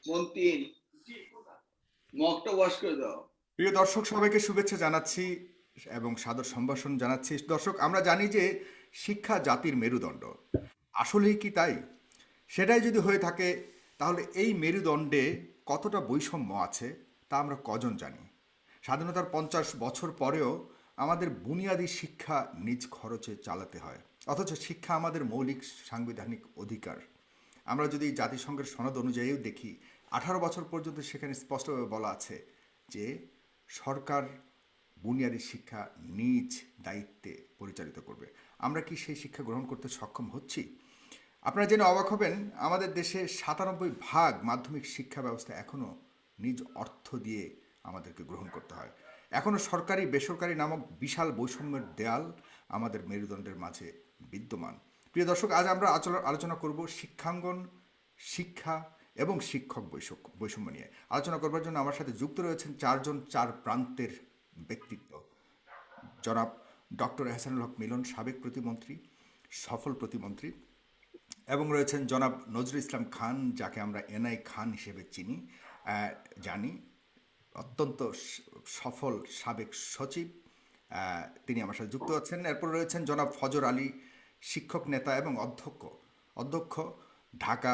মন্তিন মগটা wash করে দাও। প্রিয় দর্শক, সবাইকে শুভেচ্ছা জানাচ্ছি এবং সাদর সম্ভাষণ জানাচ্ছি। দর্শক, আমরা জানি যে শিক্ষা জাতির মেরুদণ্ড। আসলেই কি তাই? সেটাই যদি হয়ে থাকে, তাহলে এই মেরুদণ্ডে কতটা বৈষম্য আছে তা আমরা কজন জানি? স্বাধীনতার 50 বছর পরেও আমাদের বুনিয়াদী শিক্ষা নিজ খরচে চালাতে হয়, অথচ শিক্ষা আমাদের মৌলিক সাংবিধানিক অধিকার। আমরা যদি জাতিসংঘের সনদ অনুযায়ীও দেখি, 18 বছর পর্যন্ত সেখানে স্পষ্টভাবে বলা আছে যে সরকার বুনিয়াদী শিক্ষা নিজ দায়িত্বে পরিচালিত করবে। আমরা কি সেই শিক্ষা গ্রহণ করতে সক্ষম হচ্ছি? আপনারা জেনে অবাক হবেন, আমাদের দেশে 97% মাধ্যমিক শিক্ষা ব্যবস্থা এখনও নিজ অর্থ দিয়ে আমাদেরকে গ্রহণ করতে হয়। এখনও সরকারি বেসরকারি নামক বিশাল বৈষম্যের দেয়াল আমাদের মেরুদণ্ডের মাঝে বিদ্যমান। প্রিয় দর্শক, আজ আমরা আলোচনা করব শিক্ষাঙ্গন, শিক্ষা এবং শিক্ষক বৈষম্য নিয়ে। আলোচনা করবার জন্য আমার সাথে যুক্ত রয়েছেন চারজন চার প্রান্তের ব্যক্তিত্ব। জনাব ডক্টর এহসানুল হক মিলন, সাবেক প্রতিমন্ত্রী, সফল প্রতিমন্ত্রী, এবং রয়েছেন জনাব নজরুল ইসলাম খান, যাকে আমরা এনআই খান হিসেবে চিনি, জানি, অত্যন্ত সফল সাবেক সচিব। তিনি আমার সাথে যুক্ত আছেন। এরপর রয়েছেন জনাব ফজর আলী, শিক্ষক নেতা এবং অধ্যক্ষ ঢাকা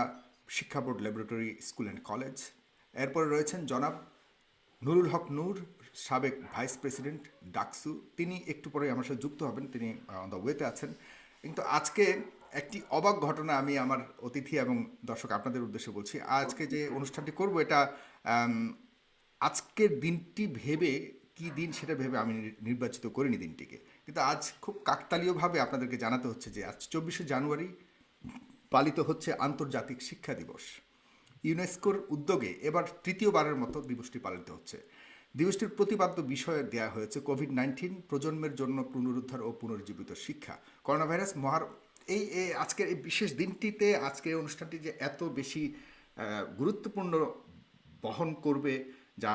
শিক্ষা board laboratory school and college. এরপরে রয়েছেন জনাব নুরুল হক নূর, সাবেক ভাইস প্রেসিডেন্ট ডাকসু। তিনি একটু পরে আমার সাথে যুক্ত হবেন, তিনি অন দ্য ওয়েতে আছেন। কিন্তু আজকে একটি অবাক ঘটনা আমি আমার অতিথি এবং দর্শক আপনাদের উদ্দেশ্যে বলছি। আজকে যে অনুষ্ঠানটি করব, এটা আজকের দিনটি ভেবে, কি দিন সেটা ভেবে আমি নির্বাচিত করিনি দিনটিকে, কিন্তু আজ খুব কাকতালীয়ভাবে আপনাদেরকে জানাতে হচ্ছে যে আজ 24শে জানুয়ারি পালিত হচ্ছে আন্তর্জাতিক শিক্ষা দিবস। ইউনেস্কোর উদ্যোগে এবার তৃতীয়বারের মতো দিবসটি পালিত হচ্ছে। দিবসটির প্রতিপাদ্য বিষয়ে দেয়া হয়েছে কোভিড-19, প্রজন্মের জন্য পুনরুদ্ধার ও পুনর্জীবিত শিক্ষা। করোনা ভাইরাস আজকের এই বিশেষ দিনটিতে আজকের এই অনুষ্ঠানটি যে এত বেশি গুরুত্বপূর্ণ বহন করবে, যা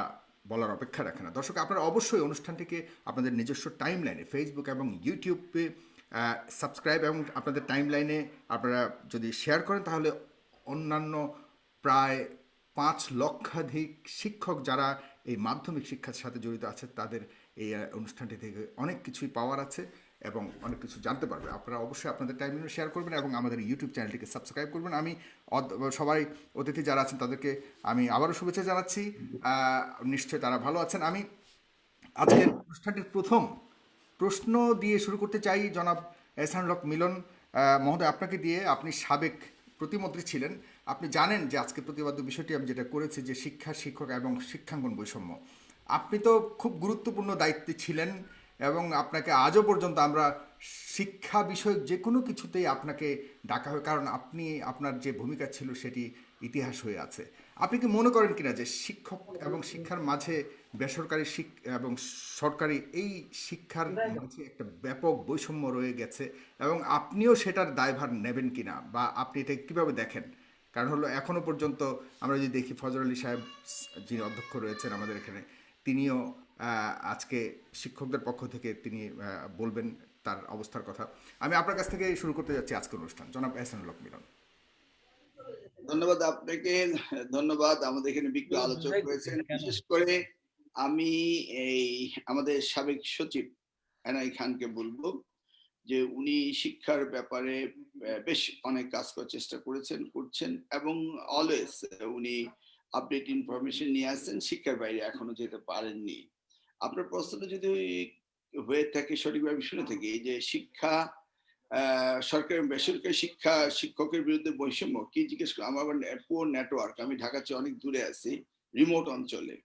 বলার অপেক্ষা রাখে না। দর্শক, আপনারা অবশ্যই অনুষ্ঠানটিকে আপনাদের নিজস্ব টাইম লাইনে ফেসবুক এবং ইউটিউবে সাবস্ক্রাইব, এবং আপনাদের টাইম লাইনে আপনারা যদি শেয়ার করেন, তাহলে অন্যান্য প্রায় 5 লক্ষাধিক শিক্ষক যারা এই মাধ্যমিক শিক্ষার সাথে জড়িত আছে, তাদের এই অনুষ্ঠানটি থেকে অনেক কিছুই পাওয়ার আছে এবং অনেক কিছু জানতে পারবে। আপনারা অবশ্যই আপনাদের টাইমলাইনে শেয়ার করবেন এবং আমাদের ইউটিউব চ্যানেলটিকে সাবস্ক্রাইব করবেন। আমি সবাই অতিথি যারা আছেন তাদেরকে আমি আবারও শুভেচ্ছা জানাচ্ছি। নিশ্চয়ই তারা ভালো আছেন। আমি আজকের অনুষ্ঠানটির প্রথম প্রশ্ন দিয়ে শুরু করতে চাই জনাব এহসানুল হক মিলন মহোদয়, আপনাকে দিয়ে। আপনি সাবেক প্রতিমন্ত্রী ছিলেন। আপনি জানেন যে আজকে প্রতিবাদ্য বিষয়টি আমি যেটা করেছি, যে শিক্ষা, শিক্ষক এবং শিক্ষাঙ্গন বৈষম্য। আপনি তো খুব গুরুত্বপূর্ণ দায়িত্বে ছিলেন এবং আপনাকে আজও পর্যন্ত আমরা শিক্ষা বিষয়ক যে কোনো কিছুতেই আপনাকে ডাকা হয়, কারণ আপনি, আপনার যে ভূমিকা ছিল সেটি ইতিহাস হয়ে আছে। আপনি কি মনে করেন কিনা যে শিক্ষক এবং শিক্ষার মাঝে বেসরকারি এবং সরকারি এই শিক্ষার মাঝে একটা ব্যাপক বৈষম্য রয়ে গেছে, এবং আপনিও সেটার দায়ভার নেবেন কিনা, বা আপনি এটা কীভাবে দেখেন? কারণ হলো, এখনও পর্যন্ত আমরা যদি দেখি, ফজর আলী সাহেব যিনি অধ্যক্ষ রয়েছেন আমাদের এখানে, তিনিও আজকে শিক্ষকদের পক্ষ থেকে তিনি বলবেন তার অবস্থার কথা। আমি আপনার কাছ থেকে শুরু করতে যাচ্ছি আজকের অনুষ্ঠান, জনাব এহসানুল হক মিলন। ধন্যবাদ আপনাকে। ধন্যবাদ, আমাদের এখানে বিজ্ঞ আলোচক রয়েছেন। বিশেষ করে আমি এই আমাদের সাবেক সচিব এনআই খানকে বলবো যে উনি শিক্ষার ব্যাপারে বেশ অনেক কাজ করার চেষ্টা করছেন এবং অলওয়েজ উনি আপডেট ইনফরমেশন নিয়ে আসছেন। শিক্ষার বাইরে এখনো যেতে পারেননি। আপনার প্রশ্নটা যদি হয়ে থাকে সঠিকভাবে শুনে থাকি, এই যে শিক্ষা, সরকারি এবং বেসরকারি শিক্ষা, শিক্ষকের বিরুদ্ধে বৈষম্য কি জিজ্ঞেস করে, আমার পুরো নেটওয়ার্ক, আমি ঢাকার চেয়ে অনেক দূরে আছি, রিমোট অঞ্চলে।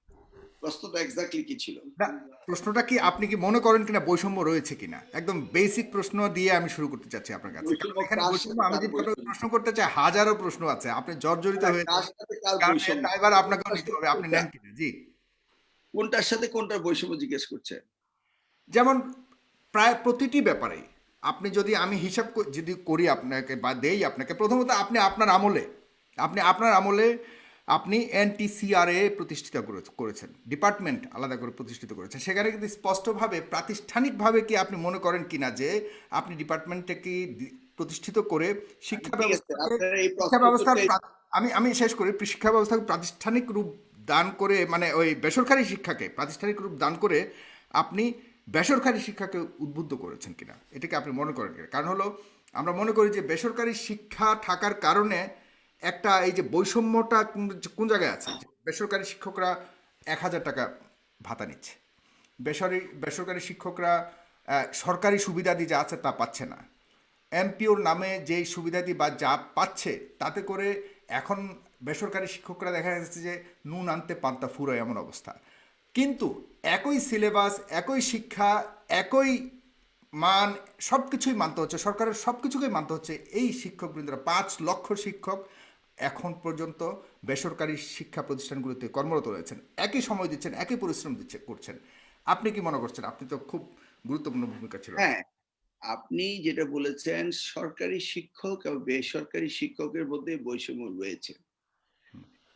প্রশ্নটা এক্স্যাক্টলি কি ছিল? না, প্রশ্নটা কি, আপনি কি মনে করেন কিনা বৈষম্য রয়েছে কিনা, একদম বেসিক প্রশ্ন দিয়ে আমি শুরু করতে চাচ্ছি আপনার কাছে, কারণ বৈষম্য এখানে কার বৈষম্য, সাথে আমি কার যদি আপনাকে বৈষম্য? প্রশ্ন করতে চাই, হাজারো প্রশ্ন আছে, আপনি জর্জরিত হয়ে কার যাবেন। সাথে কার কারণ এর বৈষম্য? দায়ভার আপনাকেও কোনটার নিতে সাথে হবে, আপনি কোনটা? নেন কিনা? জি। কোনটার সাথে কোনটার বৈষম্য জিজ্ঞেস করছে? যেমন প্রায় প্রতিটি ব্যাপারে আপনি যদি, আমি হিসাব যদি করি আপনাকে বা দেই আপনাকে, প্রথমত আপনি আপনার আমলে আপনি এনটিসিআরএ প্রতিষ্ঠিত করেছেন, ডিপার্টমেন্ট আলাদা করে প্রতিষ্ঠিত করেছেন। সেখানে কিন্তু স্পষ্টভাবে প্রাতিষ্ঠানিকভাবে কি আপনি মনে করেন কিনা যে আপনি ডিপার্টমেন্টটাকে প্রতিষ্ঠিত করে শিক্ষা ঠিক আছে, ব্যবস্থাকে, আপনার এই শিক্ষা প্রশ্নের ব্যবস্থার উত্তরটা আমি আমি শেষ করি, শিক্ষা ব্যবস্থাকে প্রাতিষ্ঠানিক রূপ দান করে, মানে ওই বেসরকারি শিক্ষাকে প্রাতিষ্ঠানিক রূপ দান করে আপনি বেসরকারি শিক্ষাকে উদ্বুদ্ধ করেছেন কিনা, এটাকে আপনি মনে করেন কিনা? কারণ হলো আমরা মনে করি যে বেসরকারি শিক্ষা থাকার কারণে একটা এই যে বৈষম্যটা কোন জায়গায় আছে, যে বেসরকারি শিক্ষকরা 1,000 টাকা ভাতা নিচ্ছে, বেসরকারি শিক্ষকরা সরকারি সুবিধাদি যা আছে তা পাচ্ছে না, এমপিওর নামে যেই সুবিধাদি বা যা পাচ্ছে তাতে করে এখন বেসরকারি শিক্ষকরা দেখা যাচ্ছে যে নুন আনতে পান্তা ফুরোয় এমন অবস্থা। কিন্তু একই সিলেবাস, একই শিক্ষা, একই মান, সব কিছুই মানতে হচ্ছে, সরকারের সব কিছুকেই মানতে হচ্ছে। এই শিক্ষকবৃন্দরা 5 লক্ষ শিক্ষক এখন পর্যন্ত বেসরকারি শিক্ষা প্রতিষ্ঠানগুলোতে কর্মরত রয়েছেন, একই সময় দিচ্ছেন, একই পরিশ্রম করছেন। আপনি কি মনে করছেন? আপনি তো খুব গুরুত্বপূর্ণ ভূমিকা ছিল। হ্যাঁ, আপনি যেটা বলেছেন, সরকারি শিক্ষক এবং বেসরকারি শিক্ষকের মধ্যে বৈষম্য রয়েছে,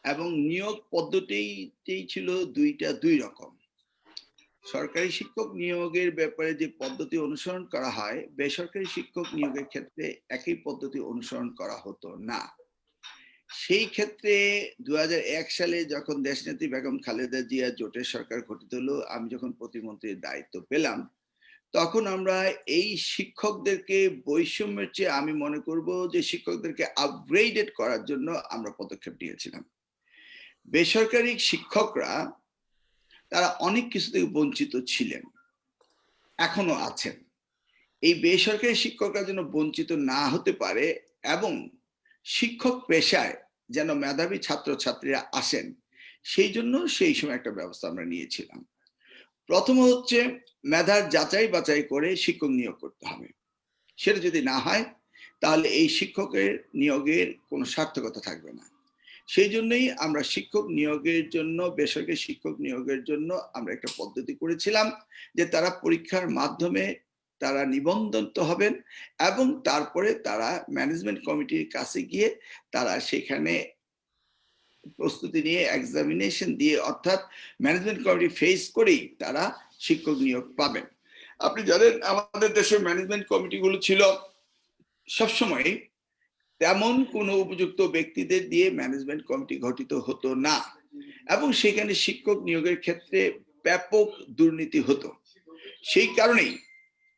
এবং নিয়োগ পদ্ধতিতেই ছিল দুই রকম। সরকারি শিক্ষক নিয়োগের ব্যাপারে যে পদ্ধতি অনুসরণ করা হয়, বেসরকারি শিক্ষক নিয়োগের ক্ষেত্রে একই পদ্ধতি অনুসরণ করা হতো না। সেই ক্ষেত্রে 2001 সালে যখন দেশনেত্রী বেগম খালেদা জিয়া জোটের সরকার গঠিত হলো, আমি যখন প্রতিমন্ত্রীর দায়িত্ব পেলাম, তখন আমরা এই শিক্ষকদেরকে বৈষম্যের চেয়ে আমি মনে করব যে শিক্ষকদেরকে আপগ্রেডেড করার জন্য আমরা পদক্ষেপ নিয়েছিলাম। বেসরকারি শিক্ষকরা তারা অনেক কিছু থেকে বঞ্চিত ছিলেন, এখনো আছেন। এই বেসরকারি শিক্ষকরা যেন বঞ্চিত না হতে পারে এবং শিক্ষক পেশায় যেন মেধাবী ছাত্রছাত্রীরা আসেন, সেই জন্য সেই সময় একটা ব্যবস্থা আমরা নিয়েছিলাম। প্রথম হচ্ছে, মেধার যাচাই বাছাই করে শিক্ষক নিয়োগ করতে হবে। সেটা যদি না হয় তাহলে এই শিক্ষকের নিয়োগের কোনো সার্থকতা থাকবে না। সেই জন্যই আমরা শিক্ষক নিয়োগের জন্য, বেসরকারি শিক্ষক নিয়োগের জন্য আমরা একটা পদ্ধতি করেছিলাম যে তারা পরীক্ষার মাধ্যমে তারা নিবন্ধিত হবেন এবং তারপরে তারা ম্যানেজমেন্ট কমিটির কাছে গিয়ে তারা সেখানে প্রস্তুতি নিয়ে এক্সামিনেশন দিয়ে, অর্থাৎ ম্যানেজমেন্ট কমিটি ফেস করেই তারা শিক্ষক নিয়োগ পাবেন। আপনি জানেন আমাদের দেশের ম্যানেজমেন্ট কমিটিগুলো ছিল সবসময় তেমন কোনো উপযুক্ত ব্যক্তিদের দিয়ে ম্যানেজমেন্ট কমিটি গঠিত হতো না, এবং সেখানে শিক্ষক নিয়োগের ক্ষেত্রে ব্যাপক দুর্নীতি হতো। সেই কারণেই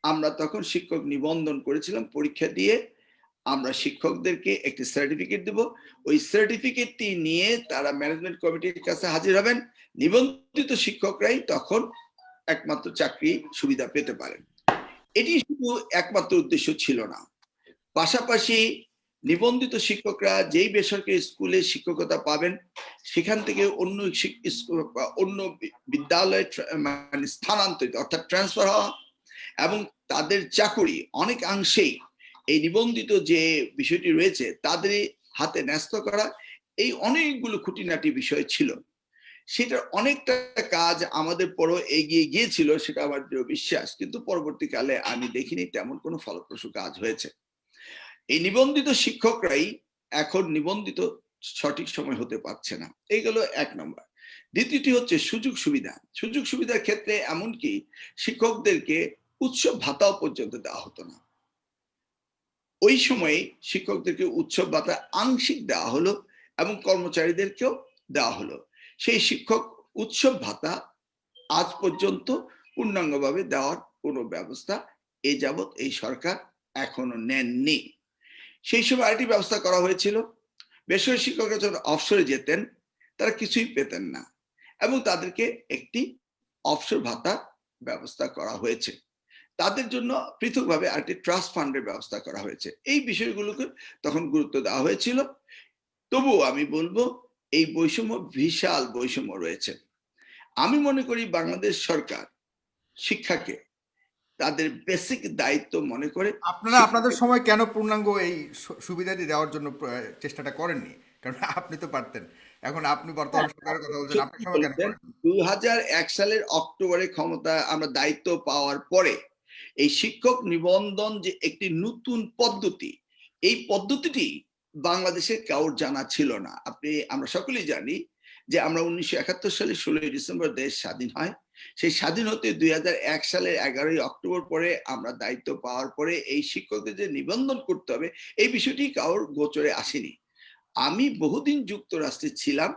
আমরা তখন শিক্ষক নিবন্ধন করেছিলাম, পরীক্ষা দিয়ে আমরা শিক্ষকদেরকে একটি সার্টিফিকেট দেব, ওই সার্টিফিকেটটি নিয়ে তারা ম্যানেজমেন্ট কমিটির কাছে হাজির হবেন। নিবন্ধিত শিক্ষকরাই তখন একমাত্র চাকরি সুবিধা পেতে পারেন। এটি শুধু একমাত্র উদ্দেশ্য ছিল না, পাশাপাশি নিবন্ধিত শিক্ষকরা যেই বেসরকারি স্কুলে শিক্ষকতা পাবেন সেখান থেকে অন্য বিদ্যালয়ে মানে স্থানান্তরিত, অর্থাৎ ট্রান্সফার হওয়া, এবং তাদের চাকরি অনেকাংশেই এই নিবন্ধিত যে বিষয়টি রয়েছে তাদের হাতে ন্যস্ত করা, এই অনেকগুলো খুঁটিনাটি বিষয় ছিল। সেটার অনেকটা কাজ আমাদের পরও এগিয়ে গিয়েছিল, সেটা আমার দৃঢ় বিশ্বাস, কিন্তু পরবর্তীকালে আমি দেখিনি তেমন কোনো ফলপ্রসূ কাজ হয়েছে। এই নিবন্ধিত শিক্ষকরাই এখন নিবন্ধিত সঠিক সময় হতে পারছে না, এইগুলো 1 নম্বর। দ্বিতীয়টি হচ্ছে সুযোগ সুবিধা। সুযোগ সুবিধার ক্ষেত্রে এমনকি শিক্ষকদেরকে উৎসব ভাতাও পর্যন্ত দেওয়া হতো না। ওই সময়ে শিক্ষকদেরকে উৎসব ভাতা আংশিক দেওয়া হলো এবং কর্মচারীদেরকেও দেওয়া হলো। সেই শিক্ষক উৎসব ভাতা আজ পর্যন্ত পূর্ণাঙ্গভাবে দেওয়ার কোনো ব্যবস্থা এ যাবৎ এই সরকার এখনো নেননি। সেই সময় আরেকটি ব্যবস্থা করা হয়েছিল, বেসরকারি শিক্ষকরা যখন অবসরে যেতেন তারা কিছুই পেতেন না, এবং তাদেরকে একটি অবসর ভাতা ব্যবস্থা করা হয়েছে। তাদের জন্য পৃথকভাবে আরেকটি ট্রাস্ট ফান্ডের ব্যবস্থা করা হয়েছে। এই বিষয়গুলোকে তখন গুরুত্ব দেওয়া হয়েছিল। তবুও আমি বলবো এই বৈষম্য, বিশাল বৈষম্য রয়েছে। আমি মনে করি বাংলাদেশ সরকার শিক্ষাকে তাদের বেসিক দায়িত্ব মনে করে আপনারা আপনাদের সময় কেন পূর্ণাঙ্গ এই সুবিধাটি দেওয়ার জন্য চেষ্টাটা করেননি? কারণ আপনি তো পারতেন, এখন আপনি বর্তমান সরকারের কথা বলছেন, আপনার সময় কেন করেন? 2001 সালের অক্টোবরে ক্ষমতা আমরা দায়িত্ব পাওয়ার পরে এই শিক্ষক নিবন্ধন যে একটি নতুন পদ্ধতি, এই পদ্ধতিটি বাংলাদেশে কারোর জানা ছিল না। আমরা সকলেই জানি যে আমরা 1971 সালে 16 ডিসেম্বর দেশ স্বাধীন হয়। সেই স্বাধীন হতে 2001 সালের 11 অক্টোবর পরে আমরা দায়িত্ব পাওয়ার পরে এই শিক্ষকদের যে নিবন্ধন করতে হবে এই বিষয়টি কারোর গোচরে আসেনি। আমি বহুদিন যুক্তরাষ্ট্রে ছিলাম,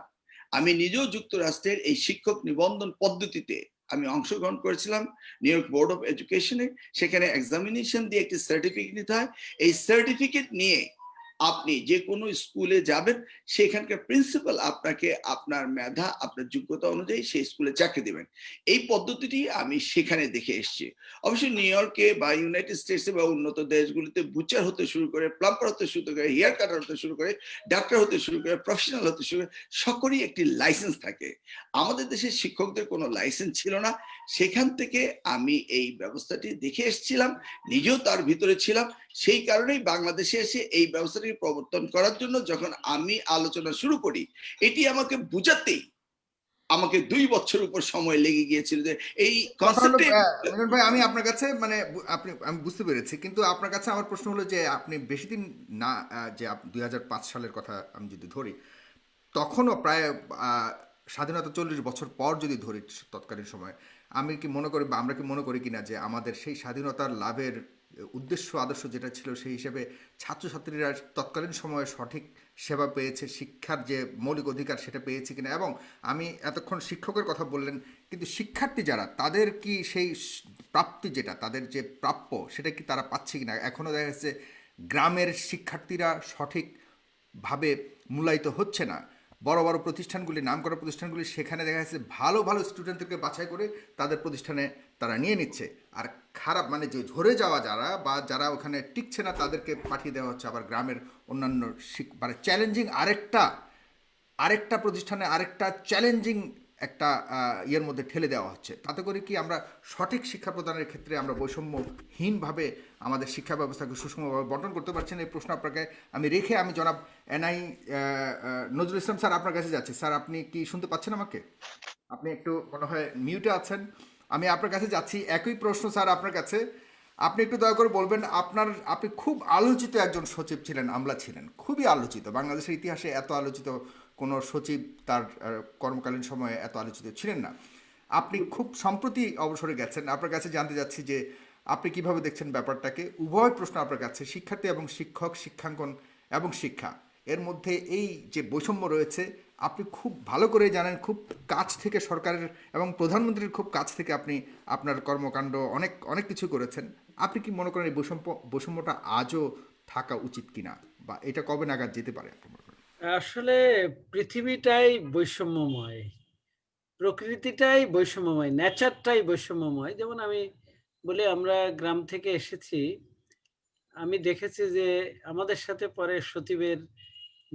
আমি নিজেও যুক্তরাষ্ট্রের এই শিক্ষক নিবন্ধন পদ্ধতিতে আমি অংশগ্রহণ করেছিলাম নিউ ইয়র্ক বোর্ড অফ এডুকেশনে। সেখানে এক্সামিনেশন দিয়ে একটি সার্টিফিকেট নিতে হয়। এই সার্টিফিকেট নিয়ে আপনি যে কোনো স্কুলে যাবেন, সেখানকার প্রিন্সিপাল আপনাকে আপনার মেধা, আপনার যোগ্যতা অনুযায়ী সেই স্কুলে চাকরি দেবেন। এই পদ্ধতিটি আমি সেখানে দেখে এসেছি। অবশ্যই নিউ ইয়র্কে বা ইউনাইটেড স্টেটসে বা উন্নত দেশগুলিতে বুচার হতে শুরু করে, প্লাম্বার হতে শুরু করে, হেয়ার কাটার হতে শুরু করে, ডাক্তার হতে শুরু করে, প্রফেশনাল হতে শুরু করে, সকলেই একটি লাইসেন্স থাকে। আমাদের দেশের শিক্ষকদের কোনো লাইসেন্স ছিল না। সেখান থেকে আমি এই ব্যবস্থাটি দেখে এসেছিলাম, নিজেও তার ভিতরে ছিলাম। সেই কারণেই বাংলাদেশে এসে এই ব্যবস্থাটি প্রবর্তন করার জন্য যখন আমি আলোচনা শুরু করি, এটি আমাকে বুঝাতেই আমাকে 2 বছর উপর সময় লেগে গিয়েছিল যে এই কথা হলো কনসেপ্টে। মিলন ভাই, আমি আপনার কাছে মানে আমি বুঝতে পেরেছি, কিন্তু আপনার কাছে আমার প্রশ্ন হলো যে আপনি বেশি দিন না, যে 2005 সালের কথা আমি যদি ধরি, তখনও প্রায় স্বাধীনতা 40 বছর পর যদি ধরি তৎকালীন সময়, আমি কি মনে করি বা আমরা কি মনে করি কিনা যে আমাদের সেই স্বাধীনতার লাভের উদ্দেশ্য আদর্শ যেটা ছিল সেই হিসেবে ছাত্রছাত্রীরা তৎকালীন সময়ে সঠিক সেবা পেয়েছে, শিক্ষার যে মৌলিক অধিকার সেটা পেয়েছে কিনা? এবং আমি এতক্ষণ শিক্ষকের কথা বললেন, কিন্তু শিক্ষার্থী যারা, তাদের কি সেই প্রাপ্তি, যেটা তাদের যে প্রাপ্য, সেটা কি তারা পাচ্ছে কিনা? এখনও দেখা যাচ্ছে গ্রামের শিক্ষার্থীরা সঠিকভাবে মূল্যায়িত হচ্ছে না। বড় বড় প্রতিষ্ঠানগুলি, নামকরা প্রতিষ্ঠানগুলি, সেখানে দেখা যাচ্ছে ভালো ভালো স্টুডেন্টদেরকে বাছাই করে তাদের প্রতিষ্ঠানে তারা নিয়ে নিচ্ছে, আর খারাপ মানে যে ঝরে যাওয়া যারা বা যারা ওখানে টিকছে না তাদেরকে পাঠিয়ে দেওয়া হচ্ছে আবার গ্রামের অন্যান্য মানে চ্যালেঞ্জিং আরেকটা আরেকটা প্রতিষ্ঠানে আরেকটা চ্যালেঞ্জিং একটা ইয়ের মধ্যে ঠেলে দেওয়া হচ্ছে। তাতে করে কি আমরা সঠিক শিক্ষা প্রদানের ক্ষেত্রে আমরা বৈষম্যহীনভাবে আমাদের শিক্ষা ব্যবস্থাকে সুষমভাবে বন্টন করতে পারছি না? এই প্রশ্ন আপনাকে আমি রেখে আমি জনাব এনআই নজরুল ইসলাম স্যার আপনার কাছে যাচ্ছি। স্যার, আপনি কি শুনতে পাচ্ছেন আমাকে? আপনি একটু মনে হয় মিউটে আছেন। আমি আপনার কাছে যাচ্ছি, একই প্রশ্ন স্যার আপনার কাছে। আপনি একটু দয়া করে বলবেন, আপনি খুব আলোচিত একজন সচিব ছিলেন, আমলা ছিলেন, খুবই আলোচিত। বাংলাদেশের ইতিহাসে এত আলোচিত কোনো সচিব তার কর্মকালীন সময়ে এত আলোচিত ছিলেন না। আপনি খুব সম্প্রতি অবসরে গেছেন। আপনার কাছে জানতে যাচ্ছি যে আপনি কিভাবে দেখছেন ব্যাপারটাকে। উভয় প্রশ্ন আপনার কাছে, শিক্ষার্থী এবং শিক্ষক, শিক্ষাঙ্গন এবং শিক্ষা, এর মধ্যে এই যে বৈষম্য রয়েছে আপনি খুব ভালো করে জানেন, খুব কাছ থেকে সরকারের এবং প্রধানমন্ত্রীর খুব কাছ থেকে আপনি আপনার কর্মকাণ্ড অনেক অনেক কিছু করেছেন। আপনি কি মনে করেন এই বৈষম্যটা আজও থাকা উচিত কিনা, বা এটা কবে নাগাদ যেতে পারে আপনি মনে করেন? আসলে পৃথিবীটাই বৈষম্যময়, প্রকৃতিটাই বৈষম্যময়, নেচারটাই বৈষম্যময়। যেমন আমি বলি, আমরা গ্রাম থেকে এসেছি। আমি দেখেছি যে আমাদের সাথে পরে সচিবের,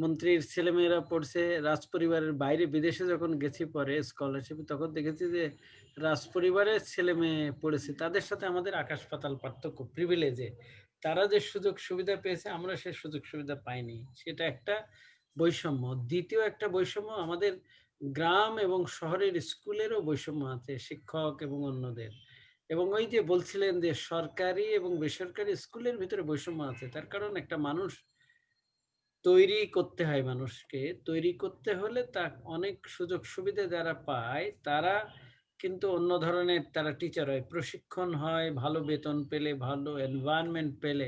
মন্ত্রীর ছেলেমেয়েরা পড়ছে রাজপরিবারের বাইরে, বিদেশে যখন গেছি পরে স্কলারশিপে, তখন দেখেছি যে রাজপরিবারের ছেলে মেয়ে পড়েছে, তাদের সাথে আমাদের আকাশ পাতাল পার্থক্য প্রিভিলেজে। তারা যে সুযোগ সুবিধা পেয়েছে, আমরা সে সুযোগ সুবিধা পাইনি, সেটা একটা বৈষম্য। দ্বিতীয় একটা বৈষম্য, আমাদের গ্রাম এবং শহরের স্কুলেরও বৈষম্য আছে, শিক্ষক এবং অন্যদের। এবং ওই যে বলছিলেন যে সরকারি এবং বেসরকারি স্কুলের ভিতরে বৈষম্য আছে, তার কারণ একটা মানুষ তৈরি করতে হয়, মানুষকে তৈরি করতে হলে তা অনেক সুযোগ সুবিধা যারা পায় তারা কিন্তু অন্য ধরনের, তারা টিচার হয়, প্রশিক্ষণ হয়, ভালো বেতন পেলে, ভালো এনভায়রনমেন্ট পেলে।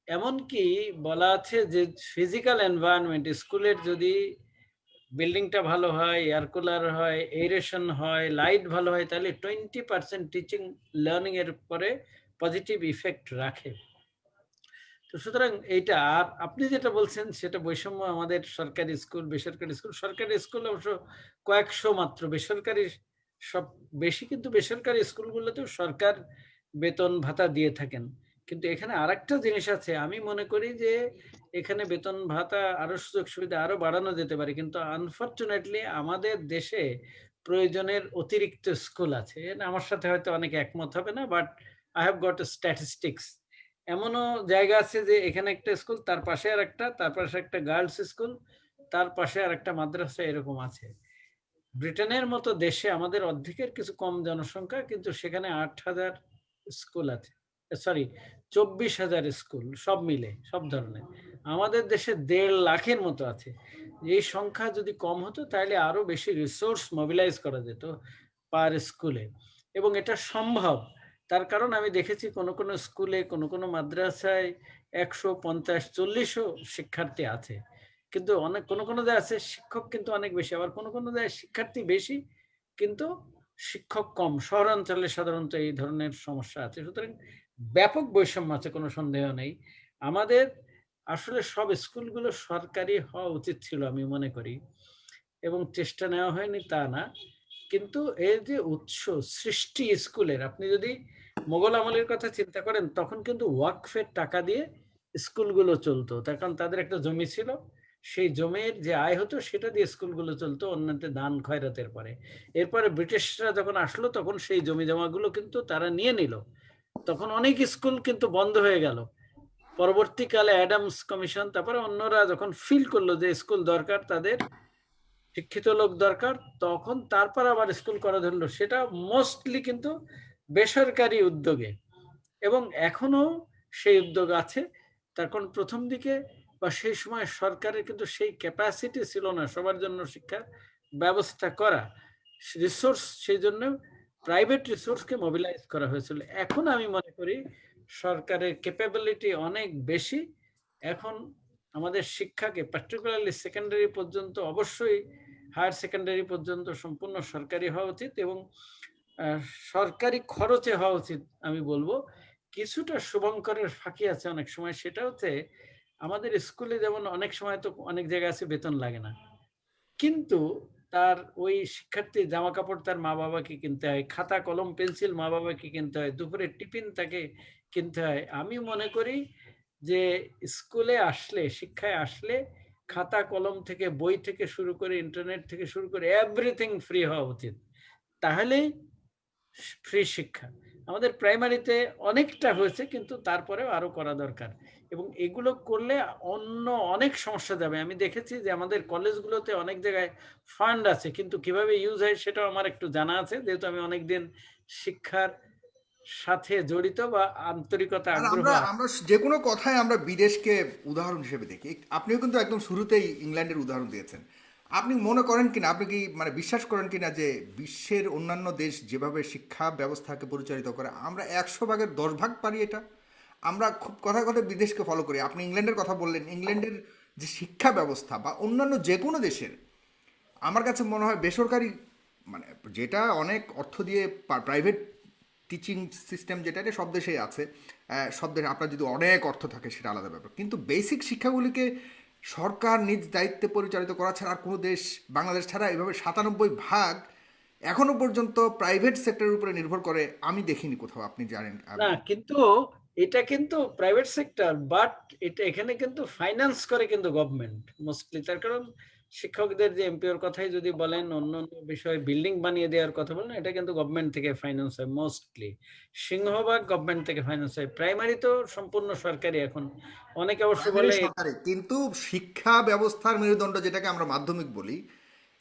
এমনকি বলা আছে যে ফিজিক্যাল এনভায়রনমেন্ট স্কুলের যদি বিল্ডিংটা ভালো হয়, এয়ার কুলার হয়, এয়ারেশন হয়, লাইট ভালো হয়, তাহলে 20% টিচিং লার্নিং এর পরে পজিটিভ ইফেক্ট রাখে। তো সুতরাং এইটা, আর আপনি যেটা বলছেন সেটা বৈষম্য আমাদের সরকারি স্কুল, বেসরকারি স্কুল। সরকারি স্কুল অবশ্য কয়েকশো মাত্র, বেসরকারি সব বেশি, কিন্তু বেসরকারি স্কুলগুলোতেও সরকার বেতন ভাতা দিয়ে থাকেন। কিন্তু এখানে আরেকটা জিনিস আছে, আমি মনে করি যে এখানে বেতন ভাতা আরো, সুযোগ সুবিধা আরো বাড়ানো যেতে পারে, কিন্তু আনফরচুনেটলি আমাদের দেশে প্রয়োজনের অতিরিক্ত স্কুল আছে। আমার সাথে হয়তো অনেকে একমত হবে না, but I have got statistics. এমনও জায়গা আছে যে এখানে একটা স্কুল, তার পাশে আর একটা, তার পাশে একটা গার্লস স্কুল, তার পাশে আর একটা মাদ্রাসা, এরকম আছে। ব্রিটেনের মতো দেশে আমাদের অর্ধেকের কিছু কম জনসংখ্যা, কিন্তু সেখানে 8,000 স্কুল আছে, সরি 24,000 স্কুল, সব মিলে সব ধরনের। আমাদের দেশে 1.5 লাখের মতো আছে। এই সংখ্যা যদি কম হতো তাহলে আরো বেশি রিসোর্স মোবিলাইজ করা যেত পার স্কুলে, এবং এটা সম্ভব। তার কারণ আমি দেখেছি কোনো কোনো স্কুলে, কোনো কোনো মাদ্রাসায় 150-40ও শিক্ষার্থী আছে। কিন্তু অনেক কোনো জায়গায় আছে শিক্ষক কিন্তু অনেক বেশি, আবার কোনো জায়গায় শিক্ষার্থী বেশি কিন্তু শিক্ষক কম। শহরাঞ্চলে সাধারণত এই ধরনের সমস্যা আছে। সুতরাং ব্যাপক বৈষম্য আছে, কোনো সন্দেহ নেই। আমাদের আসলে সব স্কুলগুলো সরকারি হওয়া উচিত ছিল আমি মনে করি, এবং চেষ্টা নেওয়া হয়নি তা না। কিন্তু এর যে উৎস সৃষ্টি স্কুলের, আপনি যদি মোগল আমলের কথা চিন্তা করেন তখন কিন্তু ওয়াকফের টাকা দিয়ে স্কুলগুলো চলতো, তার কারণ তাদের একটা জমি ছিল, সেই জমির যে আয় হতো সেটা দিয়ে স্কুলগুলো চলতো, অন্যতে দান খয়রাতের পরে। এরপরে ব্রিটিশরা যখন আসলো তখন সেই জমি জমাগুলো কিন্তু তারা নিয়ে নিল, তখন অনেক স্কুল কিন্তু বন্ধ হয়ে গেল। পরবর্তীকালে অ্যাডামস কমিশন তারপরে অন্যরা যখন ফিল করলো যে স্কুল দরকার, তাদের শিক্ষিত লোক দরকার, তখন তারপর আবার স্কুল করা ধরলো, সেটা মোস্টলি কিন্তু বেসরকারি উদ্যোগে, এবং এখনো সেই উদ্যোগ আছে। তার কারণ প্রথম দিকে বা সেই সময় সরকারের কিন্তু সেই ক্যাপাসিটি ছিল না সবার জন্য শিক্ষার ব্যবস্থা করা, রিসোর্স, সেই জন্য প্রাইভেট রিসোর্সকে মোবিলাইজ করা হয়েছিল। এখন আমি মনে করি সরকারের ক্যাপাবিলিটি অনেক বেশি। এখন আমাদের শিক্ষাকে পার্টিকুলারলি সেকেন্ডারি পর্যন্ত, অবশ্যই হায়ার সেকেন্ডারি পর্যন্ত সম্পূর্ণ সরকারি হওয়া উচিত, এবং সরকারি খরচে হওয়া উচিত। আমি বলবো কিছুটা শুভঙ্করের ফাঁকি আছে অনেক সময়, সেটা হচ্ছে আমাদের স্কুলে যেমন অনেক সময় তো অনেক জায়গায় আছে বেতন লাগে না, কিন্তু তার ওই শিক্ষার্থী জামা কাপড় তার মা বাবাকে কিনতে হয়, খাতা কলম পেন্সিল মা বাবাকে কিনতে হয়, দুপুরে টিফিন তাকে কিনতে হয়। আমি মনে করি যে স্কুলে আসলে, শিক্ষায় আসলে খাতা কলম থেকে, বই থেকে শুরু করে, ইন্টারনেট থেকে শুরু করে এভরিথিং ফ্রি হওয়া উচিত, তাহলেই ফ্রি শিক্ষা। আমাদের প্রাইমারিতে অনেকটা হয়েছে, কিন্তু তারপরেও আরো করা দরকার, এবং এগুলো করলে অন্য অনেক সমস্যা যাবে। আমি দেখেছি যে আমাদের কলেজগুলোতে অনেক জায়গায় ফান্ড আছে, কিন্তু কিভাবে ইউজ হয় সেটাও আমার একটু জানা আছে, যেহেতু আমি অনেকদিন শিক্ষার সাথে জড়িত বা আন্তরিকতা আর আগ্রহ আমরা আছে। আমরা যে কোনো কথায় আমরা বিদেশকে উদাহরণ হিসেবে দেখি। আপনিও কিন্তু একদম শুরুতেই ইংল্যান্ডের উদাহরণ দিয়েছেন। আপনি মনে করেন কিনা, আপনি কি মানে বিশ্বাস করেন কিনা যে বিশ্বের অন্যান্য দেশ যেভাবে শিক্ষা ব্যবস্থাকে পরিচালিত করে, আমরা 100 ভাগের 10 ভাগ পারি এটা? আমরা খুব কথায় কথায় বিদেশকে ফলো করি। আপনি ইংল্যান্ডের কথা বললেন, ইংল্যান্ডের যে শিক্ষা ব্যবস্থা বা অন্যান্য যে কোনো দেশের, আমার কাছে মনে হয় বেসরকারি, মানে যেটা অনেক অর্থ দিয়ে প্রাইভেট টিচিং সিস্টেম, যেটা এটা সব দেশেই আছে। সব দেশে আপনার যদি অনেক অর্থ থাকে সেটা আলাদা ব্যাপার, কিন্তু বেসিক শিক্ষাগুলিকে সরকার নিজ দায়িত্বে পরিচালিত করা ছাড়া আর কোনো দেশ, বাংলাদেশ ছাড়া, এভাবে 97 ভাগ এখনো পর্যন্ত প্রাইভেট সেক্টরের উপরে নির্ভর করে আমি দেখিনি কোথাও। আপনি জানেন? না, কিন্তু এটা কিন্তু প্রাইভেট সেক্টর, বাট এটা এখানে কিন্তু ফাইন্যান্স করে কিন্তু গভর্নমেন্ট মোস্টলি। তার কারণ শিক্ষকদের যে এমপিওর কথাই যদি বলেন, অন্য অন্য বিষয়ে বিল্ডিং বানিয়ে দেওয়ার কথা বলেন, এটা কিন্তু গভর্নমেন্ট থেকে ফাইন্যান্স হয় মোস্টলি। সিংহভাগ গভর্নমেন্ট থেকে ফাইন্যান্স হয়। প্রাইমারি তো সম্পূর্ণ সরকারি এখন। অনেকে অবশ্য প্রাইমারি বলে সরকারি, কিন্তু শিক্ষা ব্যবস্থার মেরুদণ্ড যেটাকে আমরা মাধ্যমিক বলি,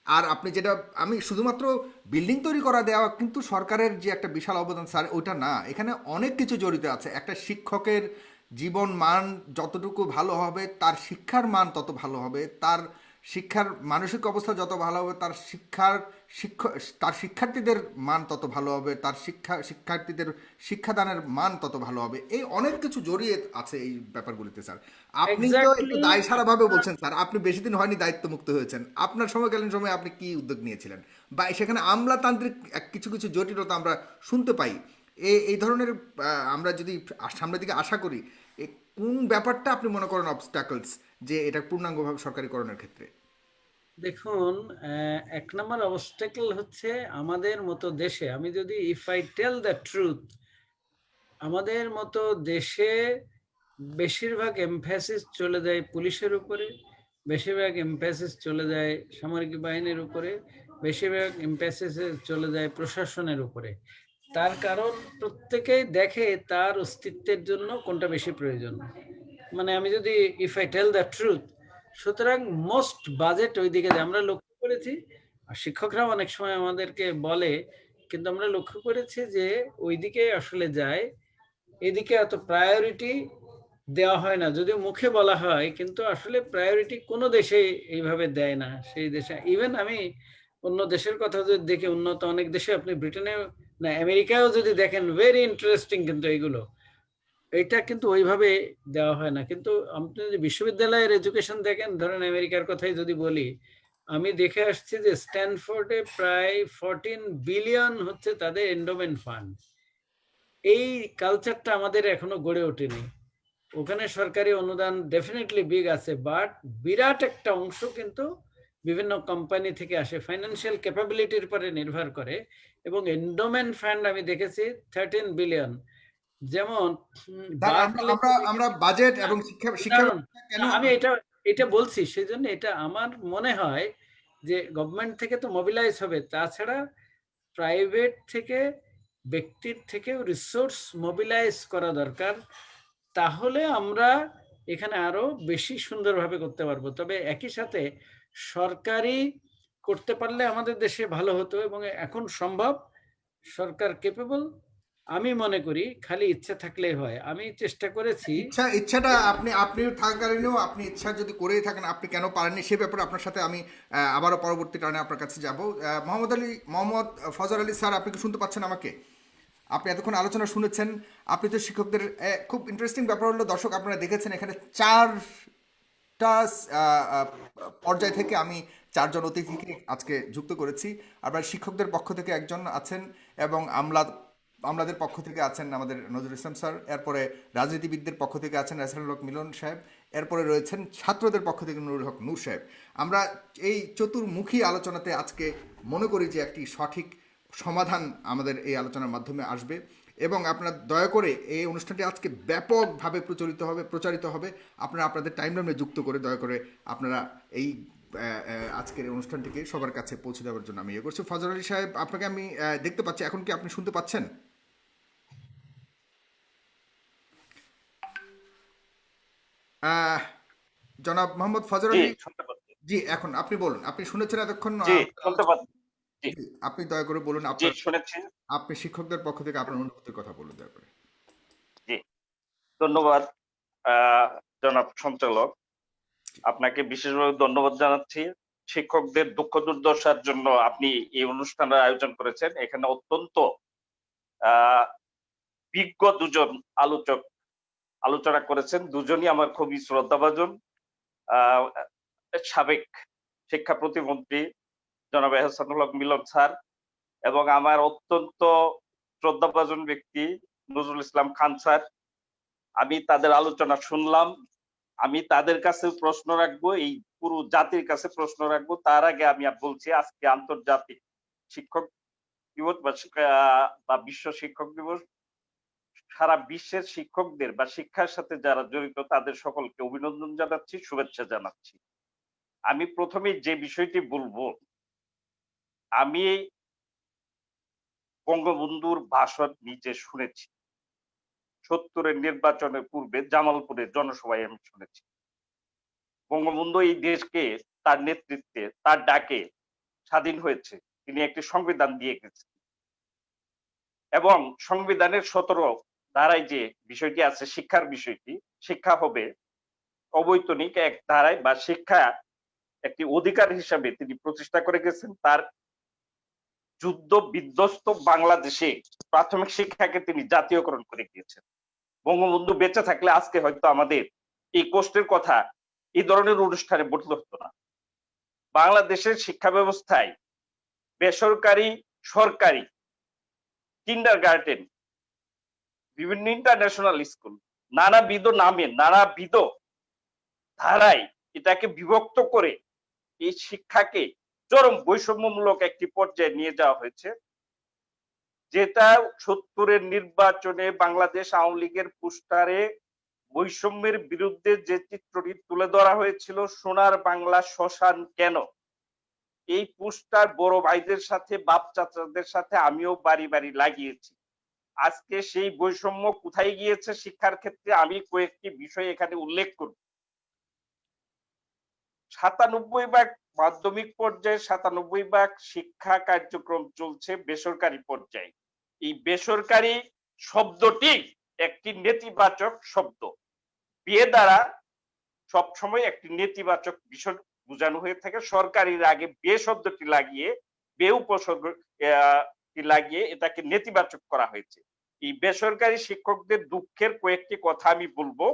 আর আপনি যেটা, আমি শুধুমাত্র বিল্ডিং তৈরি করা দেওয়া কিন্তু সরকারের যে একটা বিশাল অবদান স্যার, ওইটা না। এখানে অনেক কিছু জড়িত আছে। একটা শিক্ষকের জীবন মান যতটুকু ভালো হবে, তার শিক্ষার মান তত ভালো হবে, তার শিক্ষার মানসিক অবস্থা যত ভালো হবে, তার তার শিক্ষার্থীদের মান তত ভালো হবে, তার শিক্ষার্থীদের শিক্ষাদানের মান তত ভালো হবে। এই অনেক কিছু জড়িয়ে আছে এই ব্যাপারগুলিতে স্যার। আপনি তো একটু এক্স্যাক্টলি দায়সারাভাবে বলছেন স্যার, আপনি বেশি দিন হয়নি দায়িত্ব মুক্ত হয়েছেন। আপনার সময়কালীন সময়ে আপনি কি উদ্যোগ নিয়েছিলেন, বা সেখানে আমলাতান্ত্রিক কিছু কিছু জটিলতা আমরা শুনতে পাই। এই ধরনের আমরা যদি সামনের দিকে আশা করি, কোন ব্যাপারটা আপনি মনে করেন অবস্টাকলস, যে এটা পূর্ণাঙ্গভাবে সরকারিকরণের ক্ষেত্রে? দেখুন, এক নম্বর অবস্টেকল হচ্ছে আমাদের মতো দেশে, আমি যদি if I tell the truth, আমাদের মতো দেশে বেশিরভাগ এমফ্যাসিস চলে যায় পুলিশের উপরে, বেশিরভাগ এমফ্যাসিস চলে যায় সামরিক বাহিনীর উপরে, বেশিরভাগ এমফ্যাসিস চলে যায় প্রশাসনের উপরে। তার কারণ প্রত্যেকেই দেখে তার অস্তিত্বের জন্য কোনটা বেশি প্রয়োজন। মানে আমি যদি if I tell the truth, সুতরাং মোস্ট বাজেট ওইদিকে যায়। আমরা লক্ষ্য করেছি, আর শিক্ষকরাও অনেক সময় আমাদেরকে বলে, কিন্তু আমরা লক্ষ্য করেছি যে ওইদিকে আসলে যায়, এদিকে এত প্রায়োরিটি দেওয়া হয় না। যদিও মুখে বলা হয়, কিন্তু আসলে প্রায়োরিটি কোনো দেশে এইভাবে দেয় না। সেই দেশে ইভেন আমি অন্য দেশের কথা যদি দেখি, উন্নত অনেক দেশে, আপনি ব্রিটেনেও না আমেরিকায়ও যদি দেখেন, ভেরি ইন্টারেস্টিং কিন্তু এগুলো। এটা কিন্তু ওইভাবে দেওয়া হয় না। কিন্তু আপনি যদি বিশ্ববিদ্যালয়ের এডুকেশন দেখেন, ধরেন আমেরিকার কথাই যদি বলি, আমি দেখে আসছি যে স্ট্যানফোর্ডে প্রায় 14 বিলিয়ন হচ্ছে তাদের এন্ডোমেন্ট ফান্ড। এই কালচারটা আমাদের এখনো গড়ে ওঠেনি। ওখানে সরকারি অনুদান ডেফিনেটলি বিগ আছে, বাট বিরাট একটা অংশ কিন্তু বিভিন্ন কোম্পানি থেকে আসে, ফাইন্যান্সিয়াল ক্যাপাবিলিটির উপরে নির্ভর করে। এবং এন্ডোমেন্ট ফান্ড আমি দেখেছি 13 বিলিয়ন। যেমন স্যার, আমরা বার্কলিতে আমরা আমরা দেখেছি। বাজেট না, এবং শিক্ষা শিক্ষা দাঁড়ান, ব্যবস্থা কেন না, আমি এটা এটা বলছি সেই জন্য, এটা আমার মনে হয় যে গভর্নমেন্ট থেকে তো মোবিলাইজ হবে, তাছাড়া প্রাইভেট থেকে, ব্যক্তির থেকেও রিসোর্স মোবিলাইজ করা দরকার। তাহলে আমরা এখানে আরো বেশি সুন্দরভাবে করতে পারবো। তবে একই সাথে সরকারি করতে পারলে আমাদের দেশে ভালো হতো, এবং এখন সম্ভব, সরকার কেপেবল। আমি মনে করি খালি ইচ্ছা থাকলেই হয়। আমি চেষ্টা করেছি। ইচ্ছাটা আপনি থাকাকালীনও আপনি ইচ্ছা যদি করেই থাকেন, আপনি কেন পারেননি সে ব্যাপারে আপনার সাথে আমি আবারও পরবর্তী টার্নে আপনার কাছে যাব। মোহাম্মদ ফজর আলী স্যার, আপনি কি শুনতে পাচ্ছেন আমাকে? আপনি এতক্ষণ আলোচনা শুনেছেন। আপনি তো শিক্ষকদের খুব ইন্টারেস্টিং ব্যাপার হলো, দর্শক আপনারা দেখেছেন এখানে চারটা পর্যায় থেকে আমি চারজন অতিথিকে আজকে যুক্ত করেছি। আবার শিক্ষকদের পক্ষ থেকে একজন আছেন, এবং আমলাদের পক্ষ থেকে আছেন আমাদের নজরুল ইসলাম স্যার, এরপরে রাজনীতিবিদদের পক্ষ থেকে আছেন এহসানুল হক মিলন সাহেব, এরপরে রয়েছেন ছাত্রদের পক্ষ থেকে নুরুল হক নূর সাহেব। আমরা এই চতুর্মুখী আলোচনাতে আজকে মনে করি যে একটি সঠিক সমাধান আমাদের এই আলোচনার মাধ্যমে আসবে, এবং আপনারা দয়া করে এই অনুষ্ঠানটি আজকে ব্যাপকভাবে প্রচারিত হবে। আপনারা আপনাদের টাইমলাইনে যুক্ত করে দয়া করে আপনারা এই আজকের এই অনুষ্ঠানটিকে সবার কাছে পৌঁছে দেওয়ার জন্য আমি ইয়ে করছি। ফজর আলী সাহেব, আপনাকে আমি দেখতে পাচ্ছি, এখন কি আপনি শুনতে পাচ্ছেন? আহ, জনাব মোহাম্মদ ফজর জি আলী। শুনতে পাচ্ছি। জি, এখন আপনি বলুন, আপনি শুনেছেন এতক্ষণ জি শুনতে পাচ্ছি। জি জি, আপনি দয়া করে বলুন জি আপনার, শুনেছি। আপনি শিক্ষকদের পক্ষ থেকে আপনার অনুভূতির কথা বলুন দয়া করে। জি ধন্যবাদ জনাব সঞ্চালক, আপনাকে বিশেষভাবে ধন্যবাদ জানাচ্ছি। শিক্ষকদের দুঃখ দুর্দশার জন্য আপনি এই অনুষ্ঠানের আয়োজন করেছেন। এখানে অত্যন্ত আহ বিজ্ঞ দুজন আলোচক আলোচনা করেছেন। দুজনই আমার খুবই শ্রদ্ধাভাজন। আহ সাবেক শিক্ষা প্রতিমন্ত্রী জনাব এহসানুল হক মিলন স্যার, এবং আমার অত্যন্ত শ্রদ্ধাভাজন ব্যক্তি নজরুল ইসলাম খান স্যার। আমি তাদের আলোচনা শুনলাম। আমি তাদের কাছে প্রশ্ন রাখবো, এই পুরো জাতির কাছে প্রশ্ন রাখবো। তার আগে আমি বলছি, আজকে আন্তর্জাতিক শিক্ষক দিবস বা বিশ্ব শিক্ষক দিবস। সারা বিশ্বের শিক্ষকদের বা শিক্ষার সাথে যারা জড়িত তাদের সকলকে অভিনন্দন জানাচ্ছি, শুভেচ্ছা জানাচ্ছি। আমি প্রথমে যে বিষয়টি বলবো, আমি বঙ্গবন্ধুর ভাষণ নিজে শুনেছি। ৭০-এর নির্বাচনের পূর্বে জামালপুরের জনসভায় আমি শুনেছি। বঙ্গবন্ধু এই দেশকে তার নেতৃত্বে, তার ডাকে স্বাধীন হয়েছে। তিনি একটি সংবিধান দিয়ে গেছেন, এবং সংবিধানের ১৭ ধারায় যে বিষয়টি আছে, শিক্ষার বিষয়টি, শিক্ষা হবে অবৈতনিক এক ধারায়, বা শিক্ষা একটি অধিকার হিসাবে তিনি প্রতিষ্ঠা করে গেছেন। তার যুদ্ধ বিধ্বস্ত বাংলাদেশে প্রাথমিক শিক্ষাকে তিনি জাতীয়করণ করে গিয়েছেন। বঙ্গবন্ধু বেঁচে থাকলে আজকে হয়তো আমাদের এই কষ্টের কথা এই ধরনের অনুষ্ঠানে বলতে হতো না। বাংলাদেশের শিক্ষা ব্যবস্থায় বেসরকারি, সরকারি, কিন্ডারগার্টেন, বিভিন্ন ইন্টারন্যাশনাল স্কুল, নানাবিধ নামে, নানাবিধ ধারায় এটাকে বিভক্ত করে এই শিক্ষাকে চরম বৈষম্যমূলক একটি পর্যায়ে নিয়ে যাওয়া হয়েছে, যেটা ৭০-এর নির্বাচনে বাংলাদেশ আওয়ামী লীগের পোস্টারে বৈষম্যের বিরুদ্ধে যে চিত্রটি তুলে ধরা হয়েছিল, সোনার বাংলা শ্মশান কেন, এই পোস্টার বড় ভাইদের সাথে, বাপ চাচাদের সাথে আমিও বাড়ি বাড়ি লাগিয়েছি। আজকে সেই বৈষম্য কোথায় গিয়েছে শিক্ষার ক্ষেত্রে, আমি কয়েকটি বিষয় এখানে উল্লেখ করব। ৯৭ ভাগ মাধ্যমিক পর্যায়ে, ৯৭ ভাগ শিক্ষা কার্যক্রম চলছে বেসরকারি পর্যায়ে। এই বেসরকারি শব্দটি একটি নেতিবাচক শব্দ। বিয়ে দ্বারা সবসময় একটি নেতিবাচক বিষয় বোঝানো হয়ে থাকে। সরকারির আগে বে শব্দটি লাগিয়ে, বে উপসর্গ লাগিয়ে এটাকে নেতিবাচক করা হয়েছে। এই বেসরকারি শিক্ষকদের দুঃখের কয়েকটি কথা আমি বলবো।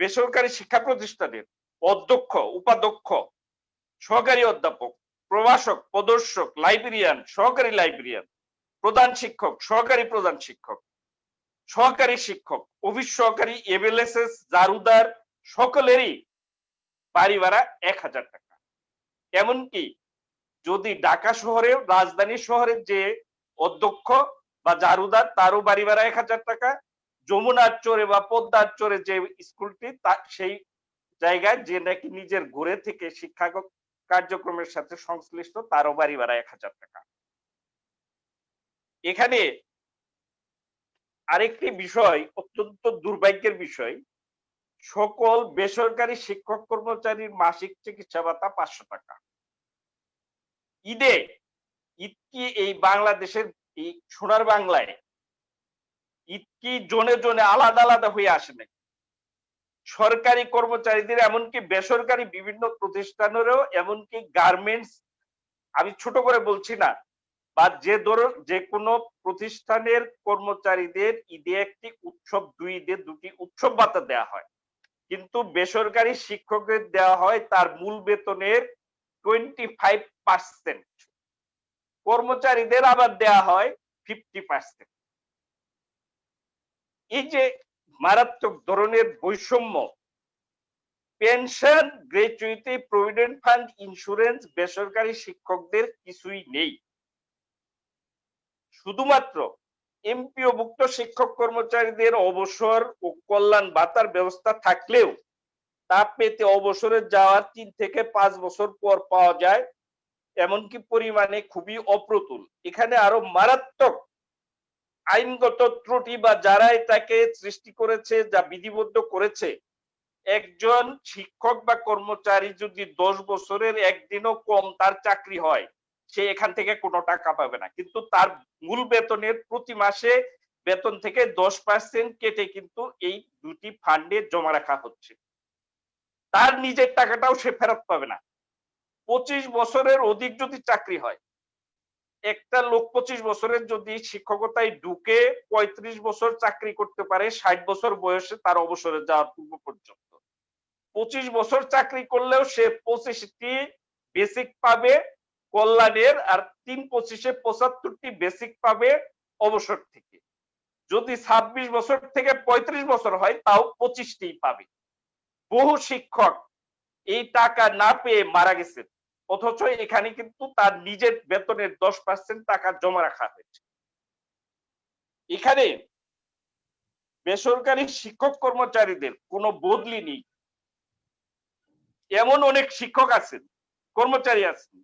বেসরকারি শিক্ষা প্রতিষ্ঠানের অধ্যক্ষ, উপাধ্যক্ষ, সহকারী অধ্যাপক, প্রভাষক, প্রদর্শক, লাইব্রেরিয়ান, সহকারী লাইব্রেরিয়ান, প্রধান শিক্ষক, সহকারী প্রধান শিক্ষক, সহকারী শিক্ষক, অফিস সহকারী, এমএলএসএস, জারুদার সকলেরই বাড়ি ভাড়া 1000 টাকা। এমনকি যদি ঢাকা শহরে, রাজধানী শহরে যে অধ্যক্ষ বা জারুদার তারও বাড়ি ভাড়া 1000 টাকা। যমুনার চরে বা পদ্মার চরে যে স্কুলটি, সেই জায়গায় যে নাকি নিজের ঘরে থেকে শিক্ষা কার্যক্রমের সাথে সংশ্লিষ্ট তারও বাড়ি ভাড়া 1000 টাকা। এখানে আরেকটি বিষয়, অত্যন্ত দুর্ভাগ্যের বিষয়, সকল বেসরকারি শিক্ষক কর্মচারীর মাসিক চিকিৎসা ভাতা 500 টাকা। ঈদ কি এই বাংলাদেশের এই সোনার বাংলায় ঈদ কি জনে জনে আলাদা আলাদা হয়ে আসে নাকি? সরকারি কর্মচারীদের, এমনকি বেসরকারি বিভিন্ন প্রতিষ্ঠানেরও, এমনকি গার্মেন্টস, আমি ছোট করে বলছি না, বা যে কোনো প্রতিষ্ঠানের কর্মচারীদের ঈদে একটি উৎসব, দুই ঈদে দুটি উৎসব ভাতা দেওয়া হয়। কিন্তু বেসরকারি শিক্ষকদের দেওয়া হয় তার মূল বেতনের 25%, কর্মচারীদের আবার দেওয়া হয় 50%। এই যে মারাত্মক ধরনের বৈষম্য, pension, gratuity, provident fund, insurance বেসরকারি শিক্ষকদের কিছুই নেই। শুধুমাত্র এমপিওভুক্ত শিক্ষক কর্মচারীদের অবসর ও কল্যাণ ভাতার ব্যবস্থা থাকলেও তা পেতে অবসরে যাওয়ার 3 থেকে 5 বছর পর পাওয়া যায়, এমনকি পরিমাণে খুবই অপ্রতুল। এখানে আরো মারাত্মক আইনগত ত্রুটি, বা যারা এটাকে সৃষ্টি করেছে, যা বিধিবদ্ধ করেছে, একজন শিক্ষক বা কর্মচারী যদি 10 বছরের একদিনও কম তার চাকরি হয়, সে এখান থেকে কোনো টাকা পাবে না। কিন্তু তার মূল বেতনের প্রতি মাসে বেতন থেকে 10% কেটে কিন্তু এই দুটি ফান্ডে জমা রাখা হচ্ছে। তার নিজের টাকাটাও সে ফেরত পাবে না। 25 বছরের অধিক যদি চাকরি হয়, একটা লোক 25 বছরের যদি শিক্ষকতায় ঢুকে 35 বছর চাকরি করতে পারে, 60 বছর বয়সে তার অবসরে যাওয়ার পূর্ব পর্যন্ত। 25 বছর চাকরি করলেও সে 25টি বেসিক পাবে কল্যাণের, আর 3-25-এ 75টি বেসিক পাবে অবসর থেকে। যদি 26 বছর থেকে 35 বছর হয়, তাও 25টি পাবে। বহু শিক্ষক এই টাকা না পেয়ে মারা গেছে, অথচ এখানে কিন্তু তার নিজের বেতনের 10% টাকা জমা রাখা হয়েছে। এখানে বেসরকারি শিক্ষক কর্মচারীদের কোনো বদলি নেই। এমন অনেক শিক্ষক আছেন, কর্মচারী আছেন,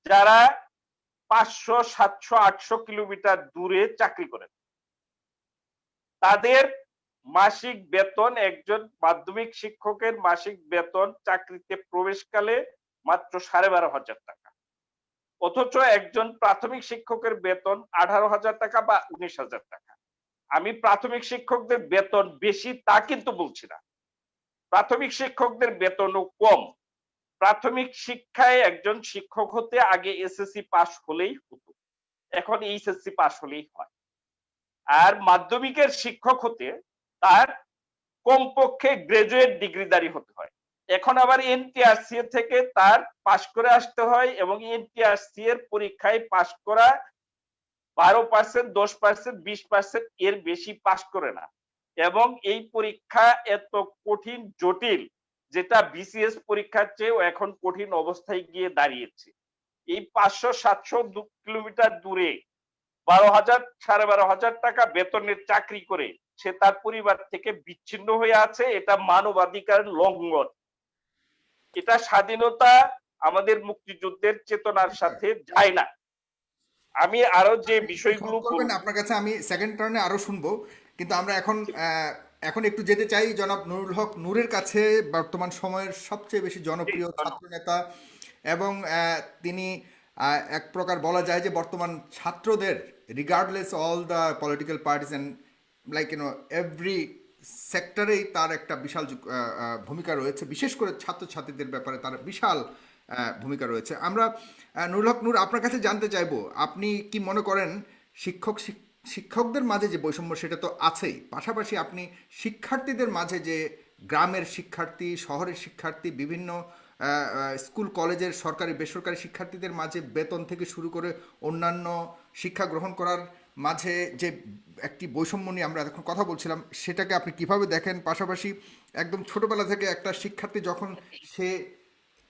যারা 500, 700, 800 কিলোমিটার দূরে চাকরি করেন। তাদের মাসিক বেতন, একজন মাধ্যমিক শিক্ষকের মাসিক বেতন চাকরিতে প্রবেশকালে মাত্র 12,500 টাকা, অথচ একজন প্রাথমিক শিক্ষকের বেতন 18,000 টাকা বা 19,000 টাকা। আমি প্রাথমিক শিক্ষকদের বেতন বেশি তা কিন্তু বলছি না, প্রাথমিক শিক্ষকদের বেতনও কম। প্রাথমিক শিক্ষায় একজন শিক্ষক হতে আগে এসএসসি পাস হলেই হতো, এখন এইচএসসি পাস হলেই হয়। আর মাধ্যমিকের শিক্ষক হতে তার কমপক্ষে গ্রাজুয়েট ডিগ্রিধারী হতে হয়। এখন আবার এনটিআরসি থেকে তার পাস করে আসতে হয়, এবং এনটিআরসি এর পরীক্ষায় পাস করা 12%, 10%, 20% এর বেশি পাস করে না। এবং এই পরীক্ষা এত কঠিন, জটিল, যেটা বিসিএস পরীক্ষার চেয়েও এখন কঠিন অবস্থায় গিয়ে দাঁড়িয়েছে। এই 500-700 কিলোমিটার দূরে 12,000, 12,500 টাকা বেতনের চাকরি করে সে তার পরিবার থেকে বিচ্ছিন্ন হয়ে আছে। এটা মানবাধিকার লঙ্ঘন, এটা স্বাধীনতা, আমাদের মুক্তিযুদ্ধের চেতনার সাথে যায় না। আমি আরো যে বিষয়গুলো করবেন আপনার কাছে আমি সেকেন্ড টার্নে আরো শুনবো, কিন্তু আমরা এখন একটু যেতে চাই জনাব নুরুল হক নূরের কাছে, বর্তমান সময়ের সবচেয়ে বেশি জনপ্রিয় ছাত্র নেতা, এবং তিনি এক প্রকার বলা যায় যে বর্তমান ছাত্রদের, regardless all the political parties and like every সেক্টরেই তার একটা বিশাল ভূমিকা রয়েছে, বিশেষ করে ছাত্রছাত্রীদের ব্যাপারে তার বিশাল ভূমিকা রয়েছে। আমরা নুরুল হক নূর, আপনার কাছে জানতে চাইবো, আপনি কি মনে করেন শিক্ষকদের মাঝে যে বৈষম্য সেটা তো আছেই, পাশাপাশি আপনি শিক্ষার্থীদের মাঝে যে গ্রামের শিক্ষার্থী, শহরের শিক্ষার্থী, বিভিন্ন স্কুল কলেজের সরকারি বেসরকারি শিক্ষার্থীদের মাঝে বেতন থেকে শুরু করে অন্যান্য শিক্ষা গ্রহণ করার মাঝে যে একটি বৈষম্য নিয়ে আমরা এখন কথা বলছিলাম, সেটাকে আপনি কিভাবে দেখেন? পাশাপাশি একদম ছোটবেলা থেকে একটা শিক্ষার্থী যখন সে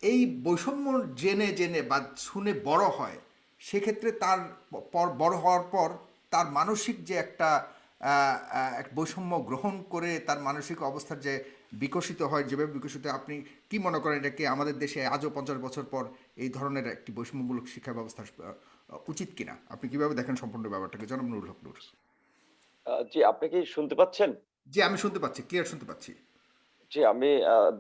এই বৈষম্য জেনে জেনে বা শুনে বড় হয়, সেক্ষেত্রে তার পর বড় হওয়ার পর তার মানসিক যে একটা এক বৈষম্য গ্রহণ করে তার মানসিক অবস্থার যে বিকশিত হয়, যেভাবে বিকশিত হয়, আপনি কি মনে করেন এটাকে আমাদের দেশে আজও 50 বছর পর এই ধরনের একটি বৈষম্যমূলক শিক্ষা ব্যবস্থা উচিত কিনা? আপনি কিভাবে দেখেন সম্পূর্ণ ব্যাপারটাকে, জনাব নুরুল হক নূর? জি, আপনি কি শুনতে পাচ্ছেন? জি, আমি শুনতে পাচ্ছি, ক্লিয়ার শুনতে পাচ্ছি। জি, আমি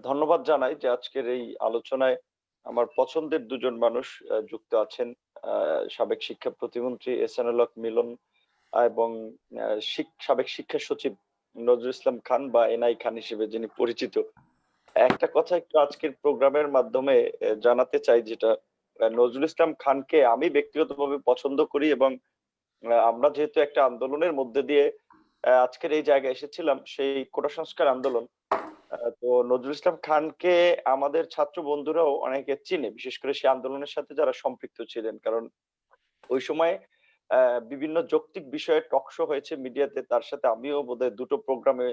ধন্যবাদ জানাই যে আজকের এই আলোচনায় আমার পছন্দের দুজন মানুষ যুক্ত আছেন। আ সাবেক শিক্ষা প্রতিমন্ত্রী এহসানুল হক মিলন এবং সাবেক শিক্ষা সচিব নজরুল ইসলাম খান বা এনআই খান হিসেবে যিনি পরিচিত। একটা কথা একটু আজকের প্রোগ্রামের মাধ্যমে জানাতে চাই, যেটা নজরুল ইসলাম খানকে আমি ব্যক্তিগতভাবে পছন্দ করি এবং আমরা যেহেতু একটা আন্দোলনের মধ্যে দিয়ে আজকের এই জায়গায় এসেছিলাম, সেই কোটা সংস্কার আন্দোলন। তো নজরুল ইসলাম খানকে আমাদের ছাত্র বন্ধুরাও অনেকে চিনে, বিশেষ করে সেই আন্দোলনের সাথে যারা সম্পৃক্ত ছিলেন। কারণ ওই সময় বিভিন্ন যৌক্তিক বিষয়ে টক শো হয়েছে মিডিয়াতে। তার সাথে আমিও বোধহয় ২ টো প্রোগ্রামে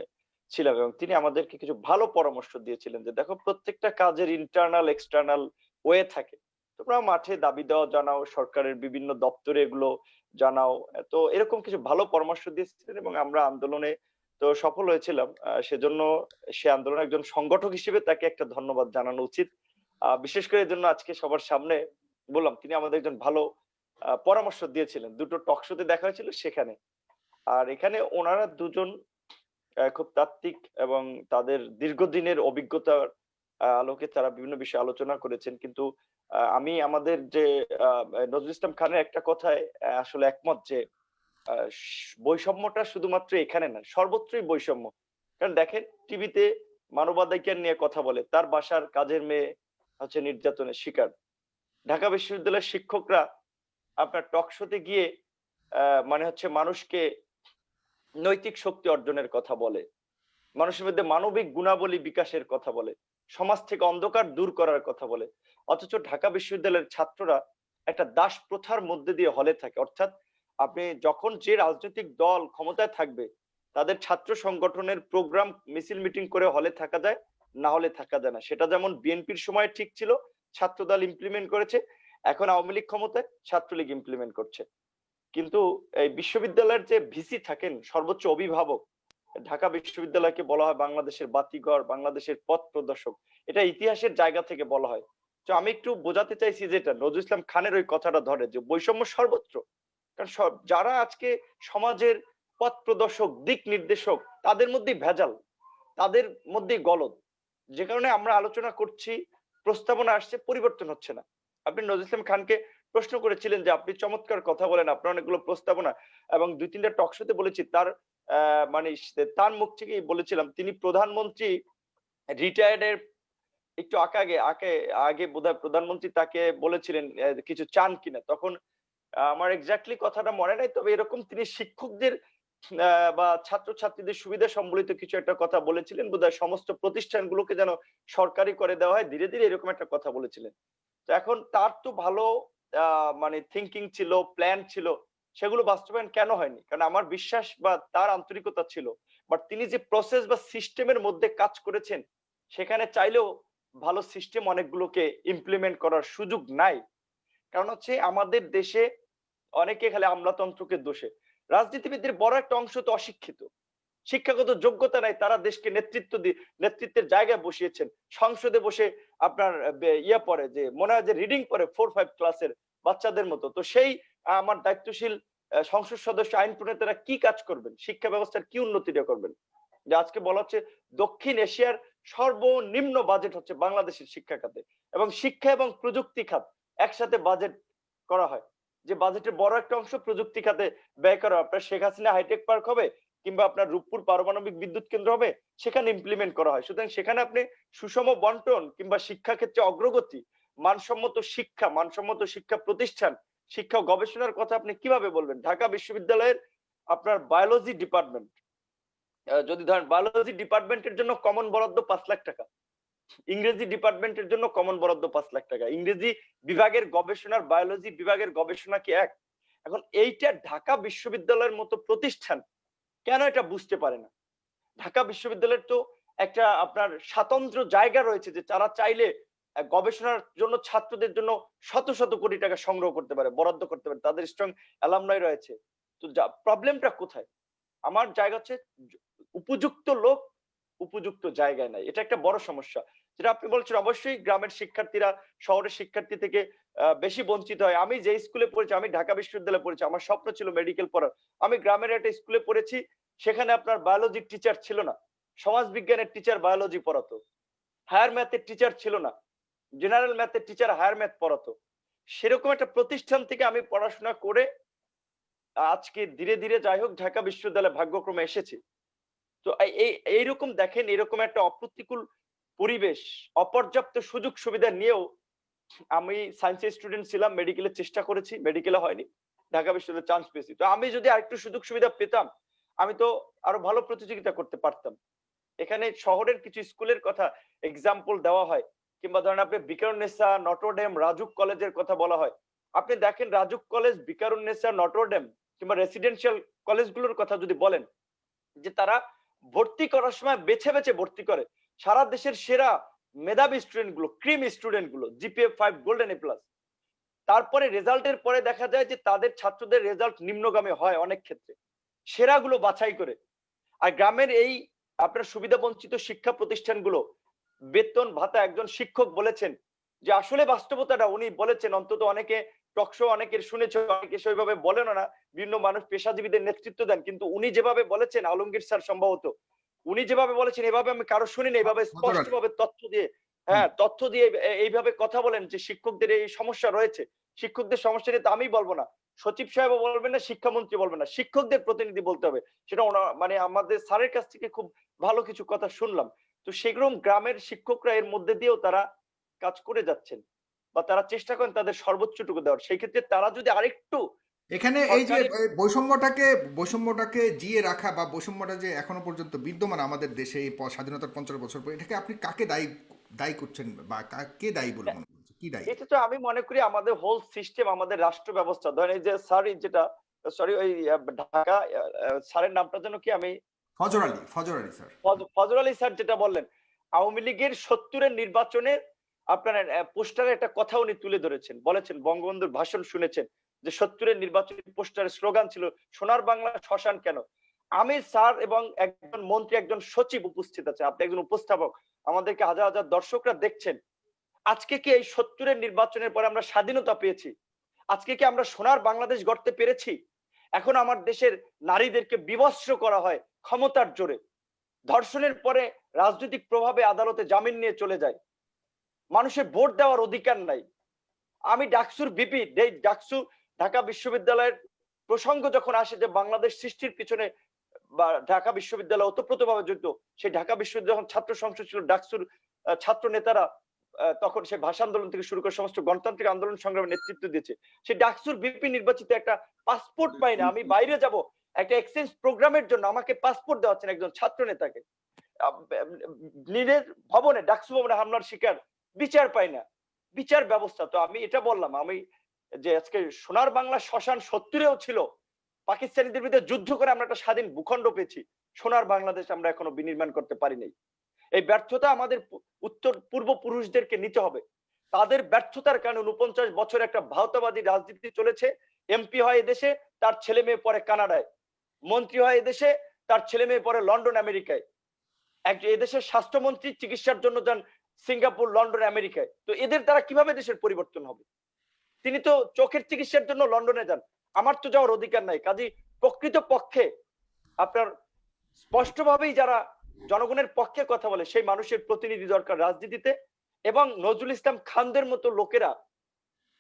ছিলাম এবং তিনি আমাদেরকে কিছু ভালো পরামর্শ দিয়েছিলেন যে, "দেখো, প্রত্যেকটা কাজের ইন্টারনাল এক্সটার্নাল ওয়ে থাকে। তোমরা মাঠে দাবি দেওয়া জানাও, সরকারের বিভিন্ন দপ্তরে এগুলো জানাও।" তো এরকম কিছু ভালো পরামর্শ দিয়েছিলেন এবং আমরা আন্দোলনে তো সফল হয়েছিলাম। সেজন্য সে আন্দোলনের একজন সংগঠক হিসেবে তাকে একটা ধন্যবাদ জানানো উচিত। বিশেষ করে এজন্য আজকে সবার সামনে বললাম, তিনি আমাদের একজন ভালো পরামর্শ দিয়েছিলেন। ২ টো টক শোতে দেখা হয়েছিল সেখানে। আর এখানে ওনারা দুজন খুব তাত্ত্বিক এবং তাদের দীর্ঘদিনের অভিজ্ঞতার আলোকে তারা বিভিন্ন বিষয়ে আলোচনা করেছেন। কিন্তু আমি আমাদের যে আ নজরুল ইসলাম খানের একটা কথায় আসলে একমত যে আ বৈষম্যটা শুধুমাত্র এখানে না, সর্বত্রই বৈষম্য। কারণ দেখেন, টিভিতে মানবাধিকার নিয়ে কথা বলে। তার বাসার কাজের মেয়ে হচ্ছে নির্যাতনের শিকার। ঢাকা বিশ্ববিদ্যালয়ের শিক্ষকরা আপনার টক শোতে গিয়ে মানে হচ্ছে মানুষকে নৈতিক শক্তি অর্জনের কথা বলে। মানুষের মধ্যে মানবিক গুণাবলী বিকাশের কথা বলে। সমাজ থেকে অন্ধকার দূর করার কথা বলে। অথচ ঢাকা বিশ্ববিদ্যালয়ের ছাত্ররা একটা দাস প্রথার মধ্যে দিয়ে হলে থাকে। অর্থাৎ আপনি যখন যে রাজনৈতিক দল ক্ষমতায় থাকবে, তাদের ছাত্র সংগঠনের প্রোগ্রাম মিছিল মিটিং করে হলে থাকা যায়, না হলে থাকা যায় না। সেটা যেমন বিএনপির সময় ঠিক ছিল, ছাত্রদল ইমপ্লিমেন্ট করেছে। এখন আওয়ামী লীগ ক্ষমতায়, ছাত্রলীগ ইমপ্লিমেন্ট করছে। কিন্তু এই বিশ্ববিদ্যালয়ের যে ভিসি থাকেন, সর্বোচ্চ অভিভাবক, ঢাকা বিশ্ববিদ্যালয়কে বলা হয় বাংলাদেশের বাতিঘর, বাংলাদেশের পথ প্রদর্শক। এটা ইতিহাসের জায়গা থেকে বলা হয়। তো আমি একটু বোঝাতে চাইছি যেটা নজরুল ইসলাম খানের ওই কথাটা ধরে যে বৈষম্য সর্বত্র। কারণ যারা আজকে সমাজের পথ প্রদর্শক, দিক নির্দেশক, তাদের মধ্যেই ভেজাল, তাদের মধ্যেই গলদ। যে কারণে আমরা আলোচনা করছি, প্রস্তাবনা আসছে, পরিবর্তন হচ্ছে না। আপনি নজরুল ইসলাম খানকে প্রশ্ন করেছিলেন যে, "আপনি চমৎকার কথা বলেন, আপনার অনেকগুলো প্রস্তাবনা" এবং ২-৩ টা টক শোতে বলেছি। তার মানে তার মুখ থেকেই বলেছিলাম তিনি প্রধানমন্ত্রী রিটায়ার্ড এর একটু আগে বোধহয় প্রধানমন্ত্রী তাকে বলেছিলেন কিছু চান কিনা। তখন আমার এক্সাক্টলি কথাটা মনে নাই। তবে এরকম তিনি শিক্ষকদের বা ছাত্রছাত্রীদের সুবিধা সম্বলিত কিছু একটা কথা বলেছিলেন। বোধহয় সমস্ত প্রতিষ্ঠানগুলোকে যেন সরকারি করে দেওয়া হয় ধীরে, ধীরে, এরকম একটা কথা বলেছিলেন। তো এখন তার তো ভালো আ মানে থিংকিং ছিল, প্ল্যান ছিল। সেগুলো বাস্তবায়ন কেন হয়নি? কারণ আমার বিশ্বাস বা তার আন্তরিকতা ছিল। বাট তিনি যে প্রসেস বা সিস্টেমের মধ্যে কাজ করেছেন, সেখানে চাইলেও ভালো সিস্টেম অনেকগুলোকে ইমপ্লিমেন্ট করার সুযোগ নাই। কারণ হচ্ছে আমাদের দেশে অনেকে খালি আমলাতন্ত্রকে দোষে। রাজনীতিবিদদের বড় একটা অংশ তো অশিক্ষিত। শিক্ষাগত যোগ্যতা নাই, তারা দেশকে নেতৃত্বের জায়গায় বসিয়েছেন। সংসদে বসে আপনার পড়ে, যে মনে হয় যে রিডিং পড়ে 4-5 ক্লাসের বাচ্চাদের মতো। তো সেই আমার দায়িত্বশীল সংসদ সদস্য, আইন প্রণেতারা কি কাজ করবেন? শিক্ষা ব্যবস্থার কি উন্নতিটা করবেন? যে আজকে বলা হচ্ছে দক্ষিণ এশিয়ার সর্বনিম্ন বাজেট হচ্ছে বাংলাদেশের শিক্ষা খাতে এবং শিক্ষা এবং প্রযুক্তি খাত একসাথে বাজেট করা হয়। যে বাজেটের বড় একটা অংশ প্রযুক্তি খাতে ব্যয় করা হয়। আপনার শেখ হাসিনা হাইটেক পার্ক হবে কিংবা আপনার রূপপুর পারমাণবিক বিদ্যুৎ কেন্দ্র হবে, সেখানে ইমপ্লিমেন্ট করা হয়। সুতরাং সেখানে আপনি সুষম বন্টন কিংবা শিক্ষা ক্ষেত্রে অগ্রগতি, মানসম্মত শিক্ষা প্রতিষ্ঠান, শিক্ষা ও গবেষণার কথা আপনি কিভাবে বলবেন? ঢাকা বিশ্ববিদ্যালয়ের আপনার বায়োলজি ডিপার্টমেন্ট, যদি ধরেন বায়োলজি ডিপার্টমেন্টের জন্য কমন বরাদ্দ 5 লাখ টাকা, ইংরেজি ডিপার্টমেন্টের জন্য কমন বরাদ্দ 5 লাখ টাকা, ইংরেজি বিভাগের গবেষণার বায়োলজি বিভাগের গবেষণা কি এক? এখন এইটা ঢাকা বিশ্ববিদ্যালয়ের মতো প্রতিষ্ঠান কেন এটা বুঝতে পারে না? ঢাকা বিশ্ববিদ্যালয়ের তো একটা আপনার স্বতন্ত্র জায়গা রয়েছে যে তারা চাইলে গবেষণার জন্য ছাত্রদের জন্য শত শত কোটি টাকা সংগ্রহ করতে পারে, বরাদ্দ করতে পারে, তাদের স্ট্রং অ্যালামনাই রয়েছে। তো প্রবলেমটা কোথায়? আমার জায়গা হচ্ছে উপযুক্ত লোক উপযুক্ত জায়গায় নাই, এটা একটা বড় সমস্যা। যেটা আপনি বলছেন, অবশ্যই গ্রামের শিক্ষার্থীরা শহরের শিক্ষার্থী থেকে বেশি বঞ্চিত হয়। আমি যে স্কুলে পড়েছি, আমি ঢাকা বিশ্ববিদ্যালয়ে পড়েছি, আমার স্বপ্ন ছিল মেডিকেল পড়ার। আমি গ্রামের একটা স্কুলে পড়েছি, সেখানে আপনার বায়োলজির টিচার ছিল না, সমাজ বিজ্ঞানের টিচার বায়োলজি পড়াতো, হায়ার ম্যাথের টিচার ছিল না, জেনারেল ম্যাথের টিচার হায়ার ম্যাথ পড়াতো। সেরকম একটা প্রতিষ্ঠান থেকে আমি পড়াশোনা করে আজকে ধীরে ধীরে যাই হোক ঢাকা বিশ্ববিদ্যালয়ে ভাগ্যক্রমে এসেছি। তো এইরকম দেখেন, এরকম একটা অপ্রতিকূল পরিবেশ, অপর্যাপ্ত সুযোগ সুবিধা নিয়েও আমি সায়েন্সের স্টুডেন্ট ছিলাম, মেডিকেলের চেষ্টা করেছি, মেডিকেলে হয়নি, ঢাকা বিশ্ববিদ্যালয়ে চান্স পেয়েছি। তো আমি যদি আরেকটু সুযোগ সুবিধা পেতাম, আমি তো আরো ভালো প্রতিযোগিতা করতে পারতাম। এখানে শহরের কিছু স্কুলের কথা এক্সাম্পল দেওয়া হয়, কিংবা ধরেন আপনি বিকারুন্নেসা, নটরডেম, রাজুক কলেজের কথা বলা হয়। আপনি দেখেন রাজুক কলেজ, বিকারুন্নেসা, নটরডেম কিংবা রেসিডেন্সিয়াল কলেজগুলোর কথা যদি বলেন, যে তারা ভর্তি করার সময় বেছে বেছে ভর্তি করে সারা দেশের সেরা মেধাবী স্টুডেন্ট গুলো, ক্রিম স্টুডেন্ট গুলো, জিপিএ 5 গোল্ডেন এ প্লাস। তারপরে রেজাল্টের পরে দেখা যায় যে তাদের ছাত্রদের রেজাল্ট নিম্নগামী হয় অনেক ক্ষেত্রে, সেরাগুলো বাছাই করে। আর গ্রামের এই আপনার সুবিধা বঞ্চিত শিক্ষা প্রতিষ্ঠানগুলো বেতন ভাতা, একজন শিক্ষক বলেছেন যে আসলে বাস্তবতাটা উনি বলেছেন, অন্তত অনেকে টকশো অনেকের শুনেছে, অনেকে সেইভাবে বলেন না, বিভিন্ন মানুষ পেশাজীবীদের নেতৃত্ব দেন, কিন্তু উনি যেভাবে বলেছেন, আলমগীর স্যার সম্ভবত, উনি যেভাবে বলেছেন এভাবে আমি কারো শুনিনি, এইভাবে স্পষ্টভাবে তথ্য দিয়ে, হ্যাঁ তথ্য দিয়ে এইভাবে কথা বলেন যে শিক্ষকদের এই সমস্যা রয়েছে। শিক্ষকদের সমস্যা নিয়ে তো আমি বলবো না, সচিব সাহেব বলবেন না, শিক্ষামন্ত্রী বলবেন না, শিক্ষকদের প্রতিনিধি বলতে হবে। সেটা মানে আমাদের স্যারের কাছ থেকে খুব ভালো কিছু কথা শুনলাম। তো সেরকম গ্রামের শিক্ষকরা এর মধ্যে দিয়েও তারা কাজ করে যাচ্ছেন, বা তারা চেষ্টা করেন তাদের সর্বোচ্চটুকু দেওয়ার। সেই ক্ষেত্রে তারা যদি আরেকটু এখানে এই যে সরকারি বৈষম্যটাকে জিয়ে রাখা, বা বৈষম্যটা যে এখনো পর্যন্ত বিদ্যমান আমাদের দেশে এই স্বাধীনতার 50 বছর পর, এটাকে আপনি কাকে দায়ী দায়ী করছেন, বা কে দায়ী বলে মনে করছেন, কি দায়ী? এটা তো আমি মনে করি আমাদের হোল সিস্টেম, আমাদের রাষ্ট্র ব্যবস্থা। ধরেন এই যে স্যার, যেটা সরি ওই ঢাকা স্যারের নামটা যেন কি, আমি ফজর আলী স্যার। ফজর আলী স্যার যেটা বললেন, আওয়ামী লীগের 70-এর নির্বাচনে আপনার পোস্টারে একটা কথা উনি তুলে ধরেছেন, বলেছেন, বঙ্গবন্ধুর ভাষণ শুনেছেন যে 70-এর নির্বাচনী পোস্টারের স্লোগান ছিল সোনার বাংলা শ্মশান কেন। আমি স্যার এবং একজন মন্ত্রী, একজন সচিব উপস্থিত আছে, আপনি একজন উপস্থাপক, আমাদেরকে হাজার হাজার দর্শকরা দেখছেন। আজকে কি এই 70-এর নির্বাচনের পরে আমরা স্বাধীনতা পেয়েছি? আজকে কি আমরা সোনার বাংলাদেশ গড়তে পেরেছি? এখন আমার দেশের নারীদেরকে বিবস্ত্র করা হয় ক্ষমতার জোরে, ধর্ষণের পরে রাজনৈতিক প্রভাবে আদালতে জামিন নিয়ে চলে যায়, মানুষের ভোট দেওয়ার অধিকার নাই। আমি ডাকসুর ভিপি, ডাকসু ঢাকা বিশ্ববিদ্যালয়ের প্রসঙ্গ যখন আসে যে বাংলাদেশ সৃষ্টির পিছনে বা ঢাকা বিশ্ববিদ্যালয় ওতপ্রোতভাবে জড়িত, সেই ঢাকা বিশ্ববিদ্যালয় যখন ছাত্র সংসদ ছিল, ডাকসুর ছাত্র নেতারা তখন সে ভাষা আন্দোলন থেকে শুরু করে সমস্ত গণতান্ত্রিক আন্দোলন সংগ্রামে নেতৃত্ব দিয়েছে। সে ডাকসুর ভিপি নির্বাচিত, একটা পাসপোর্ট পাই না, আমি বাইরে যাব একটা এক্সচেঞ্জ প্রোগ্রামের জন্য, আমাকে পাসপোর্ট দেওয়া হচ্ছেন একজন ছাত্র নেতাকে। নিজের ভবনে, ডাকসু ভবনে হামলার শিকার, বিচার পাই না, বিচার ব্যবস্থা। তো আমি এটা বললাম, আমি যে আজকে সোনার বাংলা শ্মশান 70-এও ছিল, পাকিস্তানিদের বিরুদ্ধে যুদ্ধ করে আমরা একটা স্বাধীন ভূখণ্ড পেয়েছি, সোনার বাংলাদেশ আমরা এখনো বিনির্মাণ করতে পারি নাই। এই ব্যর্থতা আমাদের উত্তর পূর্বপুরুষদেরকে নিতে হবে। তাদের ব্যর্থতার কারণে 49 বছর একটা ভারতবাদী রাজনীতি চলেছে। এমপি হয় এদেশে, তার ছেলে মেয়ে পরে কানাডায়, মন্ত্রী হয় এদেশে, তার ছেলে মেয়ে পরে লন্ডন আমেরিকায়, এদেশের স্বাস্থ্যমন্ত্রী চিকিৎসার জন্য যান সিঙ্গাপুর, লন্ডন, আমেরিকায়। তো এদের দ্বারা কিভাবে দেশের পরিবর্তন হবে? তিনি তো চোখের চিকিৎসার জন্য লন্ডনে যান, আমার তো যাওয়ার অধিকার নাই। কাজী প্রকৃত পক্ষে আপনার স্পষ্টভাবেই যারা জনগণের পক্ষে কথা বলে, সেই মানুষের প্রতিনিধি দরকার রাজনীতিতে, এবং নজরুল ইসলাম খানদের মতো লোকেরা,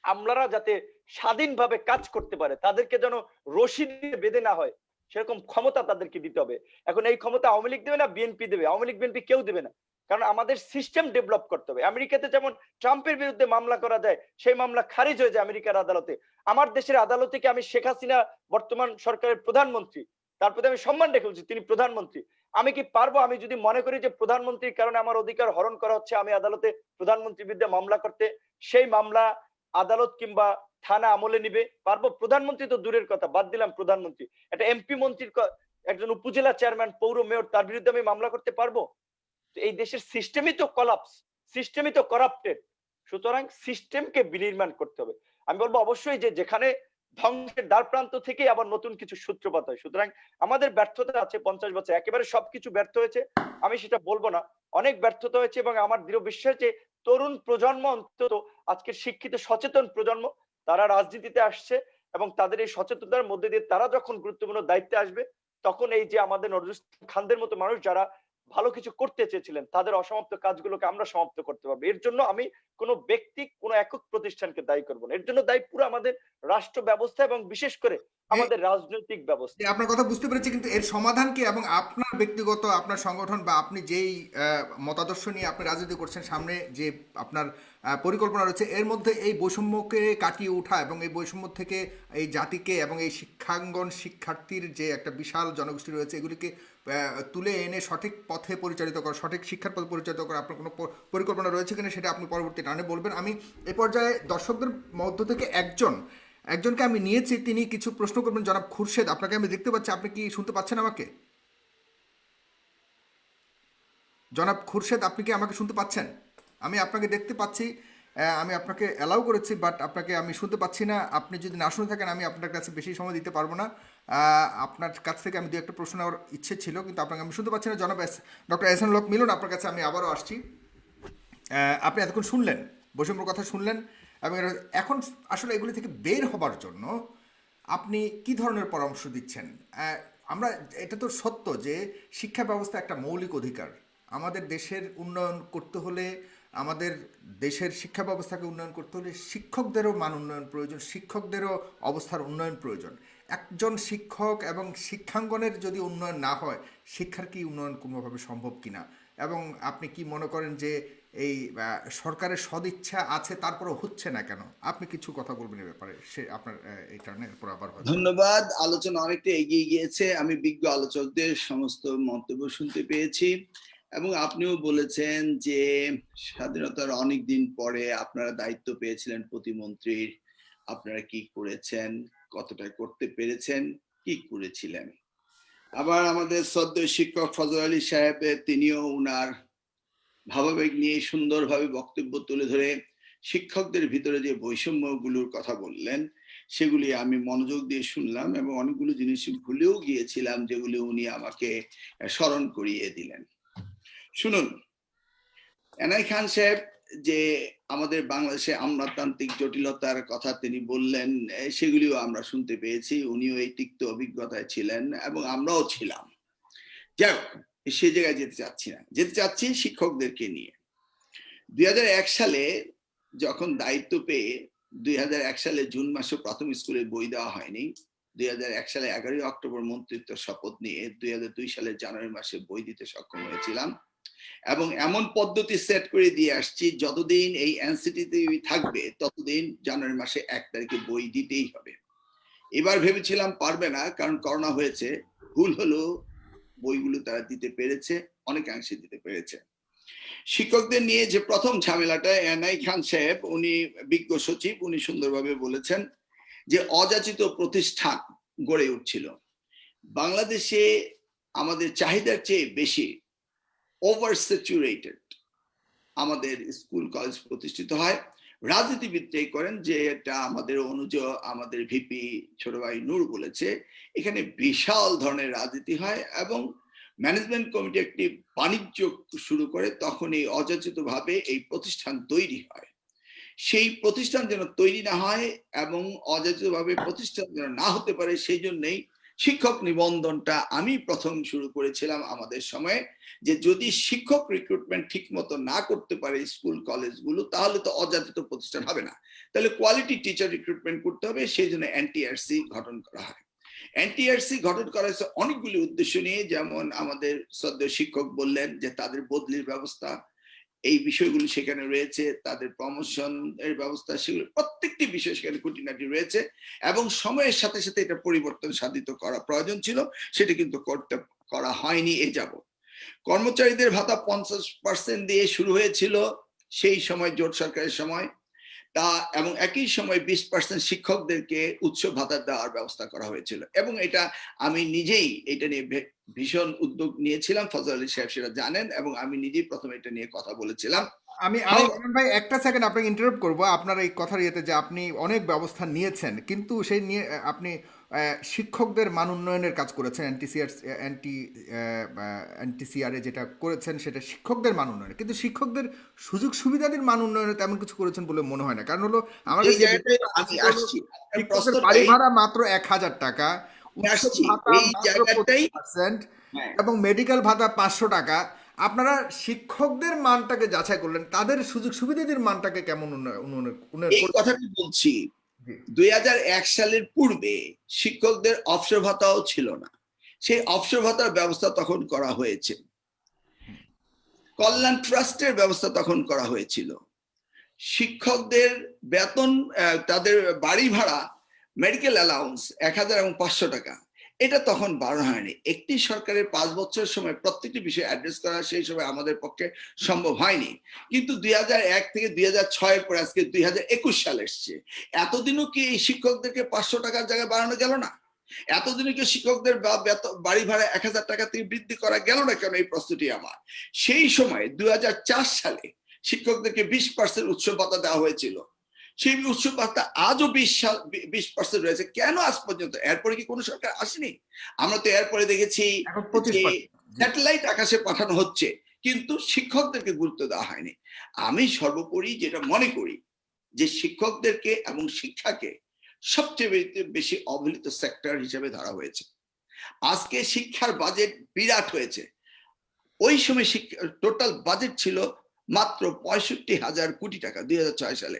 আমলারা যাতে স্বাধীনভাবে কাজ করতে পারে, তাদেরকে যেন রশি দিয়ে বেঁধে না হয়, সেরকম ক্ষমতা তাদেরকে দিতে হবে। এখন এই ক্ষমতা আওয়ামী লীগ দেবে না বিএনপি দেবে? আওয়ামী লীগ বিএনপি কেউ দেবে না, কারণ আমাদের সিস্টেম ডেভেলপ করতে হবে। আমেরিকাতে যেমন ট্রাম্পের বিরুদ্ধে মামলা করা যায়, সেই মামলা খারিজ হয়ে যায় আমেরিকার আদালতে। আমার দেশের আদালতে কি আমি শেখ হাসিনা বর্তমান সরকারের প্রধানমন্ত্রী, তার প্রতি আমি সম্মান রেখে বলছি তিনি প্রধানমন্ত্রী। আমি কি পারবো, আমি যদি মনে করি যে প্রধানমন্ত্রীর কারণে আমার অধিকার হরণ করা হচ্ছে, আমি আদালতে প্রধানমন্ত্রীর বিরুদ্ধে মামলা করতে, সেই মামলা আদালত কিংবা থানা আমলে নিবে পারবো? প্রধানমন্ত্রী তো দূরের কথা, বাদ দিলাম প্রধানমন্ত্রী, একটা এমপি মন্ত্রীর একজন উপজেলা চেয়ারম্যান, পৌর মেয়র, তার বিরুদ্ধে আমি মামলা করতে পারবো? তো এই দেশের সিস্টেমই তো কলাপস, সিস্টেমই তো করাপ্টেড। সুতরাং সিস্টেমকে বিনির্মাণ করতে হবে। আমি বলবো অবশ্যই যে যেখানে ধ্বংসের দ্বার প্রান্ত থেকে আবার নতুন কিছু সূত্রপাত হয়। সুতরাং আমাদের ব্যর্থতা আছে 50 বছর, একেবারে সবকিছু ব্যর্থ হয়েছে আমি সেটা বলবো না, অনেক ব্যর্থতা হয়েছে। এবং আমার দৃঢ় বিশ্বাস যে তরুণ প্রজন্ম, অন্তত আজকের শিক্ষিত সচেতন প্রজন্ম, তারা রাজনীতিতে আসছে এবং তাদের এই সচেতনতার মধ্যে দিয়ে তারা যখন গুরুত্বপূর্ণ দায়িত্বে আসবে, তখন এই যে আমাদের নজরুল ইসলাম খানদের মতো মানুষ যারা ভালো কিছু করতে চেয়েছিলেন, তাদের অসমাপ্ত কাজগুলোকে আমরা সমাপ্ত করতে পারবো। এর জন্য আমি কোনো ব্যক্তি, কোনো একক প্রতিষ্ঠানকে দায়ী করবো না, এর জন্য দায়ী পুরো আমাদের রাষ্ট্র ব্যবস্থা এবং বিশেষ করে আমাদের রাজনৈতিক ব্যবস্থা। আপনার কথা বুঝতে পেরেছি, কিন্তু এর সমাধান কি, এবং আপনার ব্যক্তিগত, আপনার সংগঠন বা আপনি যেই মতাদর্শ নিয়ে আপনি রাজনীতি করছেন, সামনে যে আপনার পরিকল্পনা রয়েছে, এর মধ্যে এই বৈষম্যকে কাটিয়ে ওঠা এবং এই বৈষম্য থেকে এই জাতিকে এবং এই শিক্ষাঙ্গন শিক্ষার্থীর যে একটা বিশাল জনগোষ্ঠী রয়েছে, এগুলিকে তুলে এনে সঠিক পথে পরিচালিত করা, সঠিক শিক্ষার পথে পরিচালিত করা আপনার কোনো পরিকল্পনা রয়েছে কিনা সেটা আপনি পরবর্তী টানে বলবেন। আমি এ পর্যায়ে দর্শকদের মধ্য থেকে একজনকে আমি নিয়েছি, তিনি কিছু প্রশ্ন করবেন। জনাব খুরশেদ, আপনাকে আমি দেখতে পাচ্ছি, আপনি কি শুনতে পাচ্ছেন আমাকে? জনাব খুরশেদ, আপনি কি আমাকে শুনতে পাচ্ছেন? আমি আপনাকে দেখতে পাচ্ছি, আমি আপনাকে অ্যালাউ করেছি, বাট আপনাকে আমি শুনতে পাচ্ছি না। আপনি যদি না শুনে থাকেন, আমি আপনার কাছে বেশি সময় দিতে পারবো না। আপনার কাছ থেকে আমি দু একটা প্রশ্ন নেওয়ার ইচ্ছে ছিল, কিন্তু আপনাকে আমি শুনতে পাচ্ছি না। জনাব ডক্টর এহসানুল হক মিলন, আপনার কাছে আমি আবারও আসছি। আপনি এতক্ষণ শুনলেন, বৈষম্যর কথা শুনলেন, এবং এখন আসলে এগুলি থেকে বের হবার জন্য আপনি কি ধরনের পরামর্শ দিচ্ছেন? আমরা, এটা তো সত্য যে শিক্ষা ব্যবস্থা একটা মৌলিক অধিকার। আমাদের দেশের উন্নয়ন করতে হলে, আমাদের দেশের শিক্ষা ব্যবস্থাকে উন্নয়ন করতে হলে শিক্ষকদেরও মান উন্নয়ন প্রয়োজন, শিক্ষকদেরও অবস্থার উন্নয়ন প্রয়োজন। একজন শিক্ষক এবং শিক্ষাঙ্গনের যদি উন্নয়ন না হয়, শিক্ষার কি উন্নয়ন কোনোভাবে সম্ভব কিনা? এবং আপনি কি মনে করেন যে এই সরকারের সদিচ্ছা আছে, তারপরেও হচ্ছে না কেন? আপনি কিছু কথা বলবেন এ ব্যাপারে, সে আপনার এই কারণে এরপর আবার ধন্যবাদ। আলোচনা অনেকটা এগিয়ে গিয়েছে, আমি বিজ্ঞ আলোচকদের সমস্ত মন্তব্য শুনতে পেয়েছি, এবং আপনিও বলেছেন যে স্বাধীনতার অনেক দিন পরে আপনারা দায়িত্ব পেয়েছিলেন প্রতিমন্ত্রীর, আপনারা কি করেছেন, কতটা করতে পেরেছেন, কি করেছিলেন। আবার আমাদের শ্রদ্ধেয় শিক্ষক ফজল আলী সাহেব, তিনিও উনার ভাবাবেগ নিয়ে সুন্দরভাবে বক্তব্য তুলে ধরে শিক্ষকদের ভিতরে যে বৈষম্যগুলোর কথা বললেন, সেগুলি আমি মনোযোগ দিয়ে শুনলাম, এবং অনেকগুলো জিনিস ভুলেও গিয়েছিলাম যেগুলি উনি আমাকে স্মরণ করিয়ে দিলেন। শুনুন, এনাই খান সাহেব যে আমাদের বাংলাদেশে আমলাতান্ত্রিক জটিলতার কথা তিনি বললেন, সেগুলিও আমরা শুনতে পেয়েছি। উনিও এই তিক্ত অভিজ্ঞতায় ছিলেন এবং আমরাও ছিলাম। যাই হোক, সে জায়গায় যেতে চাচ্ছি না, যেতে চাচ্ছি শিক্ষকদেরকে নিয়ে। 2001 সালে যখন দায়িত্ব পেয়ে, 2001 সালে জুন মাসে প্রথম স্কুলে বই দেওয়া হয়নি, 2001 সালে 11ই অক্টোবর মন্ত্রিত্ব শপথ নিয়ে 2002 সালের জানুয়ারি মাসে বই দিতে সক্ষম হয়েছিলাম, এবং এমন পদ্ধতি সেট করে দিয়ে আসছি, যতদিন এই এনসিটিতে থাকবে ততদিন জানুয়ারি মাসে 1 তারিখে বই দিতেই হবে। এবার ভেবেছিলাম পারবে না, কারণ করোনা হয়েছে। ভুল হলো, বইগুলো তারা দিতে পেরেছে, অনেকাংশে দিতে পেরেছে। শিক্ষকদের নিয়ে যে প্রথম ঝামেলাটা, এনাই খান সাহেব, উনি বিজ্ঞ সচিব, উনি সুন্দরভাবে বলেছেন যে অযাচিত প্রতিষ্ঠান গড়ে উঠছিল বাংলাদেশে। আমাদের চাহিদার চেয়ে বেশি ওভার স্যাচুরেটেড আমাদের স্কুল কলেজ প্রতিষ্ঠিত হয়। রাজনীতিবিদরাই করেন যে এটা আমাদের অনুজ, আমাদের ভিপি ছোট ভাই নূর বলেছে, এখানে বিশাল ধরনের রাজনীতি হয় এবং ম্যানেজমেন্ট কমিটি একটি বাণিজ্য শুরু করে, তখন এই অযাচিত ভাবে এই প্রতিষ্ঠান তৈরি হয়। সেই প্রতিষ্ঠান যেন তৈরি না হয় এবং অযাচিত ভাবে প্রতিষ্ঠান যেন না হতে পারে, সেই জন্যই শিক্ষক নিবন্ধনটা আমি প্রথম শুরু করেছিলাম আমাদের সময়ে, যে যদি শিক্ষক রিক্রুটমেন্ট ঠিক মতো না করতে পারে স্কুল কলেজগুলো, তাহলে তো অযাচিত প্রতিষ্ঠান হবে না, তাহলে কোয়ালিটি টিচার রিক্রুটমেন্ট করতে হবে। সেই জন্য এনটিআরসি গঠন করা হয়। এনটিআরসি গঠন করা হয়েছে অনেকগুলি উদ্দেশ্য নিয়ে, যেমন আমাদের শ্রদ্ধেয় শিক্ষক বললেন যে তাদের বদলির ব্যবস্থা, এই বিষয়গুলো সেখানে রয়েছে, তাদের প্রমোশন এর ব্যবস্থা, সেগুলো প্রত্যেকটি বিষয় সেখানে খুঁটিনাটি রয়েছে এবং সময়ের সাথে সাথে এটা পরিবর্তন সাধিত করা প্রয়োজন ছিল, সেটা কিন্তু করা হয়নি এই যাবত। কর্মচারীদের ভাতা 50% দিয়ে শুরু হয়েছিল সেই সময় জোট সরকারের সময়, তা এবং একই সময় 20% শিক্ষকদেরকে উৎসব ভাতা দেওয়ার ব্যবস্থা করা হয়েছিল এবং এটা আমি নিজেই এটা নিয়ে ভীষণ উদ্যোগ নিয়েছিলাম, ফজল আলী সাহেব সেটা জানেন, এবং আমি নিজেই প্রথমে এটা নিয়ে কথা বলেছিলাম। আমি ভাই একটা সেকেন্ড আপনাকে ইন্টারাপ্ট করবো আপনার এই কথার ইয়েতে, যে আপনি অনেক ব্যবস্থা নিয়েছেন, কিন্তু সেই নিয়ে আপনি শিক্ষকদের মান উন্নয়নের কাজ করেছেন, এনটিসিআরে যেটা করেছেন সেটা শিক্ষকদের মান উন্নয়ন, কিন্তু শিক্ষকদের সুযোগ সুবিধাদের মান উন্নয়নে তেমন কিছু করেছেন বলে মনে হয় না। কারণ হলো আমার এই জায়গাটায় আমি আসছি, শিক্ষকদের বাড়ি ভাড়া মাত্র 1,000 টাকা, উৎসব ভাতা এই মাত্র জায়গাটাই 25% এবং মেডিকেল ভাতা 500 টাকা। আপনারা শিক্ষকদের মানটাকে যাচাই করলেন, তাদের সুযোগ সুবিধাদের মানটাকে কেমন উন্নয়ন এই কথাটি বলছি। 2001 সালের পূর্বে শিক্ষকদের অবসর ভাতাও ছিল না, সেই অবসর ভাতার ব্যবস্থা তখন করা হয়েছে, কল্যাণ ট্রাস্টের ব্যবস্থা তখন করা হয়েছিল, শিক্ষকদের বেতন, তাদের বাড়ি ভাড়া, মেডিকেল অ্যালাউন্স 1000 এবং 500 টাকা, এটা তখন বাড়ানো হয়নি। একটি সরকারের 5 বছর সময় প্রত্যেকটি বিষয় অ্যাড্রেস করা সেই সময় আমাদের পক্ষে সম্ভব হয়নি, কিন্তু 2001 থেকে 2006 পরে আজকে 2021 সাল এসছে, এতদিনও কি এই শিক্ষকদেরকে 500 টাকার জায়গায় বাড়ানো গেল না? এতদিনে কি শিক্ষকদের বাড়ি ভাড়া 1000 টাকা থেকে বৃদ্ধি করা গেল না কেন? এই প্রশ্নটি আমার। সেই সময় 2004 সালে শিক্ষকদেরকে 20% উৎসব ভাতা দেওয়া হয়েছিল, সেই উৎসব ভাতা আজও 20% রয়েছে। কেন আজ পর্যন্ত? এরপরে কি কোনো সরকার আসেনি? আমরা তো এরপরে দেখেছি স্যাটেলাইট আকাশে পাঠানো হচ্ছে, কিন্তু শিক্ষকদেরকে গুরুত্ব দেওয়া হয়নি। আমি সর্বোপরি যেটা মনে করি যে শিক্ষকদেরকে এবং শিক্ষাকে সবচেয়ে বেশি অবহেলিত সেক্টর হিসেবে ধরা হয়েছে। আজকে শিক্ষার বাজেট বিরাট হয়েছে, ওই সময় টোটাল বাজেট ছিল মাত্র 65,000 কোটি টাকা 2006 সালে,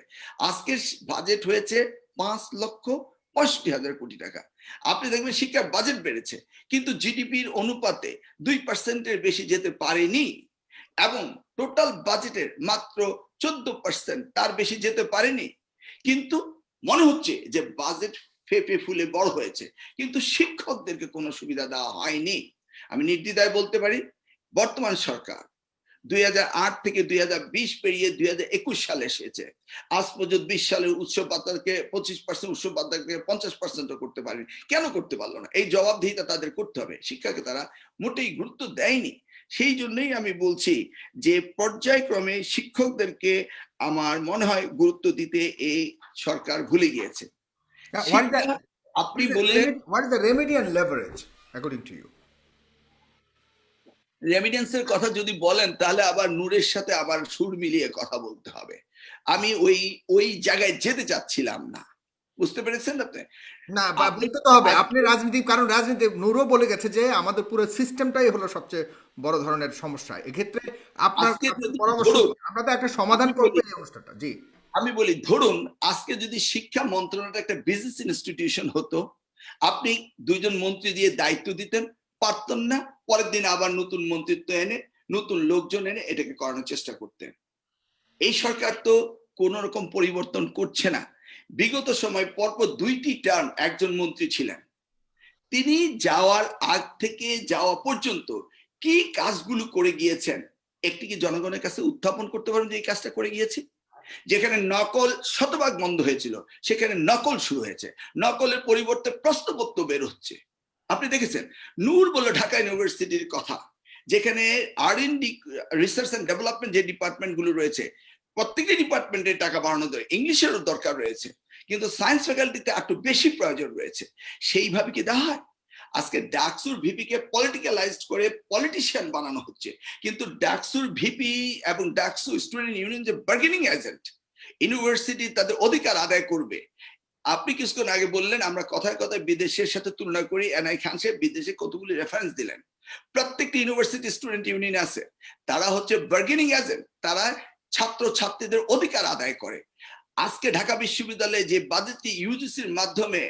আজকের বাজেট হয়েছে 5,65,000 কোটি টাকা। আপনি দেখবেন শিক্ষার বাজেট বেড়েছে, কিন্তু জিডিপির অনুপাতে 2% বেশি যেতে পারেনি এবং টোটাল বাজেটের মাত্র 14% তার বেশি যেতে পারেনি। কিন্তু মনে হচ্ছে যে বাজেট ফেপে ফুলে বড় হয়েছে, কিন্তু শিক্ষকদেরকে কোনো সুবিধা দেওয়া হয়নি। আমি নির্দ্বিধায় বলতে পারি বর্তমান সরকার 2008 থেকে 2020 পেরিয়ে 2021 সালে এসেছে, আজ পর্যন্ত 20 সালের উৎসব ভাতাকে 25%, উৎসব ভাতাকে 50% করতে পারেনি। কেন করতে পারলো না? এই জবাবদিহিতা তাদের করতে হবে। শিক্ষাকে তারা মোটেই গুরুত্ব দেয়নি। সেই জন্যই আমি বলছি যে পর্যায়ক্রমে শিক্ষকদেরকে আমার মনে হয় গুরুত্ব দিতে এই সরকার ভুলে গিয়েছে। আপনি বললেন what is the remedy and leverage according to you? রেমিডেন্সের কথা যদি বলেন তাহলে আবার নূরের সাথে আবার সুর মিলিয়ে কথা বলতে হবে। আমি ওই জায়গায় যেতে চাচ্ছিলাম না, বুঝতে পেরেছেন আপনি? না, বলতে তো হবে আপনি রাজনীতি, কারণ রাজনীতি নূরও বলে গেছে যে আমাদের পুরো সিস্টেমটাই হলো সবচেয়ে বড় ধরনের সমস্যা। এক্ষেত্রে আপনার পরামর্শ, আমরা তো একটা সমাধান করতে এই অনুষ্ঠানটা। জি, আমি বলি, ধরুন আজকে যদি শিক্ষা মন্ত্রণালয় একটা বিজনেস ইনস্টিটিউশন হতো, আপনি 2 জন মন্ত্রী দিয়ে দায়িত্ব দিতেন, পারতেন না, পরের দিন আবার নতুন মন্ত্রিত্ব এনে নতুন লোকজন এনে এটাকে করানোর চেষ্টা করতেন। এই সরকার তো কোন রকম পরিবর্তন করছে না। বিগত সময় পরপর 2টি টার্ম একজন মন্ত্রী ছিলেন, তিনি যাওয়ার আগ থেকে যাওয়া পর্যন্ত কি কাজগুলো করে গিয়েছেন একটি কি জনগণের কাছে উত্থাপন করতে পারেন যে এই কাজটা করে গিয়েছে? যেখানে নকল শতভাগ বন্ধ হয়েছিল সেখানে নকল শুরু হয়েছে, নকলের পরিবর্তে প্রশ্নপত্র বের হচ্ছে। আপনি দেখেছেন, নূর বলল ঢাকা ইউনিভার্সিটির কথা, যেখানে R&D রিসার্চ এন্ড ডেভেলপমেন্ট যে ডিপার্টমেন্ট গুলো রয়েছে প্রত্যেকটি ডিপার্টমেন্টের টাকা বাড়ানো দরকার, ইংলিশেরও দরকার রয়েছে, কিন্তু সায়েন্স ফ্যাকাল্টিতে একটু বেশি প্রয়োজন রয়েছে। সেইভাবে কি দেওয়া হয়? আজকে ডাকসুর ভিপি কে পলিটিক্যালাইজড করে পলিটিশিয়ান বানানো হচ্ছে, কিন্তু ডাকসুর ভিপি এবং ডাকসু স্টুডেন্ট ইউনিয়ন যে বার্গেনিং এজেন্ট, ইউনিভার্সিটি তাদের অধিকার আদায় করবে। আপনি কিছুক্ষণ আগে বললেন আমরা কথায় কথায় বিদেশের সাথে তুলনা করি, এনআই খান সাহেব বিদেশে কতগুলি রেফারেন্স দিলেন। প্রত্যেকটি ইউনিভার্সিটি স্টুডেন্ট ইউনিয়ন আছে, তারা হচ্ছে বার্গেনিং এজেন্ট, তারা ছাত্র ছাত্রীদের অধিকার আদায় করে। আজকে ঢাকা বিশ্ববিদ্যালয়ে যে বাজেটটি ইউজিসির মাধ্যমে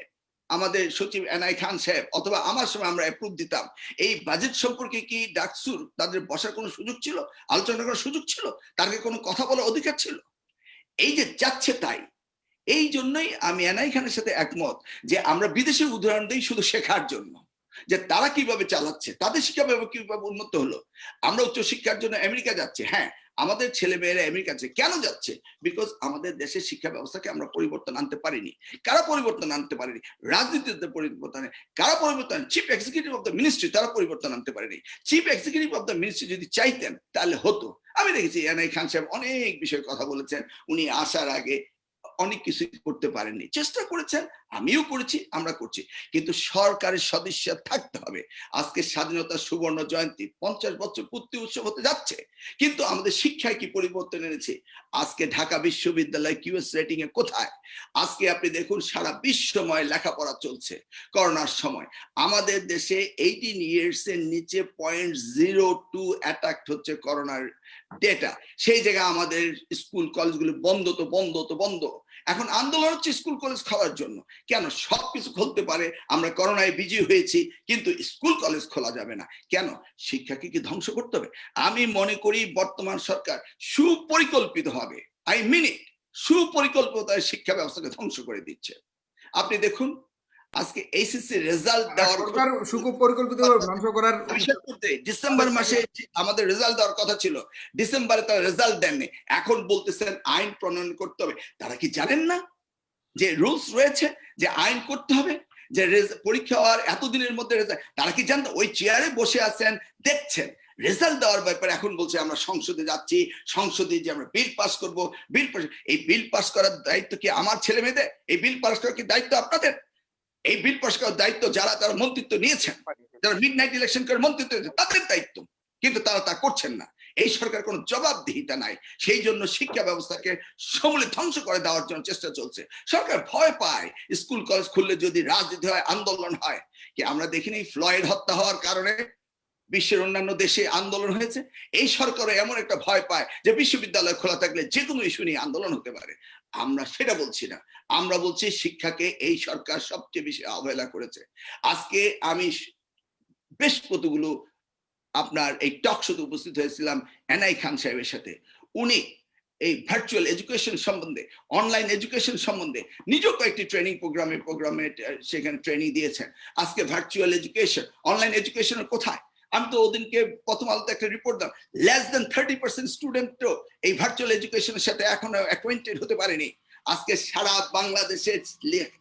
আমাদের সচিব এনআই খান সাহেব অথবা আমার সময় আমরা অ্যাপ্রুভ দিতাম, এই বাজেট সম্পর্কে কি ডাকসুর তাদের বসার কোনো সুযোগ ছিল, আলোচনা করার সুযোগ ছিল, তাদের কোনো কথা বলার অধিকার ছিল? এই যে যাচ্ছে তাই। এই জন্যই আমি এনআই খানের সাথে একমত যে আমরা বিদেশের উদাহরণ দিই শুধু শেখার জন্য, যে তারা কিভাবে চালাচ্ছে, তাদের শিক্ষা ব্যবস্থা কিভাবে উন্নত হলো। আমরা উচ্চশিক্ষার জন্য আমেরিকা যাচ্ছি, হ্যাঁ আমাদের ছেলে মেয়েরা আমেরিকা যাচ্ছে, কেন যাচ্ছে? বিকজ আমাদের দেশের শিক্ষা ব্যবস্থাকে আমরা পরিবর্তন আনতে পারিনি। কারা পরিবর্তন আনতে পারেনি? রাজনীতিতে পরিবর্তন, কারা পরিবর্তন? Chief executive of the ministry, তারা পরিবর্তন আনতে পারেনি। Chief executive of the ministry যদি চাইতেন তাহলে হতো। আমি দেখেছি এনআই খান সাহেব অনেক বিষয়ে কথা বলেছেন, উনি আসার আগে অনেক কিছু করতে পারেননি, চেষ্টা করেছেন, আমিও করেছি, আমরা করছি, কিন্তু সরকারের সদস্য থাকতে হবে। আজকে স্বাধীনতার সুবর্ণ জয়ন্তী 50 বছর পূর্তি উৎসব হতে যাচ্ছে, কিন্তু আমাদের শিক্ষায় কি পরিবর্তন এনেছে? আজকে ঢাকা বিশ্ববিদ্যালয় কিউএস রেটিং এ কোথায়? আজকে আপনি দেখুন সারা বিশ্বময় লেখাপড়া চলছে। করোনার সময় আমাদের দেশে 18 ইয়ার্স এর নিচে 0.02 অ্যাটাক হচ্ছে করোনার ডেটা। সেই জায়গায় আমাদের স্কুল কলেজগুলো বন্ধ তো বন্ধ তো বন্ধ। এখন আন্দোলন হচ্ছে স্কুল কলেজ খাওয়ার জন্য। কেন? সবকিছু খুলতে পারে, আমরা করোনায় বিজয়ী হয়েছি, কিন্তু স্কুল কলেজ খোলা যাবে না কেন? শিক্ষাকে কি ধ্বংস করতে হবে? আমি মনে করি বর্তমান সরকার সুপরিকল্পিত হবে, আই মিন ইট, সুপরিকল্পিত শিক্ষা ব্যবস্থাকে ধ্বংস করে দিচ্ছে। আপনি দেখুন আজকে এইচএসসি রেজাল্ট দেওয়ার সরকার সুপরিকল্পিত ধ্বংস করার ডিসেম্বর মাসে আমাদের রেজাল্ট দেওয়ার কথা ছিল, ডিসেম্বরে তারা রেজাল্ট দেননি, এখন বলতেছেন আইন প্রণয়ন করতে হবে। তারা কি জানেন না যে রুলস রয়েছে, যে আইন করতে হবে, যে পরীক্ষা হওয়ার এতদিনের মধ্যে রেজাল্ট? তারা কি জানতো? ওই চেয়ারে বসে আছেন, দেখছেন রেজাল্ট দেওয়ার ব্যাপারে। এখন বলছে আমরা সংসদে যাচ্ছি, সংসদে যে আমরা বিল পাস করব, বিল পাস। এই বিল পাস করার দায়িত্ব কি আমার ছেলে মেয়েদের? এই বিল পাস করার কি দায়িত্ব আপনাদের? এই বিল পাস করার দায়িত্ব যারা তারা মন্ত্রিত্ব নিয়েছেন, যারা মিডনাইট ইলেকশন করে মন্ত্রিত্ব নিয়েছেন, তাদের দায়িত্ব, কিন্তু তারা তা করছেন না। এই সরকার কোনো জবাবদিহিতা নাই, সেই জন্য শিক্ষা ব্যবস্থাকে সমূলে ধ্বংস করে দেওয়ার জন্য চেষ্টা চলছে। সরকার ভয় পায় স্কুল কলেজ খুললে যদি রাজনীতি হয়, আন্দোলন হয়। কি আমরা দেখিনি ফ্লয়েড হত্যা হওয়ার কারণে বিশ্বের অন্যান্য দেশে আন্দোলন হয়েছে? এই সরকারও এমন একটা ভয় পায় যে বিশ্ববিদ্যালয় খোলা থাকলে যে কোনো ইস্যু নিয়ে আন্দোলন হতে পারে। আমরা সেটা বলছি না, আমরা বলছি শিক্ষাকে এই সরকার সবচেয়ে বেশি অবহেলা করেছে। আজকে আমি বেশ কতগুলো আপনার এই টক শোতে উপস্থিত হয়েছিলাম এনআই খান সাহেবের সাথে। উনি এই ভার্চুয়াল এডুকেশন সম্বন্ধে, অনলাইন এডুকেশন সম্বন্ধে নিজেও কয়েকটি ট্রেনিং প্রোগ্রামে সেখানে ট্রেনিং দিয়েছেন। আজকে ভার্চুয়াল এডুকেশন, অনলাইন এডুকেশনের কোথায়? আমি তো ওদিনকে প্রথম আলোতে একটা রিপোর্ট দিলাম, লেস দেন 30% স্টুডেন্টও এই ভার্চুয়াল এডুকেশনের সাথে এখনো অ্যাকোয়েন্টেড হতে পারেনি। আজকে সারা বাংলাদেশে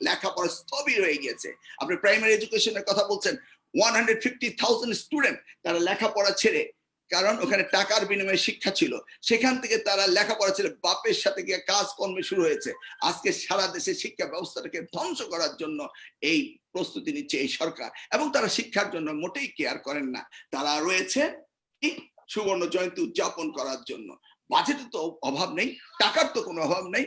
লেখাপড়া স্থবির হয়ে গিয়েছে। আপনি প্রাইমারি এডুকেশনের কথা বলছেন, 150,000 স্টুডেন্ট তারা লেখাপড়া ছেড়ে, কারণ ওখানে টাকার বিনিময়ে শিক্ষা ছিল, সেখান থেকে তারা লেখাপড়া ছেড়ে বাপের সাথে গিয়ে কাজ কর্মে শুরু হয়েছে। আজকে সারা দেশে শিক্ষা ব্যবস্থাটাকে ধ্বংস করার জন্য এই প্রস্তুতি নিচ্ছে এই সরকার, এবং তারা শিক্ষার জন্য মোটেই কেয়ার করেন না। তারা রয়েছে সুবর্ণ জয়ন্তী উদযাপন করার জন্য। বাজেটে তো অভাব নেই, টাকার তো কোনো অভাব নেই,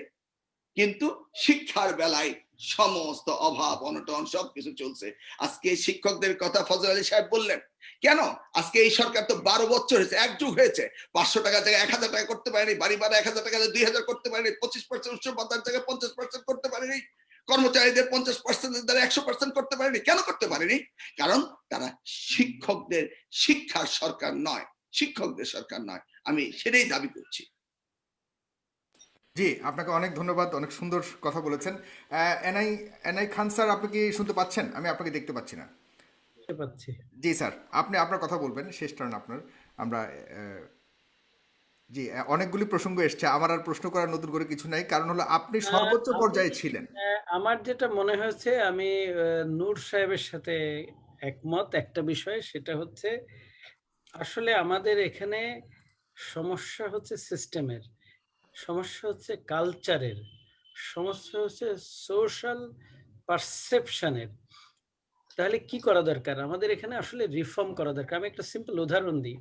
কিন্তু শিক্ষার বেলায় সমস্ত অভাব অনটন সবকিছু চলছে। আজকে শিক্ষকদের কথা ফজল আলী সাহেব বললেন, কেন? আজকে এই সরকার তো 12 বছর হয়েছে, এক যুগ হয়েছে, 500 টাকা জায়গায় 1000 টাকা করতে পারেনি, বাড়ি ভাড়া 1000 টাকা 2000 করতে পারেনি, 25% উৎসব ভাতার জায়গায় 50% করতে পারেনি, কর্মচারীদের 50% দ্বারা 100% করতে পারেনি। কেন করতে পারেনি? কারণ তারা শিক্ষকদের শিক্ষার সরকার নয়, শিক্ষকদের সরকার নয়। আমি সেটাই দাবি করছি। জি, আপনাকে অনেক ধন্যবাদ, অনেক সুন্দর কথা বলেছেন। এনআই এনআই খান স্যার, আপনি কি শুনতে পাচ্ছেন? আমি আপনাকে দেখতে পাচ্ছি না। পাচ্ছি। জি স্যার, আপনি আপনার কথা বলবেন, শেষ টার্ন আপনার। আমরা জি, অনেকগুলি প্রসঙ্গ এসছে, আমার আর প্রশ্ন করার নতুন করে কিছু নাই, কারণ হলো আপনি সর্বোচ্চ পর্যায়ে ছিলেন। আমার যেটা মনে হয়েছে, আমি নূর সাহেবের সাথে একমত একটা বিষয়, সেটা হচ্ছে আসলে আমাদের এখানে সমস্যা হচ্ছে সিস্টেমের, সমস্যা হচ্ছে কালচারের, সমস্যা হচ্ছে সোশ্যাল পারসেপশনের। তাহলে কি করা দরকার? আমাদের এখানে আসলে রিফর্ম করা দরকার। আমি একটা সিম্পল উদাহরণ দিই।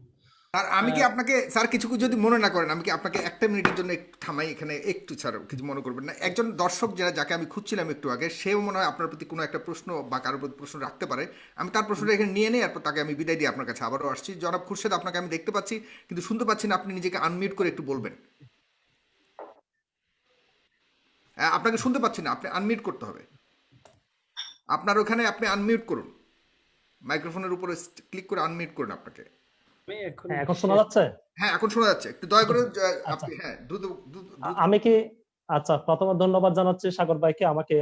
আর আমি কি আপনাকে স্যার কিছু যদি মনে না করেন, আমি কি আপনাকে একটা মিনিটের জন্য একটু থামাই এখানে, একটু স্যার কিছু মনে করবেন না? একজন দর্শক যাকে আমি খুঁজছিলাম একটু আগে, সেও মনে হয় আপনার প্রতি কোনো একটা প্রশ্ন বা কারোর প্রতি প্রশ্ন রাখতে পারে। আমি তার প্রশ্নটা এখানে নিয়ে নেই, এরপর তাকে আমি বিদায় দিয়ে আপনার কাছে আবারও আসছি। জনাব খুরশেদ, আপনাকে আমি দেখতে পাচ্ছি কিন্তু শুনতে পাচ্ছি না, আপনি নিজেকে আনমিউট করে একটু বলবেন। আপনাকে শুনতে পাচ্ছি না, আপনি আনমিউট করতে হবে। আপনার ওখানে আপনি আনমিউট করুন, মাইক্রোফোনের উপরে ক্লিক করে আনমিউট করুন আপনাকে। আমি এখন হ্যাঁ, এখন শোনা যাচ্ছে? হ্যাঁ, এখন শোনা যাচ্ছে। একটু দয়া করে আচ্ছা। আপনি হ্যাঁ দ্রুত আমি কি আচ্ছা, প্রথমে ধন্যবাদ জানাচ্ছি সাগর ভাইকে আমাকে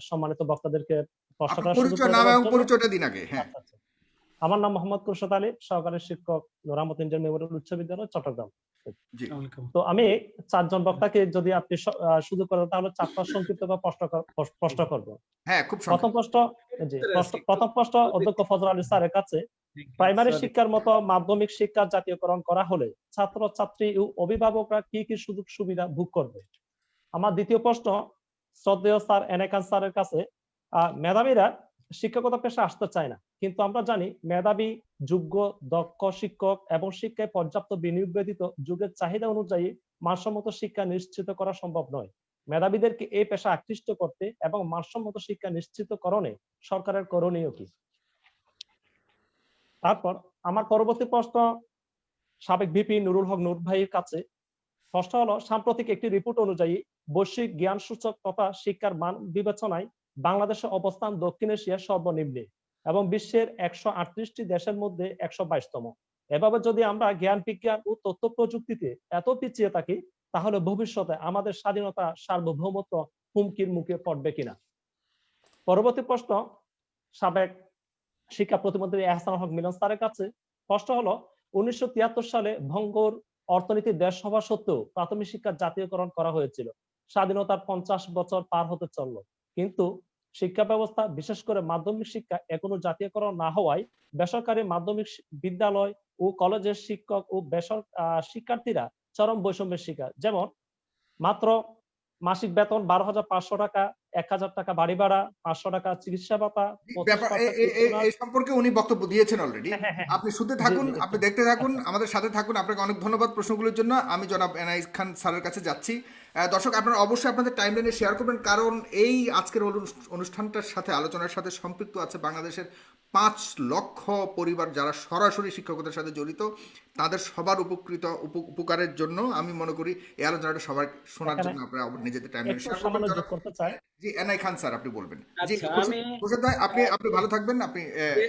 সম্মানিত বক্তাদেরকে প্রশ্ন আপনার করার সুযোগ পরিচয়, করে নাম দেওয়ার এবং জন্য। পরিচয়টা দিন আগে। হ্যাঁ, আচ্ছা, আচ্ছা। আমার নাম মোহাম্মদ খুরশেদ আলী, সহকারী শিক্ষক, নূর আহমদ ইন্ডিয়ান মেমোরিয়াল উচ্চ বিদ্যালয়, চট্টগ্রাম। জি। ওয়েলকাম। তো আমি 4 জন বক্তাকে যদি আপনি সুযোগ করেন তাহলে 4টা সংক্ষিপ্ত বা প্রশ্ন করব। হ্যাঁ, খুব প্রথম প্রশ্ন প্রথম প্রশ্ন অধ্যক্ষ ফজল আলী স্যারের কাছে। প্রাইমারি শিক্ষার মতো মাধ্যমিক শিক্ষার জাতীয়করণ করা হলে ছাত্রছাত্রী ও অভিভাবকরা কি কি সুযোগ সুবিধা ভোগ করবে? আমার দ্বিতীয় প্রশ্ন শ্রদ্ধেয় স্যার এনাকান স্যারের কাছে। মেধাবীরা শিক্ষকতা পেশা আসতে চায় না, কিন্তু আমরা জানি মেধাবী, যোগ্য, দক্ষ শিক্ষক এবং শিক্ষায় পর্যাপ্ত বিনিয়োগ ব্যতীত যুগের চাহিদা অনুযায়ী মানসম্মত শিক্ষা নিশ্চিত করা সম্ভব নয়। মেধাবীদেরকে এই পেশা আকৃষ্ট করতে এবং মানসম্মত শিক্ষা নিশ্চিতকরণে সরকারের করণীয় কি? তারপর আমার পরবর্তী প্রশ্ন সাবেক ভিপি নুরুল হক নূর ভাইয়ের কাছে। প্রশ্ন হলো, সাম্প্রতিক একটি রিপোর্ট অনুযায়ী বৈশ্বিক জ্ঞান সূচক তথা শিক্ষার মান বিবেচনায় বাংলাদেশের অবস্থান দক্ষিণ এশিয়ার সর্বনিম্নে এবং বিশ্বের 138টি দেশের মধ্যে 122তম। এভাবে যদি আমরা জ্ঞান বিজ্ঞান ও তথ্য প্রযুক্তিতে এত পিছিয়ে থাকি, তাহলে ভবিষ্যতে আমাদের স্বাধীনতা সার্বভৌমত্ব হুমকির মুখে পড়বে কিনা? পরবর্তী প্রশ্ন সাবেক শিক্ষা প্রতিমন্ত্রী এহসান হক মিলন স্যারের কাছে। প্রশ্ন হলো, 1973 সালে ভঙ্গুর অর্থনীতির দেশ হওয়া সত্ত্বেও প্রাথমিক শিক্ষার জাতীয়করণ করা হয়েছিল। স্বাধীনতার 50 বছর পার হতে চলল, কিন্তু শিক্ষা ব্যবস্থা বিশেষ করে মাধ্যমিক শিক্ষা এখনো জাতীয়করণ না হওয়ায় বেসরকারি মাধ্যমিক বিদ্যালয় ও কলেজের শিক্ষক ও শিক্ষার্থীরা চরম বৈষম্যের শিকার। যেমন মাত্র মাসিক বেতন 12,500 টাকা, 1,000 টাকা বাড়ি ভাড়া, 500 টাকা চিকিৎসা ভাতা, এই সম্পর্কে উনি বক্তব্য দিয়েছেন অলরেডি। আপনি শুনতে থাকুন, জি, আপনি দেখতে থাকুন, আমাদের সাথে থাকুন। আপনাকে অনেক ধন্যবাদ প্রশ্নগুলোর জন্য। আমি জনাব এনায়েত খান স্যারের কাছে যাচ্ছি। দর্শক, আপনারা অবশ্যই আপনাদের টাইমলাইনে শেয়ার করবেন, কারণ এই আজকের অনুষ্ঠানটার সাথে, আলোচনার সাথে সম্পৃক্ত আছে বাংলাদেশের 5 লক্ষ পরিবার যারা সরাসরি শিক্ষকতার সাথে জড়িত। তাদের সবার উপকারের জন্য আমি মনে করি এই আলোচনাটা সবার শোনার জন্য আপনারা নিজেদের টাইমলাইনে শেয়ার করবেন। করতে চাই। জি, এনায়েত খান স্যার আপনি বলবেন। জি, আচ্ছা, আমি খুরশেদ ভাই, আপনি ভালো থাকবেন। আপনি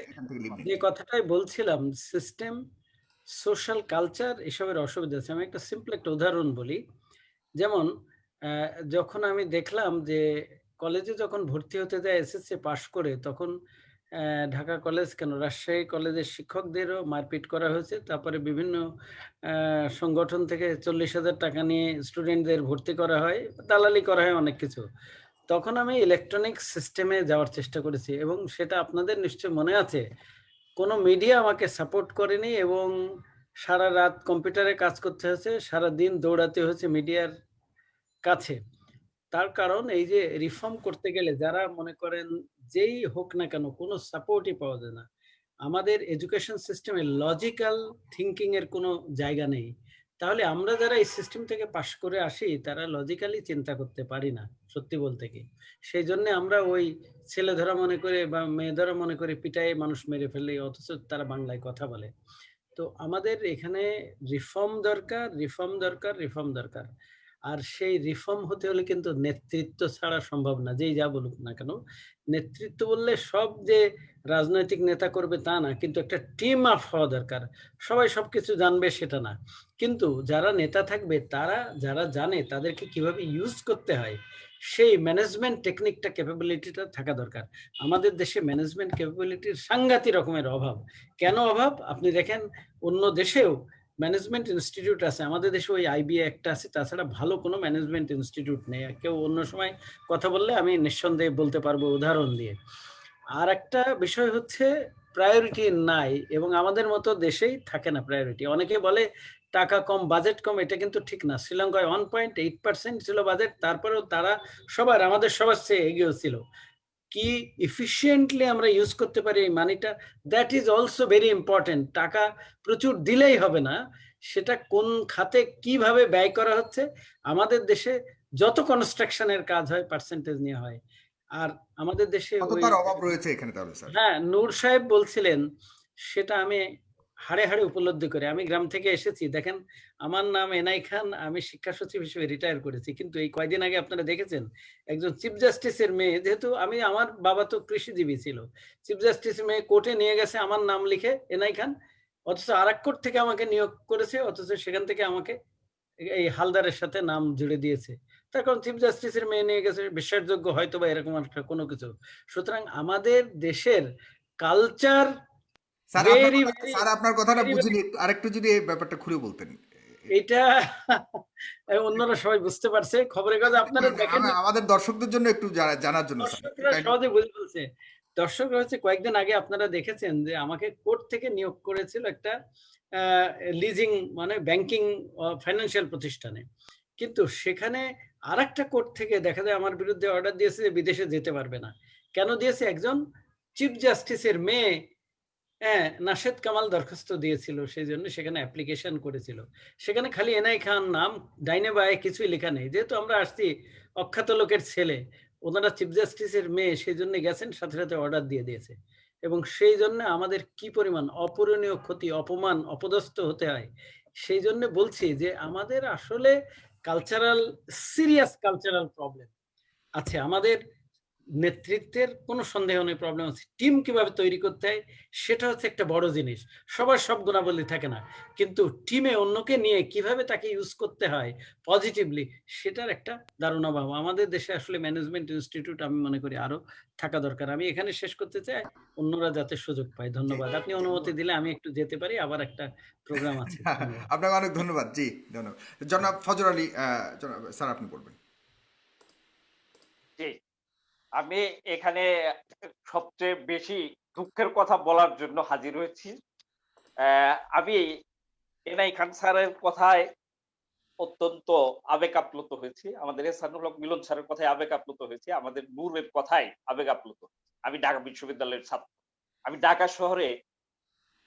এখান থেকে লিভ নিন। যে কথাটাই বলছিলাম, সিস্টেম, সোশ্যাল কালচার, এসবের অসুবিধা আছে। আমি একটা সিম্পল একটা উদাহরণ বলি। যেমন যখন আমি দেখলাম যে কলেজে যখন ভর্তি হতে যায় এসএসসি পাশ করে, তখন ঢাকা কলেজ কেন, রাজশাহী কলেজের শিক্ষকদেরও মারপিট করা হয়েছে। তারপরে বিভিন্ন সংগঠন থেকে 40,000 টাকা নিয়ে স্টুডেন্টদের ভর্তি করা হয়, দালালি করা হয়, অনেক কিছু। তখন আমি ইলেকট্রনিক সিস্টেমে যাওয়ার চেষ্টা করেছি, এবং সেটা আপনাদের নিশ্চয় মনে আছে, কোনো মিডিয়া আমাকে সাপোর্ট করেনি, এবং সারা রাত কম্পিউটারে কাজ করতে হয়েছে, সারা দিন দৌড়াতে হয়েছে মিডিয়ার কাছে। তার কারণ এই যে রিফর্ম করতে গেলে যারা মনে করেন যেই হোক না কেন, কোনো সাপোর্টই পাওয়া যায় না। আমাদের এডুকেশন সিস্টেমে লজিক্যাল থিঙ্কিং এর কোনো জায়গা নেই। তাহলে আমরা যারা এই সিস্টেম থেকে পাশ করে আসি, তারা লজিক্যালি চিন্তা করতে পারি না, সত্যি বলতে কি। সেই জন্য আমরা ওই ছেলে ধরা মনে করে বা মেয়ে ধরা মনে করে পিটায়ে মানুষ মেরে ফেলে, অথচ তারা বাংলায় কথা বলে। তো আমাদের এখানে রিফর্ম দরকার, রিফর্ম দরকার, রিফর্ম দরকার। আর সেই রিফর্ম হতে হলে কিন্তু নেতৃত্ব ছাড়া সম্ভব না, যেই যা বলুক না কেন। নেতৃত্ব বললে সব যে রাজনৈতিক নেতা করবে তা না, কিন্তু একটা টিম আপ হওয়া দরকার। সবাই সবকিছু জানবে সেটা না, কিন্তু যারা নেতা থাকবে তারা যারা জানে তাদেরকে কিভাবে ইউজ করতে হয়, সেই ম্যানেজমেন্ট টেকনিকটা, ক্যাপাবিলিটিটা থাকা দরকার। আমাদের দেশে ম্যানেজমেন্ট ক্যাপাবিলিটির সাংঘাতিক রকমের অভাব। কেন অভাব? আপনি দেখেন অন্য দেশেও ম্যানেজমেন্ট ইনস্টিটিউট আছে, আমাদের দেশে ওই আইবিএ একটা আছে, তাছাড়া ভালো কোনো ম্যানেজমেন্ট ইনস্টিটিউট নেই। কেউ অন্য সময় কথা বললে আমি নিঃসন্দেহে বলতে পারবো উদাহরণ দিয়ে। আর একটা বিষয় হচ্ছে প্রায়োরিটি নাই, এবং আমাদের মতো দেশেই থাকে না প্রায়োরিটি। অনেকে বলে টাকা কম, বাজেট কম, এটা কিন্তু ঠিক না। শ্রীলঙ্কায় 1.8% ছিল বাজেট, তারপরেও তারা আমাদের সবার চেয়ে এগিয়ে ছিল। কি এফিশিয়েন্টলি আমরা ইউজ করতে পারি এই মানিটা, that is also very important. টাকা প্রচুর দিলেই হবে না, সেটা কোন খাতে কিভাবে ব্যয় করা হচ্ছে। আমাদের দেশে যত কনস্ট্রাকশনের কাজ হয় পার্সেন্টেজ নিয়ে হয়, আর আমাদের দেশে ওই কতটার অভাব রয়েছে এখানে তাহলে স্যার? হ্যাঁ, নূর সাহেব বলছিলেন, সেটা আমি হাড়ে হাড়ে উপলব্ধি করে। আমি গ্রাম থেকে এসেছি, দেখেন আমার নাম এনাই খান, আমি শিক্ষা সচিব হিসেবে রিটায়ার করেছি, কিন্তু এই কয়দিন আগে আপনারা দেখেছেন একজন চিফ জাস্টিসের মেয়ে, যেহেতু আমার বাবা তো কৃষিজীবী ছিল, চিফ জাস্টিসের মেয়ে কোর্টে নিয়ে গেছে আমার নাম লিখে এনাই খান, অথচ আরেক কোর্ট থেকে আমাকে নিয়োগ করেছে, অথচ সেখান থেকে আমাকে এই হালদারের সাথে নাম জুড়ে দিয়েছে। তার কারণ চিফ জাস্টিসের মেয়ে নিয়ে গেছে, বিশ্বাসযোগ্য হয়তো বা এরকম একটা কোনো কিছু। সুতরাং আমাদের দেশের culture sir very very sir আপনার কথাটা ভেরি বুঝিনি, আরেকটু যদি এই ব্যাপারটা খুলে বলতেন। এটা অন্যরা সবাই বুঝতে পারছে। খবরের কাগজ আপনারা দেখেন, আমাদের দর্শকদের জন্য একটু জানার জন্য স্যার দর্শকরা সহজে বুঝে ফেলছে। দর্শকরা হচ্ছে কয়েকদিন আগে আপনারা দেখেছেন যে আমাকে কোর্ট থেকে নিয়োগ করেছিল একটা লিজিং মানে ব্যাংকিং ফাইন্যান্সিয়াল প্রতিষ্ঠানে, কিন্তু সেখানে আরেকটা কোর্ট থেকে দেখা যায় আমার বিরুদ্ধে অর্ডার দিয়েছে যে বিদেশে যেতে পারবে না। কেন দিয়েছে? একজন চিফ জাস্টিসের মেয়ে নাশেদ কামাল দরখাস্ত দিয়েছিল, সেই জন্য সেখানে অ্যাপ্লিকেশন করেছিল। সেখানে খালি এনআই খান নাম, ডাইনে বায়ে কিছুই লেখা নেই। যেহেতু আমরা আসছি অখ্যাত লোকের ছেলে, ওনারা চিফ জাস্টিসের মেয়ে, সেই জন্য গেছেন, সাথে সাথে অর্ডার দিয়ে দিয়েছে। এবং সেই জন্য আমাদের কি পরিমাণ অপূরণীয় ক্ষতি, অপমান, অপদস্থ হতে হয়। সেই জন্য বলছি যে আমাদের আসলে কালচারাল, সিরিয়াস কালচারাল প্রবলেম আছে। আমাদের নেতৃত্বের কোনো সন্দেহ নেই প্রবলেম আছে। টিম কিভাবে তৈরি করতে হয় সেটা হচ্ছে একটা বড় জিনিস। সবার সব গুণাবলী থাকে না, কিন্তু টিমে অন্যকে নিয়ে কিভাবে তাকে ইউজ করতে হয় পজিটিভলি, সেটার একটা দারুণ অভাব আমাদের দেশে। আসলে ম্যানেজমেন্ট ইনস্টিটিউট আমি মনে করি আরো থাকা দরকার। আমি এখানে শেষ করতে চাই, অন্যরা যাতে সুযোগ পায়। ধন্যবাদ। আপনি অনুমতি দিলে আমি একটু যেতে পারি, আবার একটা প্রোগ্রাম আছে। ধন্যবাদ। আপনাকে অনেক ধন্যবাদ। জি ধন্যবাদ। জনাব ফজর আলী, স্যার আপনি বলবেন। জি, আমি এখানে সবচেয়ে বেশি দুঃখের কথা বলার জন্য হাজির হয়েছি। আমি এনাই খান স্যারের কথায় অত্যন্ত আবেগ আপ্লুত হয়েছি। আমাদের এহসানুল হক মিলন স্যারের কথায় আবেগ আপ্লুত হয়েছি। আমাদের নূরের কথায় আবেগ আপ্লুত। আমি ঢাকা বিশ্ববিদ্যালয়ের ছাত্র। আমি ঢাকা শহরে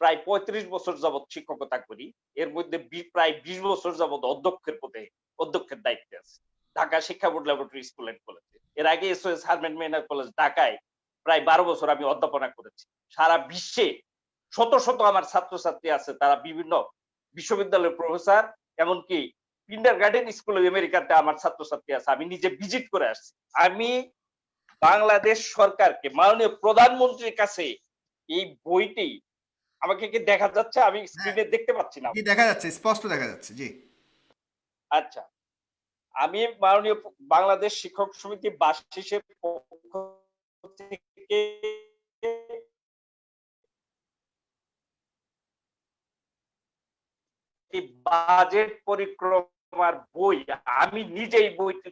প্রায় ৩৫ বছর যাবৎ শিক্ষকতা করি। এর মধ্যে প্রায় ২০ বছর যাবৎ অধ্যক্ষের দায়িত্বে আছি। ঢাকা শিক্ষা বোর্ড ল্যাবরেটরি স্কুল এন্ড কলেজে। এর আগে এসওএস হারম্যান মেহনার কলেজ ঢাকায় প্রায় ১২ বছর আমি অধ্যাপনা করেছি। সারা বিশ্বে শত শত আমার ছাত্রছাত্রী আছে, তারা বিভিন্ন বিশ্ববিদ্যালয়ের প্রফেসর, এমনকি কিন্ডারগার্টেন স্কুলে আমেরিকাতে আমার ছাত্রছাত্রী আছে। আমি নিজে ভিজিট করে আসছি। আমি বাংলাদেশ সরকারকে, মাননীয় প্রধানমন্ত্রীর কাছে এই বইটি, আমাকে কি দেখা যাচ্ছে? আমি স্ক্রিনে দেখতে পাচ্ছি না। জি দেখা যাচ্ছে, স্পষ্ট দেখা যাচ্ছে। জি আচ্ছা, আমি মাননীয় বাংলাদেশ শিক্ষক সমিতি বাসিসের পক্ষ থেকে বাজেট পরিক্রমার বই, আমি নিজেই বইটি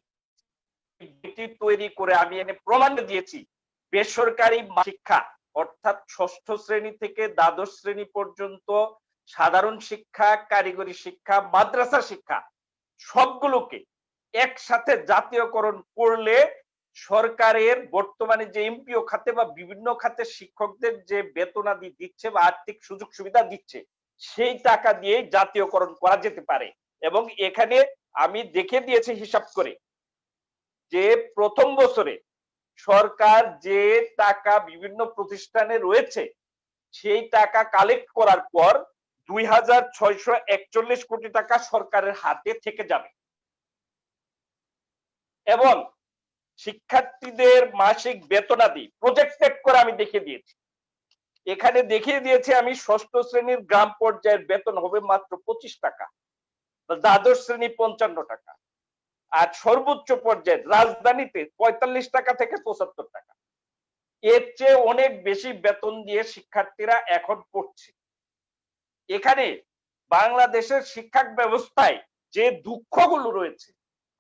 তৈরি করে আমি এনে প্রমাণ দিয়েছি। বেসরকারি শিক্ষা অর্থাৎ ষষ্ঠ শ্রেণী থেকে দ্বাদশ শ্রেণী পর্যন্ত সাধারণ শিক্ষা, কারিগরি শিক্ষা, মাদ্রাসা শিক্ষা সবগুলোকে একসাথে জাতীয়করণ করলে সরকারের বর্তমানে যে এমপিও খাতে বা বিভিন্ন খাতে শিক্ষকদের যে বেতনাদি দিচ্ছে বা আর্থিক সুযোগ সুবিধা দিচ্ছে, সেই টাকা দিয়ে জাতীয়করণ করা যেতে পারে। এবং এখানে আমি দেখে দিয়েছি হিসাব করে যে প্রথম বছরে সরকার যে টাকা বিভিন্ন প্রতিষ্ঠানে রয়েছে সেই টাকা কালেক্ট করার পর ২৬৪১ কোটি টাকা সরকারের হাতে থেকে যাবে। এবং শিক্ষার্থীদের মাসিক বেতনাদি প্রজেক্টেড করে আমি দেখিয়ে দিয়েছি। এখানে দেখিয়ে দিয়েছি আমি ষষ্ঠ শ্রেণীর গ্রাম পর্যায়ের বেতন হবে মাত্র ২৫ টাকা, দ্বাদশ শ্রেণী ৫৫ টাকা, আর সর্বোচ্চ পর্যায়ে রাজধানীতে ৪৫ টাকা থেকে ৭৫ টাকা। এর চেয়ে অনেক বেশি বেতন দিয়ে শিক্ষার্থীরা এখন পড়ছে। এখানে বাংলাদেশের শিক্ষা ব্যবস্থায় যে দুঃখগুলো রয়েছে,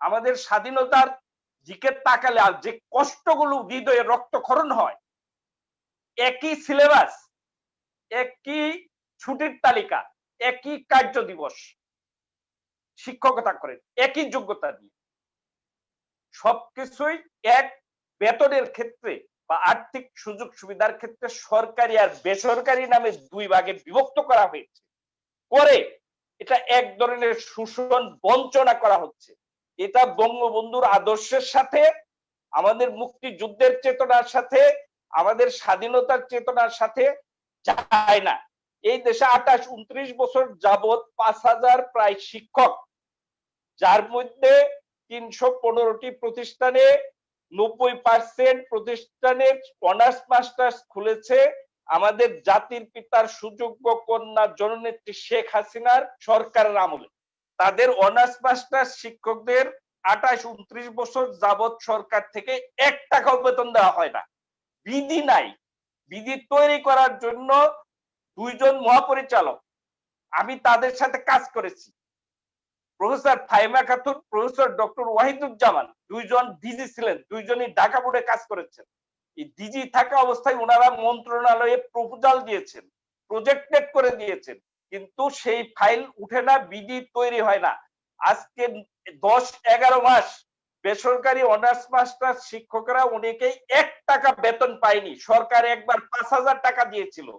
আমাদের স্বাধীনতার দিকে তাকালে আর যে কষ্টগুলো হৃদয়ে রক্তক্ষরণ হয়, একই সিলেবাস, একই ছুটির তালিকা, একই কার্য দিবস, শিক্ষকতা করেন একই যোগ্যতা দিয়ে, সবকিছুই এক বেতনের ক্ষেত্রে বা আর্থিক সুযোগ সুবিধার ক্ষেত্রে সরকারি আর বেসরকারি নামে দুই ভাগে বিভক্ত করা হয়েছে। করে এটা এক ধরনের শোষণ, বঞ্চনা করা হচ্ছে। এটা বঙ্গবন্ধুর আদর্শের সাথে, আমাদের মুক্তিযুদ্ধের চেতনার সাথে, আমাদের স্বাধীনতার চেতনার সাথে যায় না। এই দেশে 28-29 বছর যাবত 5,000 প্রায় শিক্ষক, যার মধ্যে 315টি প্রতিষ্ঠানে 90% প্রতিষ্ঠানে অনার্স মাস্টার্স খুলেছে আমাদের জাতির পিতার সুযোগ্য কন্যা জননেত্রী শেখ হাসিনার সরকারের আমলে। তাদের অনার্স মাস্টার্স শিক্ষকদের 28-29 বছর যাবত সরকার থেকে 1 টাকাও বেতন দেওয়া হয় না। বিধি নাই। বিধি তৈরি করার জন্য 2 জন মহাপরিচালক, আমি তাদের সাথে কাজ করেছি, professor Faima Khatun, professor doctor Wahiduzzaman, 2 জন ডিজি ছিলেন, 2 জনই ঢাকা বোর্ডে কাজ করেছেন। এই ডিজি থাকা অবস্থায় ওনারা মন্ত্রণালয়ে প্রপোজাল দিয়েছেন, প্রজেক্টেড করে দিয়েছেন, কিন্তু সেই ফাইল উঠে না, বিধি তৈরি হয় না। আজকে 10-11 মাস বেসরকারি অনার্স মাস্টার শিক্ষকরা অনেকেই 1 টাকা বেতন পায়নি। সরকার একবার 5,000 টাকা দিয়েছিল।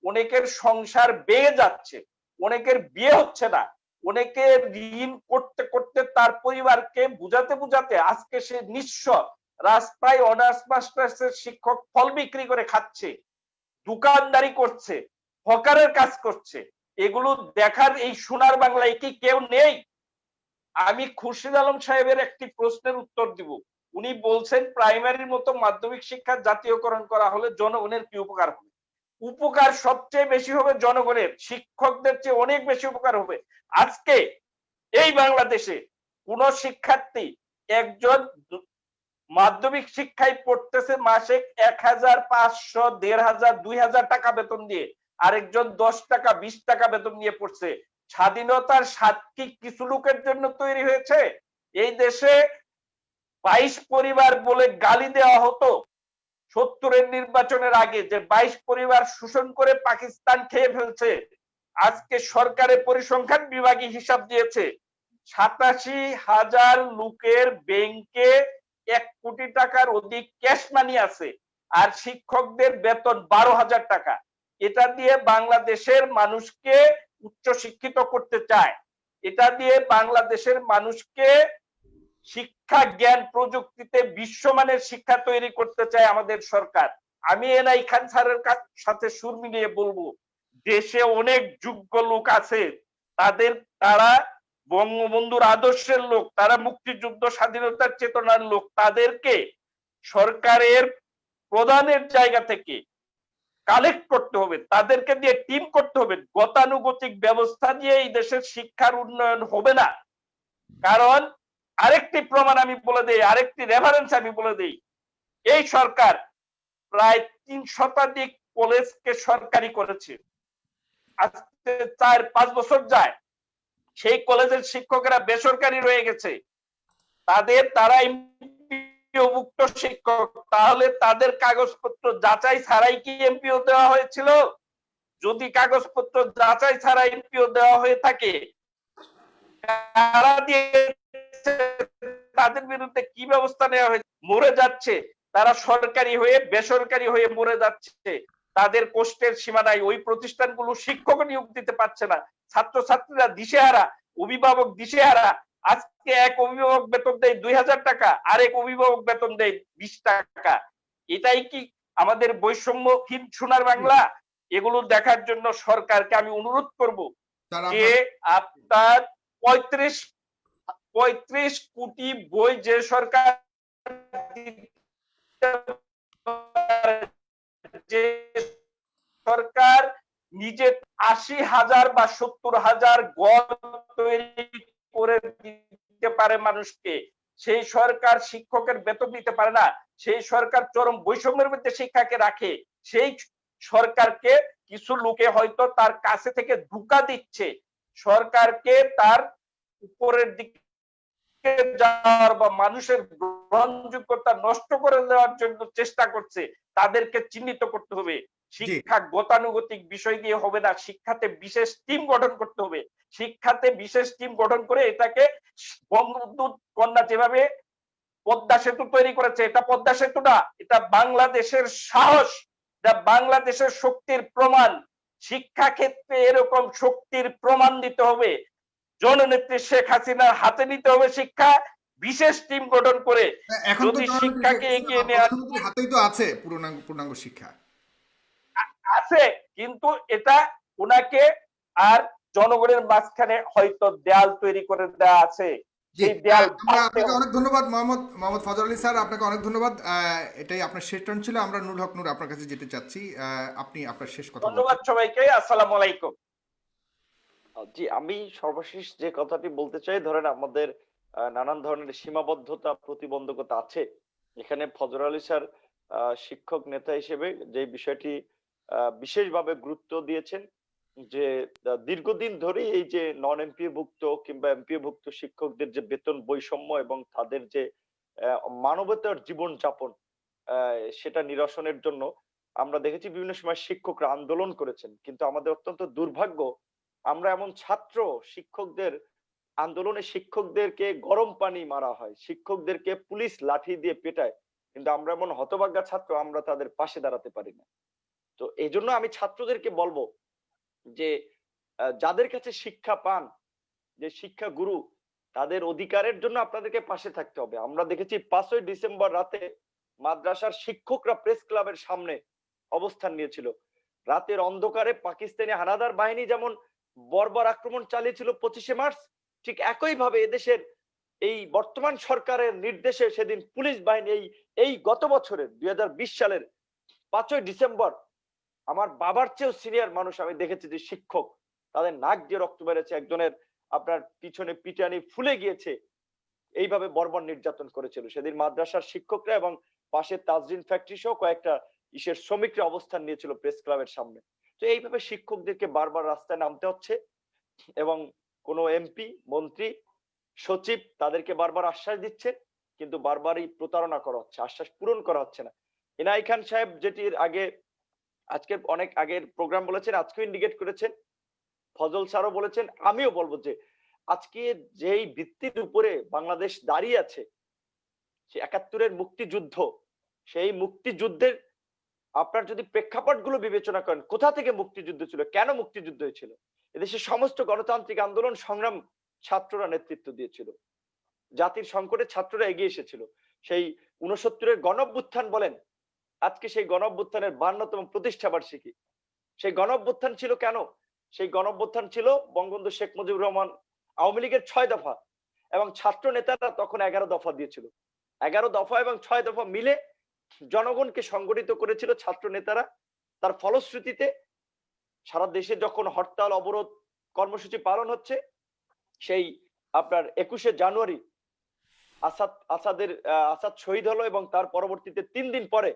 অনেকের সংসার বেয়ে যাচ্ছে, অনেকের বিয়ে হচ্ছে না, অনেকে ঋণ করতে করতে তার পরিবারকে বুঝাতে বুঝাতে আজকে সে নিঃস্ব, রাস্তায় অনার্স মাস্টার্সের শিক্ষক ফল বিক্রি করে খাচ্ছে, দোকানদারি করছে, হকারের কাজ করছে। এগুলো দেখার এই সোনার বাংলায় কি কেউ নেই? আমি খুরশিদ আলম সাহেবের একটি প্রশ্নের উত্তর দিব। উনি বলছেন প্রাইমারির মতো মাধ্যমিক শিক্ষা জাতীয়করণ করা হলে জনগণের কি উপকার হবে? উপকার সবচেয়ে বেশি হবে জনগণের, শিক্ষকদের চেয়ে অনেক বেশি উপকার হবে। আজকে এই বাংলাদেশে কোন শিক্ষার্থী একজন মাধ্যমিক শিক্ষায় পড়তেছে মাসে 1,500, 1,500, 2,000 টাকা বেতন দিয়ে, আরেকজন 10 টাকা 20 টাকা বেতন নিয়ে পড়ছে। স্বাধীনতার স্বাদ কি কিছু লোকের জন্য তৈরি হয়েছে? এই দেশে 22 পরিবার বলে গালি দেওয়া হতো 70-এর নির্বাচনের আগে, যে 22 পরিবার শোষণ করে পাকিস্তান খেয়ে ফেলছে। আজকে সরকারের পরিসংখ্যান বিভাগই হিসাব দিয়েছে 87,000 লোকের ব্যাংকে 1 কোটি টাকার অধিক ক্যাশ মানি আছে, আর শিক্ষকদের বেতন 12,000 টাকা। এটা দিয়ে বাংলাদেশের মানুষকে উচ্চ শিক্ষিত করতে চায়, এটা দিয়ে বাংলাদেশের মানুষকে শিক্ষা, জ্ঞান, প্রযুক্তিতে বিশ্বমানের শিক্ষা তৈরি করতে চায় আমাদের সরকার। আমি এনআই খান স্যারের সাথে সুর মিলিয়ে বলবো, দেশে অনেক যোগ্য লোক আছে, তারা বঙ্গবন্ধুর আদর্শের লোক, তারা মুক্তিযুদ্ধ স্বাধীনতার চেতনার লোক, তাদেরকে সরকারের প্রধানের জায়গা থেকে কালেক্ট করতে হবে, তাদেরকে দিয়ে টিম করতে হবে। গতানুগতিক ব্যবস্থা দিয়ে এই দেশের শিক্ষার উন্নয়ন হবে না। কারণ আরেকটি প্রমাণ আমি বলে দেই, আরেকটি রেফারেন্স আমি বলে দেই, এই সরকার প্রায় 3 শতাধিক কলেজকে সরকারি করেছে। আজকে 4-5 বছর যায়, সেই কলেজের শিক্ষকেরা বেসরকারি রয়ে গেছে, তারা এমপিওভুক্ত শিক্ষক। তাহলে তাদের কাগজপত্র যাচাই ছাড়াই কি এমপিও দেওয়া হয়েছিল? যদি কাগজপত্র যাচাই ছাড়া এমপিও দেওয়া হয়ে থাকে, তাদের বিরুদ্ধে কি ব্যবস্থা নেওয়া হয়েছে? মরে যাচ্ছে তারা, সরকারি হয়ে বেসরকারি হয়ে মরে যাচ্ছে, তাদের কষ্টের সীমা নাই। ওই প্রতিষ্ঠানগুলো শিক্ষক নিয়োগ দিতে পারছে না, ছাত্রছাত্রীরা দিশেহারা, অভিভাবক দিশেহারা। আজকে এক অভিভাবক বেতন দেয় 2,000 টাকা, আরেক অভিভাবক বেতন দেয় 20 টাকা। এটাই কি আমাদের বৈষম্যহীন সোনার বাংলা? এগুলো দেখার জন্য সরকারকে আমি অনুরোধ করব যে আপনার 35 কোটি বই যে সরকার, যে সরকার নিজে 80,000 বা 70,000 ঘর তৈরি করে দিতে পারে মানুষকে, সেই সরকার শিক্ষকের বেতন দিতে পারে না, সেই সরকার চরম বৈষম্যের মধ্যে শিক্ষাকে রাখে। সেই সরকারকে কিছু লোকে হয়তো তার কাছে থেকে ধোঁকা দিচ্ছে, সরকারকে তার উপরের দিকে যাওয়ার বা মানুষের গ্রহণযোগ্যতা নষ্ট করে দেওয়ার জন্য চেষ্টা করছে, তাদেরকে চিহ্নিত করতে হবে। শিক্ষা গতানুগতিক বিষয় দিয়ে হবে না, শিক্ষাতে বিশেষ টিম গঠন করতে হবে। শিক্ষাতে বিশেষ টিম গঠন করে এটাকে বঙ্গবন্ধু কন্যা যেভাবে পদ্মা সেতু তৈরি করেছে, এটা পদ্মা সেতু না, এটা বাংলাদেশের সাহস, এটা বাংলাদেশের শক্তির প্রমাণ। শিক্ষা ক্ষেত্রে এরকম শক্তির প্রমাণ দিতে হবে, জননেত্রী শেখ হাসিনার হাতে নিতে হবে শিক্ষা, বিশেষ টিম গঠন করে। যদি শিক্ষাকে এগিয়ে নেওয়ার হাতেই তো আছে পূর্ণাঙ্গ শিক্ষা আছে, কিন্তু এটা উনাকে আর জনগণের মাঝখানে হয়তো দেয়াল তৈরি করে দেওয়া আছে, জি, সেই দেয়াল আমরা ভাঙতে আপনাকে হবে। অনেক ধন্যবাদ মোহাম্মদ ফজল আলী স্যার, আপনাকে অনেক ধন্যবাদ। এটাই আপনার শেষ টার্ন ছিল। আমরা নুরুল হক নূর আপনার কাছে যেতে চাচ্ছি, আপনি আপনার শেষ কথা ধন্যবাদ বলছেন। সবাইকে, আসসালামু আলাইকুম। জি, আমি সর্বশেষ যে কথাটি বলতে চাই, ধরেন আমাদের নানান ধরনের সীমাবদ্ধতা প্রতিবন্ধকতা আছে। এখানে ফজর আলী স্যার শিক্ষক নেতা হিসেবে যে বিষয়টি বিশেষভাবে গুরুত্ব দিয়েছেন, যে দীর্ঘদিন ধরে এই যে নন এমপিও ভুক্ত কিংবা এমপিও ভুক্ত শিক্ষকদের যে বেতন বৈষম্য এবং তাদের যে মানবতার জীবন যাপন, সেটা নিরসনের জন্য আমরা দেখেছি বিভিন্ন সময় শিক্ষকরা আন্দোলন করেছেন। কিন্তু আমাদের অত্যন্ত দুর্ভাগ্য, আমরা এমন ছাত্র, শিক্ষকদের আন্দোলনে শিক্ষকদেরকে গরম পানি মারা হয়, শিক্ষকদেরকে পুলিশ লাঠি দিয়ে পেটায়, কিন্তু আমরা এমন হতভাগ্যা ছাত্র, আমরা তাদের পাশে দাঁড়াতে পারি না। তো এই জন্য আমি ছাত্রদেরকে বলবো যে যাদের কাছে শিক্ষা পান, যে শিক্ষা গুরু, তাদের অধিকারের জন্য আপনাদেরকে পাশে থাকতে হবে। আমরা দেখেছি 5ই ডিসেম্বর রাতে মাদ্রাসার শিক্ষকরা প্রেস ক্লাবের সামনে অবস্থান নিয়েছিল। রাতের অন্ধকারে পাকিস্তানি হানাদার বাহিনী যেমন বর্বর আক্রমণ চালিয়েছিল 25শে মার্চ, ঠিক একইভাবে এদেশের এই বর্তমান সরকারের নির্দেশে সেদিন পুলিশ বাহিনী এই গত বছরের 2020 সালের 5ই ডিসেম্বর আমার বাবার চেয়েও সিনিয়র মানুষ আমি দেখেছি যে শিক্ষক, তাদের নাক দিয়ে রক্ত বেড়েছে, একজনের আপনার পিছনে পিটানি ফুলে গিয়েছে, এইভাবে বর্বর নির্যাতন করেছিল। সেদিন মাদ্রাসার শিক্ষকরা এবং পাশে তাজরিন ফ্যাক্টরি সহ কয়েকটা ইসের শ্রমিকরা অবস্থান নিয়েছিল প্রেস ক্লাবের সামনে। তো এইভাবে শিক্ষকদেরকে বারবার রাস্তায় নামতে হচ্ছে এবং কোন এমপি, মন্ত্রী, সচিব তাদেরকে বারবার আশ্বাস দিচ্ছে, কিন্তু বারবারই প্রতারণা করা হচ্ছে, আশ্বাস পূরণ করা হচ্ছে না। ইনাই খান সাহেব যেটির আগে আজকের অনেক আগের প্রোগ্রাম বলেছেন, আজকেও ইন্ডিকেট করেছেন, ফজল স্যারও বলেছেন, আমিও বলবো যে আজকে যেই ভিত্তির উপরে বাংলাদেশ দাঁড়িয়ে আছে, সে ৭১-এর মুক্তিযুদ্ধ, সেই মুক্তিযুদ্ধের আপনার যদি প্রেক্ষাপটগুলো বিবেচনা করেন, কোথা থেকে মুক্তিযুদ্ধ ছিল, কেন মুক্তিযুদ্ধ হয়েছিল, এদেশের সমস্ত গণতান্ত্রিক আন্দোলন সংগ্রাম ছাত্ররা নেতৃত্ব দিয়েছিল, জাতির সংকটে ছাত্ররা এগিয়ে এসেছিল। সেই ৬৯-এর গণঅভ্যুত্থান বলেন, আজকে সেই গণঅভ্যুত্থানের ৫২তম প্রতিষ্ঠা বার্ষিকী। সেই গণঅভ্যুত্থান ছিল কেন? সেই গণঅভ্যুত্থান ছিল বঙ্গবন্ধু শেখ মুজিবুর রহমান আওয়ামী লীগের ৬ দফা এবং ছাত্র নেতারা তখন ১১ দফা দিয়েছিল। ১১ দফা এবং ৬ দফা মিলে জনগণকে সংগঠিত করেছিল ছাত্র নেতারা। তার ফলশ্রুতিতে সারা দেশে যখন হরতাল, অবরোধ কর্মসূচি পালন হচ্ছে, সেই আপনার ২১শে জানুয়ারি আসাদ শহীদ হলো এবং তার পরবর্তীতে ৩ দিন পরে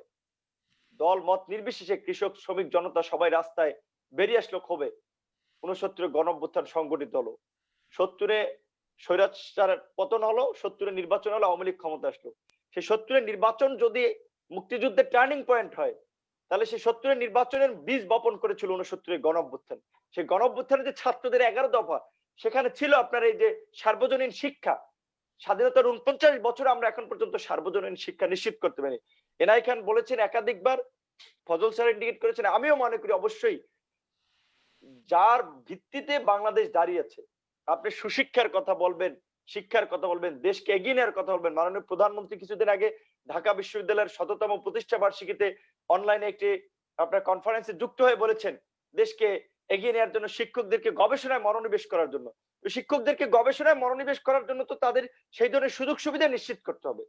দল মত নির্বিশেষে কৃষক, শ্রমিক, জনতা সবাই রাস্তায় বেরিয়ে আসলো ক্ষোভে। ৬৯-এ গণঅভ্যুত্থান সংগঠিত হলো। ৭০-এ স্বৈরাচারের পতন হলো, ৭০-এ নির্বাচন হলো, আওয়ামী লীগ ক্ষমতা আসলো। সেই ৭০-এর নির্বাচন যদি মুক্তিযুদ্ধের টার্নিং পয়েন্ট হয়, তাহলে সেই ৭০-এর নির্বাচনের বীজ বপন করেছিল ৬৯-এর গণঅভ্যুত্থান। সেই গণঅভ্যুত্থানে যে ছাত্রদের ১১ দফা, সেখানে ছিল আপনার এই যে সার্বজনীন শিক্ষা। স্বাধীনতার ৪৯ বছরে আমরা এখন পর্যন্ত সার্বজনীন শিক্ষা নিশ্চিত করতে পারি। এনআই খান বলেছেন একাধিকবার, ফজল স্যার ইন্ডিকেট করেছেন, আমিও মনে করি অবশ্যই যার ভিত্তিতে বাংলাদেশ দাঁড়িয়ে আছে, আপনি সুশিক্ষার কথা বলবেন, শিক্ষার কথা বলবেন, দেশকে এগিয়ে নেওয়ার কথা বলবেন। মাননীয় প্রধানমন্ত্রী কিছুদিন আগে ঢাকা বিশ্ববিদ্যালয়ের ১৭তম প্রতিষ্ঠা বার্ষিকীতে অনলাইনে একটি আপনার কনফারেন্সে যুক্ত হয়ে বলেছেন, দেশকে এগিয়ে নেওয়ার জন্য শিক্ষকদেরকে গবেষণায় মনোনিবেশ করার জন্য। শিক্ষকদেরকে গবেষণায় মনোনিবেশ করার জন্য তো তাদের সেই ধরনের সুযোগ সুবিধা নিশ্চিত করতে হবে।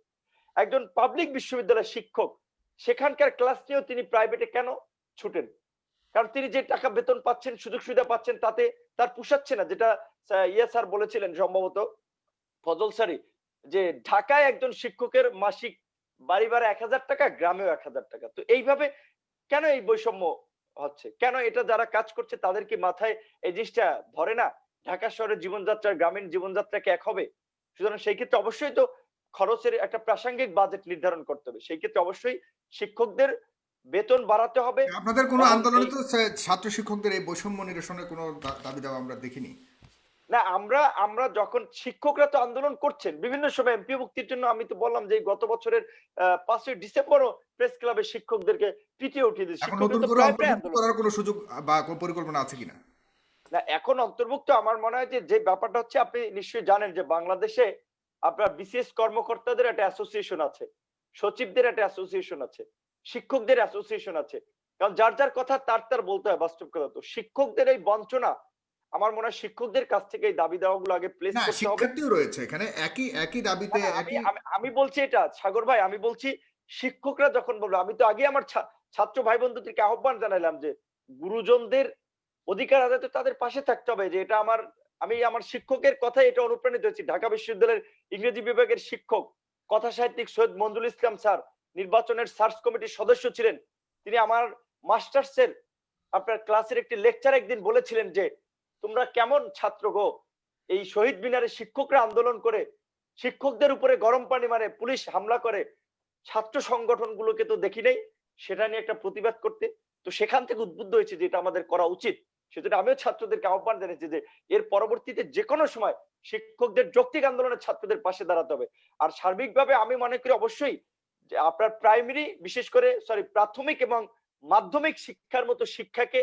একজন পাবলিক বিশ্ববিদ্যালয়ের শিক্ষক, সেখানকার ক্লাস নিয়েও তিনি প্রাইভেটে কেন ছুটেন? কারণ তিনি যে টাকা বেতন পাচ্ছেন, সুযোগ সুবিধা পাচ্ছেন, তাতে তার পোষাচ্ছে না। যেটা ইয়া স্যার বলেছিলেন সম্ভবত, ফজল স্যারই, যে ঢাকায় একজন শিক্ষকের মাসিক বাড়ি ভাড়া ১০০০ টাকা, গ্রামেও ১০০০ টাকা। তো এইভাবে কেন এই বৈষম্য হচ্ছে? কেন এটা যারা কাজ করছে তাদের কি মাথায় এই জিনিসটা ধরে না? ঢাকা শহরের জীবনযাত্রা গ্রামীণ জীবনযাত্রা কি এক হবে? সুতরাং সেই ক্ষেত্রে অবশ্যই তো খরচের একটা প্রাসঙ্গিক বাজেট নির্ধারণ করতে হবে। সেই ক্ষেত্রে অবশ্যই শিক্ষকদের বেতন বাড়াতে হবে আপনাদের কোনো এবং আন্দোলনে এই তো ছাত্র শিক্ষকদের এই বৈষম্য নিরসনের কোনো দাবি দাওয়া আমরা দেখিনি। না, আমরা যখন শিক্ষকরা তো আন্দোলন করছেন বিভিন্ন সময় এমপি মুক্তির জন্য, আমি তো বললাম যে গত বছরের ৫ই ডিসেম্বরও প্রেস ক্লাবে শিক্ষকদেরকে পিটিয়ে উঠিয়ে দিয়েছে। এখন নতুন শিক্ষকরা তো করে প্রায় অন্তর্ভুক্ত আন্দোলন করার করছে। কোনো সুযোগ বা কোনো পরিকল্পনা আছে কিনা? না, এখন অন্তর্ভুক্ত আমার মনে হয় যে ব্যাপারটা হচ্ছে, আপনি নিশ্চয়ই জানেন যে বাংলাদেশে আপনার বিসিএস কর্মকর্তাদের একটা অ্যাসোসিয়েশন আছে, সচিবদের একটা অ্যাসোসিয়েশন আছে, শিক্ষকদের অ্যাসোসিয়েশন আছে, কারণ যার যার কথা তার তার বলতে হয় বাস্তব কথা। তো শিক্ষকদের এই বঞ্চনা, আমার মনে হয় শিক্ষকদের কাছ থেকে এই দাবি দেওয়াগুলো আগে প্লেস না, করতে হবে। শিক্ষার্থীও রয়েছে এখানে একই একই দাবিতে না, আমি একই। আমি আমি বলছি এটা সাগর ভাই, আমি বলছি শিক্ষকরা যখন বলবো, আমি তো আগে আমার ছাত্র ভাই বন্ধুদেরকে আহ্বান জানাইলাম যে গুরুজনদের অধিকার আদায় তো তাদের পাশে থাকতে হবে। যে এটা আমি আমার শিক্ষকের কথাই এটা অনুপ্রাণিত হয়েছি। ঢাকা বিশ্ববিদ্যালয়ের ইংরেজি বিভাগের শিক্ষক কথা সাহিত্যিক সৈয়দ মঞ্জুল ইসলাম স্যার নির্বাচনের সার্চ কমিটির সদস্য ছিলেন। তিনি আমার মাস্টার্সের আপনার ক্লাসের একটি লেকচার একদিন বলেছিলেন যে তোমরা কেমন ছাত্র গো, এই শহীদ মিনারে শিক্ষকরা আন্দোলন করে, শিক্ষকদের উপরে গরম পানি মারে, পুলিশ হামলা করে, ছাত্র সংগঠনগুলোকে তো দেখি নাই সেটা নিয়ে একটা প্রতিবাদ করতে। তো সেখান থেকে উদ্বুদ্ধ হয়েছে যে এটা আমাদের করা উচিত। সেজন্য আমিও ছাত্রদেরকে আহ্বান জানিয়েছি যে এর পরবর্তীতে যে কোনো সময় শিক্ষকদের যৌক্তিক আন্দোলনে ছাত্রদের পাশে দাঁড়াতে হবে। আর সার্বিকভাবে আমি মনে করি অবশ্যই যে আপনার প্রাইমারি, বিশেষ করে প্রাথমিক এবং মাধ্যমিক শিক্ষার মতো শিক্ষাকে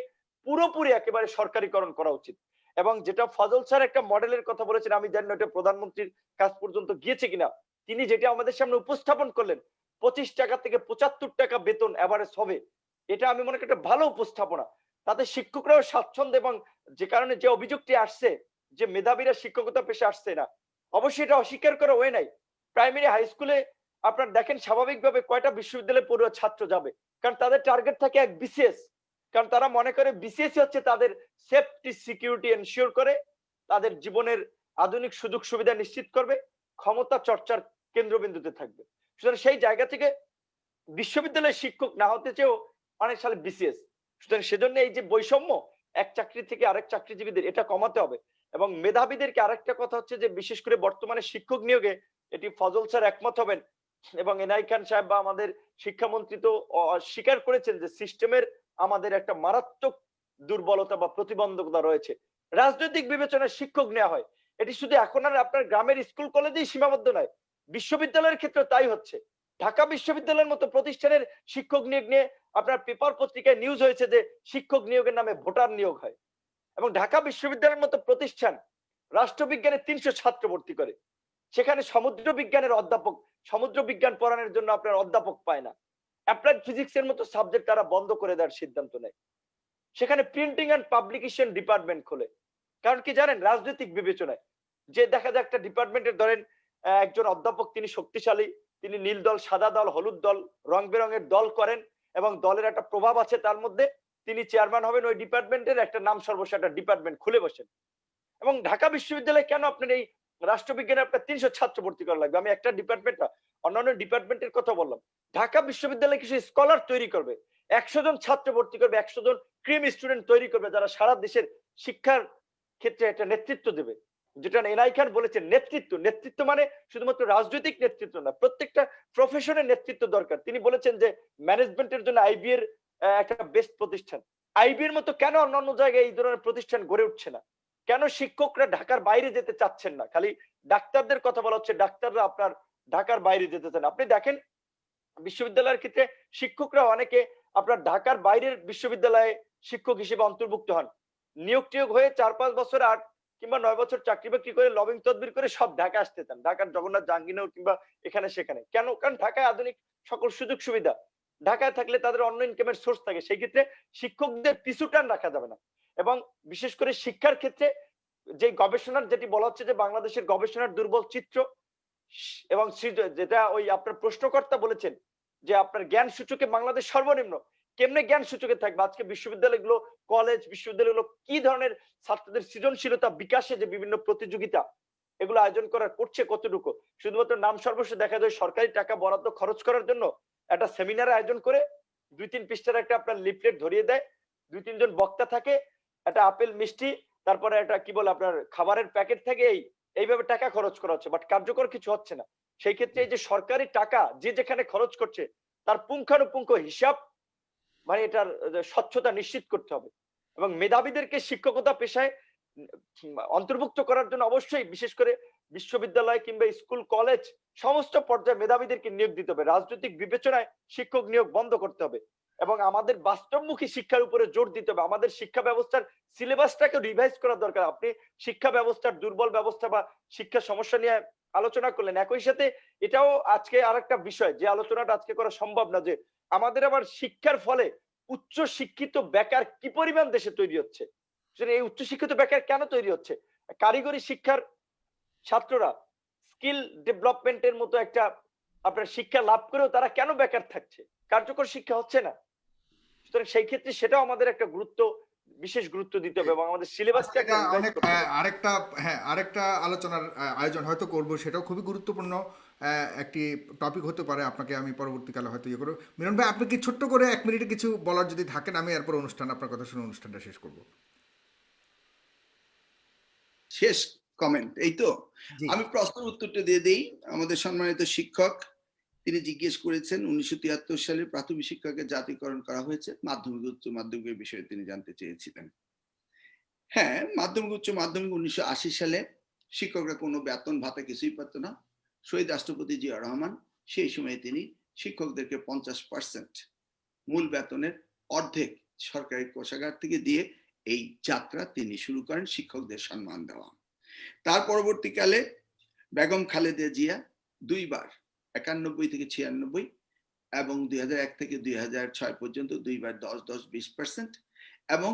পুরোপুরি একেবারে সরকারিকরণ করা উচিত। এবং যেটা ফজল স্যার একটা মডেলের কথা বলেছেন, আমি জানি না এটা প্রধানমন্ত্রীর কাছ পর্যন্ত গিয়েছে কিনা, তিনি যেটা আমাদের সামনে উপস্থাপন করলেন 25 টাকা থেকে 75 টাকা বেতন এভারেজ হবে, এটা আমি মনে করি একটা ভালো উপস্থাপনা। তাতে শিক্ষকরাও স্বাচ্ছন্দ্য, এবং যে কারণে যে অভিযোগটি আসছে যে মেধাবীরা শিক্ষকতা পেশে আসছে না, অবশ্যই এটা অস্বীকার করা হয় নাই। প্রাইমারি হাই স্কুলে আপনার দেখেন স্বাভাবিকভাবে কয়টা বিশ্ববিদ্যালয়ে পড়ুয়া ছাত্র যাবে, কারণ তাদের টার্গেট থাকে এক বিসিএস। কারণ তারা মনে করে বিসিএস হচ্ছে তাদের সেফটি সিকিউরিটি এনশিওর করে, তাদের জীবনের আধুনিক সুযোগ সুবিধা নিশ্চিত করবে, ক্ষমতা চর্চার কেন্দ্রবিন্দুতে থাকবে। সুতরাং সেই জায়গা থেকে বিশ্ববিদ্যালয়ের শিক্ষক না হতে চেয়েও অনেক সালে বিসিএস। সুতরাং সেজন্য এই যে বৈষম্য এক চাকরি থেকে আরেক চাকরিজীবীদের, এটা কমাতে হবে। এবং মেধাবীদেরকে আরেকটা কথা হচ্ছে যে বিশেষ করে বর্তমানে শিক্ষক নিয়োগে এটি ফজল স্যার একমত হবেন এবং এনআই খান সাহেব বা আমাদের শিক্ষামন্ত্রী তো স্বীকার করেছেন যে সিস্টেমের আমাদের একটা মারাত্মক দুর্বলতা বা প্রতিবন্ধকতা রয়েছে। রাজনৈতিক বিবেচনায় শিক্ষক নেওয়া হয়, এটি শুধু এখন আর আপনার গ্রামের স্কুল কলেজেই সীমাবদ্ধ নয়, বিশ্ববিদ্যালয়ের ক্ষেত্রে তাই হচ্ছে। ঢাকা বিশ্ববিদ্যালয়ের মতো প্রতিষ্ঠানের শিক্ষক নিয়োগ নিয়ে আপনার পেপার পত্রিকায় নিউজ হয়েছে যে শিক্ষক নিয়োগের নামে ভোটার নিয়োগ হয়। এবং ঢাকা বিশ্ববিদ্যালয়ের মতো প্রতিষ্ঠান রাষ্ট্রবিজ্ঞানে 300 ছাত্র ভর্তি করে, সেখানে সমুদ্র বিজ্ঞানের অধ্যাপক, সমুদ্র বিজ্ঞান পড়ানোর জন্য আপনার অধ্যাপক পায় না। অ্যাপ্লাইড ফিজিক্সের মতো সাবজেক্ট তারা বন্ধ করে দেওয়ার সিদ্ধান্ত নেয়। সেখানে প্রিন্টিং এন্ড পাবলিকেশন ডিপার্টমেন্ট খোলে। কারণ কি জানেন, রাজনৈতিক বিবেচনায় যে দেখা যায় একটা ডিপার্টমেন্টের ধরেন একজন অধ্যাপক, তিনি শক্তিশালী, তিনি নীল দল, সাদা দল, হলুদ দল, রং বেরঙের দল করেন এবং দলের একটা প্রভাব আছে তার মধ্যে, তিনি চেয়ারম্যান হবেন ওই ডিপার্টমেন্টের, একটা নাম সর্বস্ব একটা ডিপার্টমেন্ট খুলে বসেন। এবং ঢাকা বিশ্ববিদ্যালয়ে কেন আপনার এই রাষ্ট্রবিজ্ঞানে আপনার 300 ছাত্র ভর্তি করা লাগবে? আমি একটা ডিপার্টমেন্ট না, অন্যান্য ডিপার্টমেন্টের কথা বললাম। ঢাকা বিশ্ববিদ্যালয়ে কিছু স্কলার তৈরি করবে, 100 জন ছাত্র ভর্তি করবে, 100 জন ক্রিম স্টুডেন্ট তৈরি করবে যারা সারা দেশের শিক্ষার ক্ষেত্রে একটা নেতৃত্ব দেবে। যেটা এনআই খান বলেছেন, নেতৃত্ব, নেতৃত্ব মানে শুধুমাত্র রাজনৈতিক নেতৃত্ব না, প্রত্যেকটা প্রফেশনের নেতৃত্ব দরকার। তিনি বলেছেন যে ম্যানেজমেন্টের জন্য আইবি এর একটা বেস্ট প্রতিষ্ঠান। আইবি এর মতো কেন অন্যান্য জায়গায় এই ধরনের প্রতিষ্ঠান গড়ে উঠছে না? কেন শিক্ষকরা ঢাকার বাইরে যেতে চাচ্ছেন না? খালি ডাক্তারদের কথা বলা হচ্ছে, ডাক্তাররা আপনার ঢাকার বাইরে যেতে চান। আপনি দেখেন বিশ্ববিদ্যালয়ের ক্ষেত্রে শিক্ষকরা অনেকে আপনার ঢাকার বাইরের বিশ্ববিদ্যালয়ে শিক্ষক হিসেবে অন্তর্ভুক্ত হন, নিয়োগ টিয়োগ হয়ে 4-5 বছর 8 কিংবা 9 বছর চাকরি বাকরি করে লবিং তদবির করে সব ঢাকা আসতে চান, ঢাকার জগন্নাথ জাহাঙ্গীরনগর কিংবা এখানে সেখানে। কেন? কারণ ঢাকায় আধুনিক সকল সুযোগ সুবিধা, ঢাকায় থাকলে তাদের অন্য ইনকামের সোর্স থাকে। সেই ক্ষেত্রে শিক্ষকদের পিছু টান রাখা যাবে না। এবং বিশেষ করে শিক্ষার ক্ষেত্রে যে গবেষণার যেটি বলা হচ্ছে যে বাংলাদেশের গবেষণার দুর্বল চিত্র এবং যেটা ওই আপনার প্রশ্নকর্তা বলেছেন যে আপনার জ্ঞান সূচকে বাংলাদেশ সর্বনিম্ন। কেমনে জ্ঞান সূচকে থাকবে? আজকে বিশ্ববিদ্যালয়গুলো, কলেজ বিশ্ববিদ্যালয়গুলো কি ধরনের ছাত্রদের সৃজনশীলতা বিকাশে যে বিভিন্ন প্রতিযোগিতা এগুলো আয়োজন করছে কতটুকু? শুধুমাত্র নাম সর্বস্ব দেখা যায় সরকারি টাকা বরাদ্দ খরচ করার জন্য একটা সেমিনার আয়োজন করে 2-3 পৃষ্ঠার একটা আপনার লিফলেট ধরিয়ে দেয়, 2-3 জন বক্তা থাকে, একটা আপেল মিষ্টি, তারপরে একটা কি বলে আপনার খাবারের প্যাকেট থাকে, এইভাবে টাকা খরচ করা হচ্ছে, বাট কার্যকর কিছু হচ্ছে না। সেই ক্ষেত্রে এই যে সরকারি টাকা যে যেখানে খরচ করছে তার পুঙ্খানুপুঙ্খ হিসাব, মানে এটার স্বচ্ছতা নিশ্চিত করতে হবে। এবং মেধাবীদেরকে শিক্ষকতা পেশায় অন্তর্ভুক্ত করার জন্য অবশ্যই বিশেষ করে বিশ্ববিদ্যালয় কিংবা স্কুল কলেজ সমস্ত পর্যায়ে মেধাবীদেরকে নিয়োগ দিতে হবে। রাজনৈতিক বিবেচনায় শিক্ষক নিয়োগ বন্ধ করতে হবে এবং আমাদের বাস্তবমুখী শিক্ষার উপরে জোর দিতে হবে। আমাদের শিক্ষা ব্যবস্থার সিলেবাসটাকে রিভাইজ করা দরকার। আপনি শিক্ষা ব্যবস্থার দুর্বল ব্যবস্থা বা শিক্ষা সমস্যা নিয়ে আলোচনা করলেন, একই সাথে এটাও আজকে আরেকটা বিষয় যে আলোচনাটা আজকে করা সম্ভব না, যে আমাদের আবার শিক্ষার ফলে উচ্চ শিক্ষিত বেকার কি পরিমাণ দেশে তৈরি হচ্ছে। এই উচ্চ শিক্ষিত বেকার কেন তৈরি হচ্ছে? কারিগরি শিক্ষার ছাত্ররা স্কিল ডেভেলপমেন্টের মতো একটা আপনার শিক্ষা লাভ করেও তারা কেন বেকার থাকছে? কার্যকর শিক্ষা হচ্ছে না। সুতরাং সেই ক্ষেত্রে সেটাও আমাদের একটা বিশেষ গুরুত্ব দিতে হবে এবং আমাদের সিলেবাসকে একটা রিভাইজ অনেক করতে হবে। আরেকটা আলোচনার আয়োজন হয়তো করব, সেটাও খুবই গুরুত্বপূর্ণ একটি টপিক হতে পারে। আপনাকে আমি পরবর্তীকালে হয়তো ইয়ে করবো। মিলন ভাই, আপনি কি ছোট্ট করে 1 মিনিটে কিছু বলার যদি থাকেন, আমি এরপর আপনার কথা শুনে অনুষ্ঠানটা শেষ করব। শেষ কমেন্ট এই তো। জি। আমি প্রশ্নের উত্তরটা দিয়ে দেই। আমাদের সম্মানিত শিক্ষক তিনি জিজ্ঞেস করেছেন 1973 সালে প্রাথমিক শিক্ষাকে জাতীয়করণ করা হয়েছে, মাধ্যমিক উচ্চ মাধ্যমিকের বিষয়ে তিনি জানতে চেয়েছিলেন। হ্যাঁ, মাধ্যমিক উচ্চ মাধ্যমিক 1980 সালে শিক্ষকরা কোনো বেতন ভাতা কিছুই পেত না। শহীদ রাষ্ট্রপতি জিয়া রহমান সেই সময়ে তিনি শিক্ষকদেরকে 50% মূল বেতনের অর্ধেক সরকারি কোষাগার থেকে দিয়ে এই যাত্রা তিনি শুরু করেন শিক্ষকদের সম্মান দেওয়া। তার পরবর্তীকালে বেগম খালেদা জিয়া দুইবার 91 থেকে 96 এবং 2001 থেকে 2006 পর্যন্ত দুইবার 10-20% এবং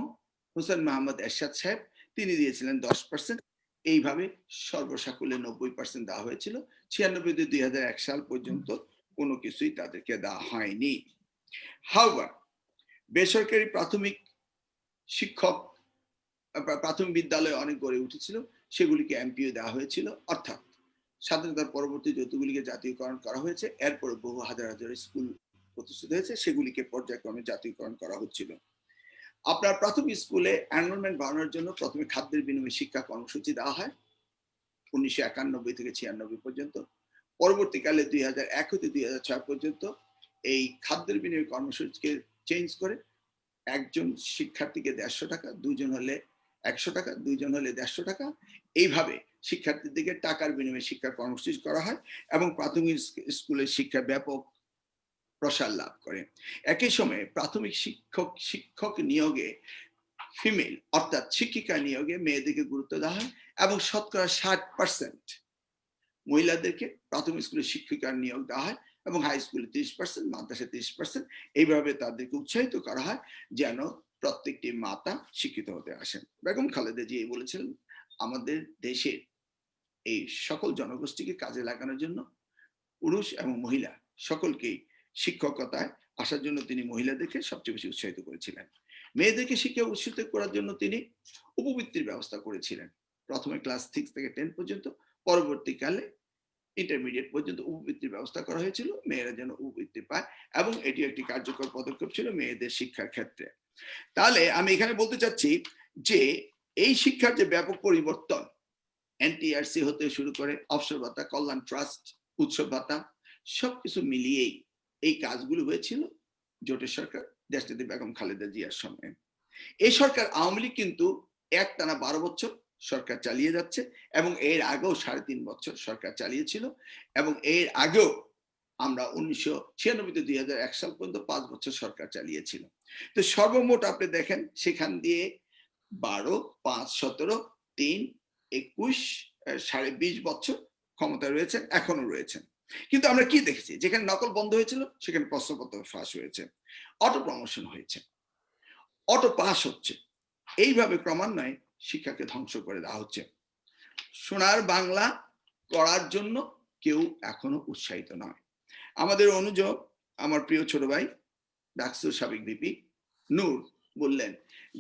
হোসেন মোহাম্মদ এরশাদ সাহেব তিনি দিয়েছিলেন 10%। এইভাবে সর্বসাকুল্যে 90% দেওয়া হয়েছিল। 96 থেকে 2001 সাল পর্যন্ত কোনো কিছুই তাদেরকে দেওয়া হয়নি। হাওয়ার বেসরকারি প্রাথমিক বিদ্যালয় অনেক গড়ে উঠেছিল, সেগুলিকে এমপিও দেওয়া হয়েছিল, অর্থাৎ স্বাধীনতার পরবর্তী যতগুলিকে জাতীয়করণ করা হয়েছে এরপরে বহু হাজার হাজার স্কুল প্রতিষ্ঠিত হয়েছে, সেগুলিকে পর্যায়ক্রমে জাতীয়করণ করা হচ্ছিল। আপনার প্রাথমিক স্কুলে এনরোলমেন্ট বাড়ানোর জন্য প্রথমে খাদ্যের বিনিময়ে শিক্ষা কর্মসূচি দেওয়া হয় 1991 থেকে 96 পর্যন্ত। পরবর্তীকালে 2001 হতে 2006 পর্যন্ত এই খাদ্যের বিনিময় কর্মসূচিকে চেঞ্জ করে একজন শিক্ষার্থীকে 150 টাকা, দুজন হলে 100 টাকা, দুইজন হলে 150 টাকা, এইভাবে শিক্ষার্থীদেরকে টাকার বিনিময়ে শিক্ষা কর্মসূচি করা হয় এবং প্রাথমিক স্কুলের শিক্ষা ব্যাপক প্রসার লাভ করে। একই সময়ে প্রাথমিক শিক্ষক নিয়োগে ফিমেল অর্থাৎ শিক্ষিকা নিয়োগে মেয়েদেরকে গুরুত্ব দেওয়া হয় এবং শতকরা 60% মহিলাদেরকে প্রাথমিক স্কুলে শিক্ষিকার নিয়োগ দেওয়া হয় এবং হাই স্কুলে 30%, মাদ্রাসায় 30%। এইভাবে তাদেরকে উৎসাহিত করা হয় যেন প্রত্যেকটি মাতা শিক্ষিত হতে আসেন। বেগম খালেদা জিয়া বলেছিলেন আমাদের দেশের এই সকল জনগোষ্ঠীকে কাজে লাগানোর জন্য পুরুষ এবং মহিলা সকলকেই শিক্ষকতায় আসার জন্য তিনি মহিলাদেরকে সবচেয়ে বেশি উৎসাহিত করেছিলেন। মেয়েদেরকে শিক্ষা উৎসাহিত করার জন্য তিনি উপবৃত্তির ব্যবস্থা করেছিলেন। প্রথমে ক্লাস 6 থেকে 10 পর্যন্ত, পরবর্তীকালে ইন্টারমিডিয়েট পর্যন্ত উপবৃত্তির ব্যবস্থা করা হয়েছিল, মেয়েরা যেন উপবৃত্তি পায় এবং এটি একটি কার্যকর পদক্ষেপ ছিল মেয়েদের শিক্ষার ক্ষেত্রে। তাহলে আমি এখানে বলতে চাচ্ছি যে এই শিক্ষার যে ব্যাপক পরিবর্তন, এনটিআরসি হতে শুরু করে অবসর ভাতা, কল্যাণ ট্রাস্ট, উৎসব ভাতা, সবকিছু মিলিয়েই এই কাজগুলো হয়েছিল জোটের সরকার দেশনেত্রী বেগম খালেদা জিয়ার সময়। এই সরকার আওয়ামী লীগ কিন্তু একটানা 12 বছর সরকার চালিয়ে যাচ্ছে এবং এর আগেও 3.5 বছর সরকার চালিয়েছিল এবং এর আগেও আমরা 1996 থেকে 2001 সাল পর্যন্ত 5 বছর সরকার চালিয়েছিল। তো সর্বমোট আপনি দেখেন সেখান দিয়ে 12, 5, 17, 3, 21, 20.5 বছর ক্ষমতা রয়েছেন, এখনো রয়েছেন। কিন্তু আমরা কি দেখেছি, যেখানে নকল বন্ধ হয়েছিল সেখানে প্রশ্নপত্র ফাঁস হয়েছে, অটো প্রমোশন হয়েছে, অটো পাস হচ্ছে, এইভাবে ক্রমান্বয়ে শিক্ষাকে ধ্বংস করে দেওয়া হচ্ছে। সোনার বাংলা করার জন্য কেউ এখনো উৎসাহিত নয়। আমাদের অনুজ, আমার প্রিয় ছোট ভাই ডাকসুর সাবেক ভিপি নূর বললেন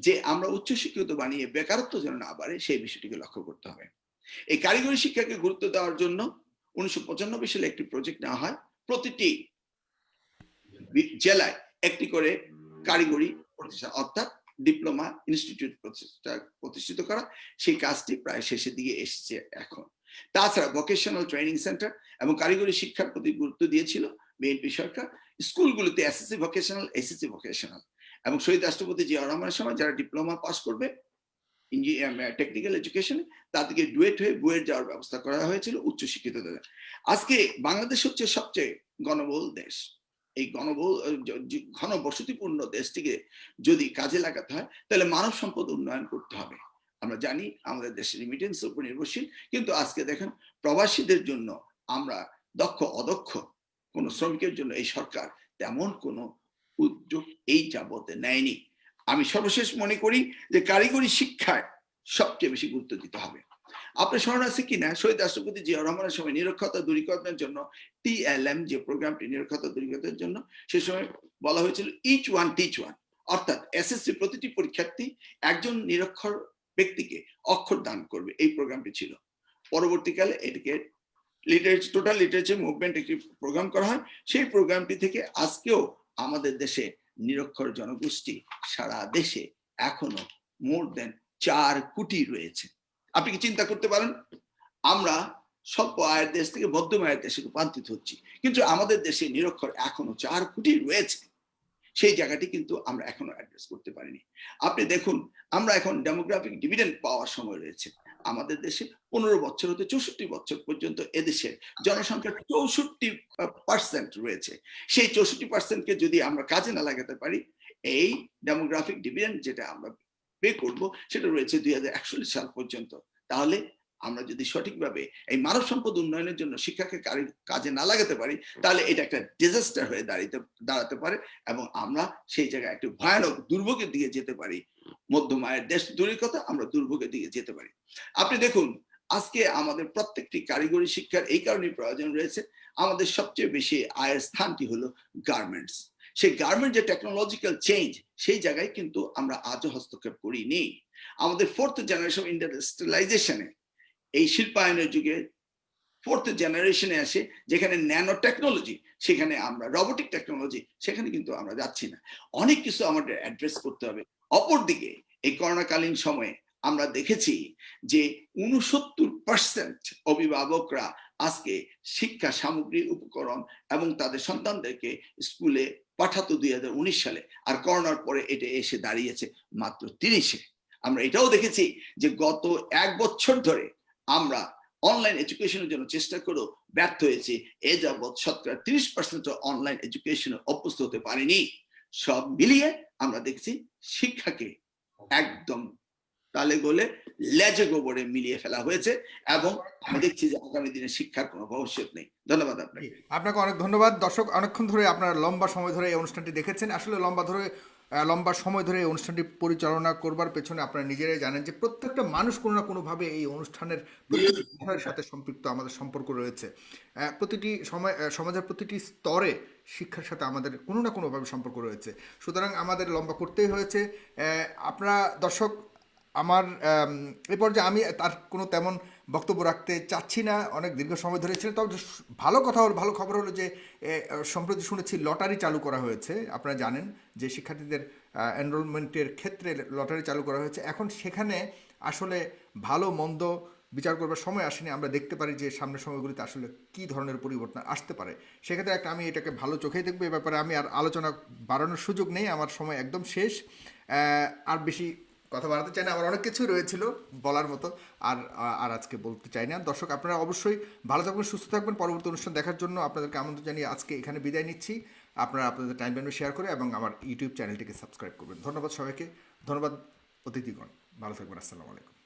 যে আমরা উচ্চশিক্ষিত বানিয়ে বেকারত্ব যেন না বাড়ে সেই বিষয়টিকে লক্ষ্য করতে হবে। এই কারিগরি শিক্ষাকে গুরুত্ব দেওয়ার জন্য 1995 সালে একটি প্রজেক্ট নেওয়া হয়, প্রতিটি জেলায় একটি করে কারিগরি প্রতিষ্ঠান অর্থাৎ ডিপ্লোমা ইনস্টিটিউট প্রতিষ্ঠিত করা। সেই কাজটি প্রায় শেষের দিকে এসেছে এখন। তাছাড়া ভোকেশনাল ট্রেনিং সেন্টার এবং কারিগরি শিক্ষার প্রতি গুরুত্ব দিয়েছিল বিএনপি সরকার। স্কুলগুলোতে এসএসসি ভোকেশনাল, এসএসসি ভোকেশনাল এবং শহীদ রাষ্ট্রপতি জিয়া রহমানের সময় যারা ডিপ্লোমা পাস করবে টেকনিক্যাল এডুকেশনে তাদেরকে ডুয়েট হয়ে বুয়েট যাওয়ার ব্যবস্থা করা হয়েছিল উচ্চশিক্ষিতদের। আজকে বাংলাদেশ হচ্ছে সবচেয়ে গণবহুল দেশ। এই ঘনবসতিপূর্ণ দেশটিকে যদি কাজে লাগাতে হয় তাহলে মানব সম্পদ উন্নয়ন করতে হবে। আমরা জানি আমাদের দেশের রিমিটেন্সের উপর নির্ভরশীল, কিন্তু আজকে দেখেন প্রবাসীদের জন্য আমরা দক্ষ অদক্ষ কোন শ্রমিকের জন্য এই সরকার তেমন কোনো উদ্যোগ এই যাবতে নেয়নি। আমি সর্বশেষ মনে করি যে কারিগরি শিক্ষায় সবচেয়ে বেশি গুরুত্ব দিতে হবে। আপনার স্মরণ আছে কিনা শহীদ রাষ্ট্রপতি জিয়াউর রহমানের সময় নিরক্ষরতা দূরীকরণের জন্য TLM যে প্রোগ্রামটি নিরক্ষরতা দূরীকরণের জন্য সে সময় বলা হয়েছিল ইচ ওয়ান টিচ ওয়ান, অর্থাৎ SSC প্রতিটি পরীক্ষার্থী একজন নিরক্ষর ব্যক্তিকে অক্ষর দান করবে, এই প্রোগ্রামটি ছিল। পরবর্তীকালে এটিকে টোটাল লিটারেচার মুভমেন্ট একটি প্রোগ্রাম করা হয়। সেই প্রোগ্রামটি থেকে আজকেও আমাদের দেশে নিরক্ষর জনগোষ্ঠী সারা দেশে এখনো মোর দেন 4 কোটি রয়েছে। আপনি কি চিন্তা করতে পারেন, আমরা স্বল্প আয়ের দেশ থেকে মধ্যম আয়ের দেশে রূপান্তরিত হচ্ছি, কিন্তু আমাদের দেশে নিরক্ষর এখনো 4 কোটি রয়েছে। সেই জায়গাটি কিন্তু আমরা এখনো অ্যাড্রেস করতে পারিনি। আপনি দেখুন, আমরা এখন ডেমোগ্রাফিক ডিভিডেন্ড পাওয়ার সময় রয়েছে। আমাদের দেশে 15 বছর হতে 64 বছর পর্যন্ত এদেশের জনসংখ্যার 64% রয়েছে। সেই 64%কে যদি আমরা কাজে না লাগাতে পারি, এই ডেমোগ্রাফিক ডিভিডেন্ড যেটা আমরা পে করব সেটা রয়েছে 2041 সাল পর্যন্ত। তাহলে আমরা যদি সঠিকভাবে এই মানব সম্পদ উন্নয়নের জন্য শিক্ষাকে কাজে না লাগাতে পারি, তাহলে এটা একটা ডিজাস্টার হয়ে দাঁড়াতে পারে এবং আমরা সেই জায়গায় একটা ভয়ানক দুর্ভোগের দিকে যেতে পারি। মধ্যম আয়ের দেশ দূরের কথা, আমরা দুর্ভোগের দিকে যেতে পারি। আপনি দেখুন, আজকে আমাদের প্রত্যেকটি কারিগরি শিক্ষার এই কারণে প্রয়োজন রয়েছে। আমাদের সবচেয়ে বেশি আয়ের স্থানটি হলো গার্মেন্টস। সেই গার্মেন্ট যে টেকনোলজিক্যাল চেঞ্জ, সেই জায়গায় কিন্তু আমরা আজও হস্তক্ষেপ করিনি। আমাদের 4th জেনারেশন ইন্ডাস্ট্রিয়ালাইজেশনে, এই শিল্পায়নের যুগে 4th জেনারেশনে আসে যেখানে ন্যানো টেকনোলজি, সেখানে আমরা রোবোটিক টেকনোলজি, সেখানে কিন্তু আমরা যাচ্ছি না। অনেক কিছু আমাদের অ্যাড্রেস করতে হবে। অপরদিকে এই করোনাকালীন সময়ে আমরা দেখেছি যে 69% অভিভাবকরা আজকে শিক্ষা সামগ্রী, উপকরণ এবং তাদের সন্তানদেরকে স্কুলে পাঠাতো 2019 সালে, আর করোনার পরে এটা এসে দাঁড়িয়েছে মাত্র 30-এ। আমরা এটাও দেখেছি যে গত 1 বছর ধরে আমরা অনলাইন এডুকেশনের জন্য চেষ্টা করেও ব্যর্থ হয়েছি। এ যাবৎ শতকরা 30% অনলাইন এডুকেশনে অভ্যস্ত হতে পারেনি। সব মিলিয়ে আমরা দেখছি শিক্ষাকে একদম তালে গোলে লেজে গোবরে মিলিয়ে ফেলা হয়েছে এবং আমি দেখছি যে আগামী দিনে শিক্ষার কোনো ভবিষ্যৎ নেই। ধন্যবাদ আপনাকে। আপনাকে অনেক ধন্যবাদ। দর্শক, অনেকক্ষণ ধরে আপনারা লম্বা সময় ধরে এই অনুষ্ঠানটি দেখেছেন। আসলে লম্বা সময় ধরে এই অনুষ্ঠানটি পরিচালনা করবার পেছনে আপনারা নিজেরাই জানেন যে প্রত্যেকটা মানুষ কোনো না কোনোভাবে এই অনুষ্ঠানের বিষয়ের সাথে সম্পৃক্ত, আমাদের সম্পর্ক রয়েছে। প্রতিটি সমাজের প্রতিটি স্তরে শিক্ষার সাথে আমাদের কোনো না কোনোভাবে সম্পর্ক রয়েছে। সুতরাং আমাদের লম্বা করতেই হয়েছে। আপনারা দর্শক, আমার এই পর্যায়ে আমি তার কোনো তেমন বক্তব্য রাখতে চাচ্ছি না, অনেক দীর্ঘ সময় ধরে ছিল। তবে ভালো খবর হলো যে সম্প্রতি শুনেছি লটারি চালু করা হয়েছে। আপনারা জানেন যে শিক্ষার্থীদের এনরোলমেন্টের ক্ষেত্রে লটারি চালু করা হয়েছে। এখন সেখানে আসলে ভালো মন্দ বিচার করবার সময় আসেনি। আমরা দেখতে পারি যে সামনের সময়গুলিতে আসলে কী ধরনের পরিবর্তন আসতে পারে। সেক্ষেত্রে আমি এটাকে ভালো চোখেই দেখবো। এ ব্যাপারে আমি আর আলোচনা বাড়ানোর সুযোগ নেই, আমার সময় একদম শেষ। আর বেশি কথা বাড়াতে চাই না, আমার অনেক কিছু রয়েছিল বলার মতো, আর আজকে বলতে চাই না। দর্শক, আপনারা অবশ্যই ভালো থাকবেন, সুস্থ থাকবেন। পরবর্তী অনুষ্ঠান দেখার জন্য আপনাদেরকে আমন্ত্রণ জানিয়ে আজকে এখানে বিদায় নিচ্ছি। আপনারা আপনাদের টাইম ব্যান্ড শেয়ার করে এবং আমার ইউটিউব চ্যানেলটিকে সাবস্ক্রাইব করবেন। ধন্যবাদ সবাইকে, ধন্যবাদ অতিথিগণ, ভালো থাকবেন। আসসালামু আলাইকুম।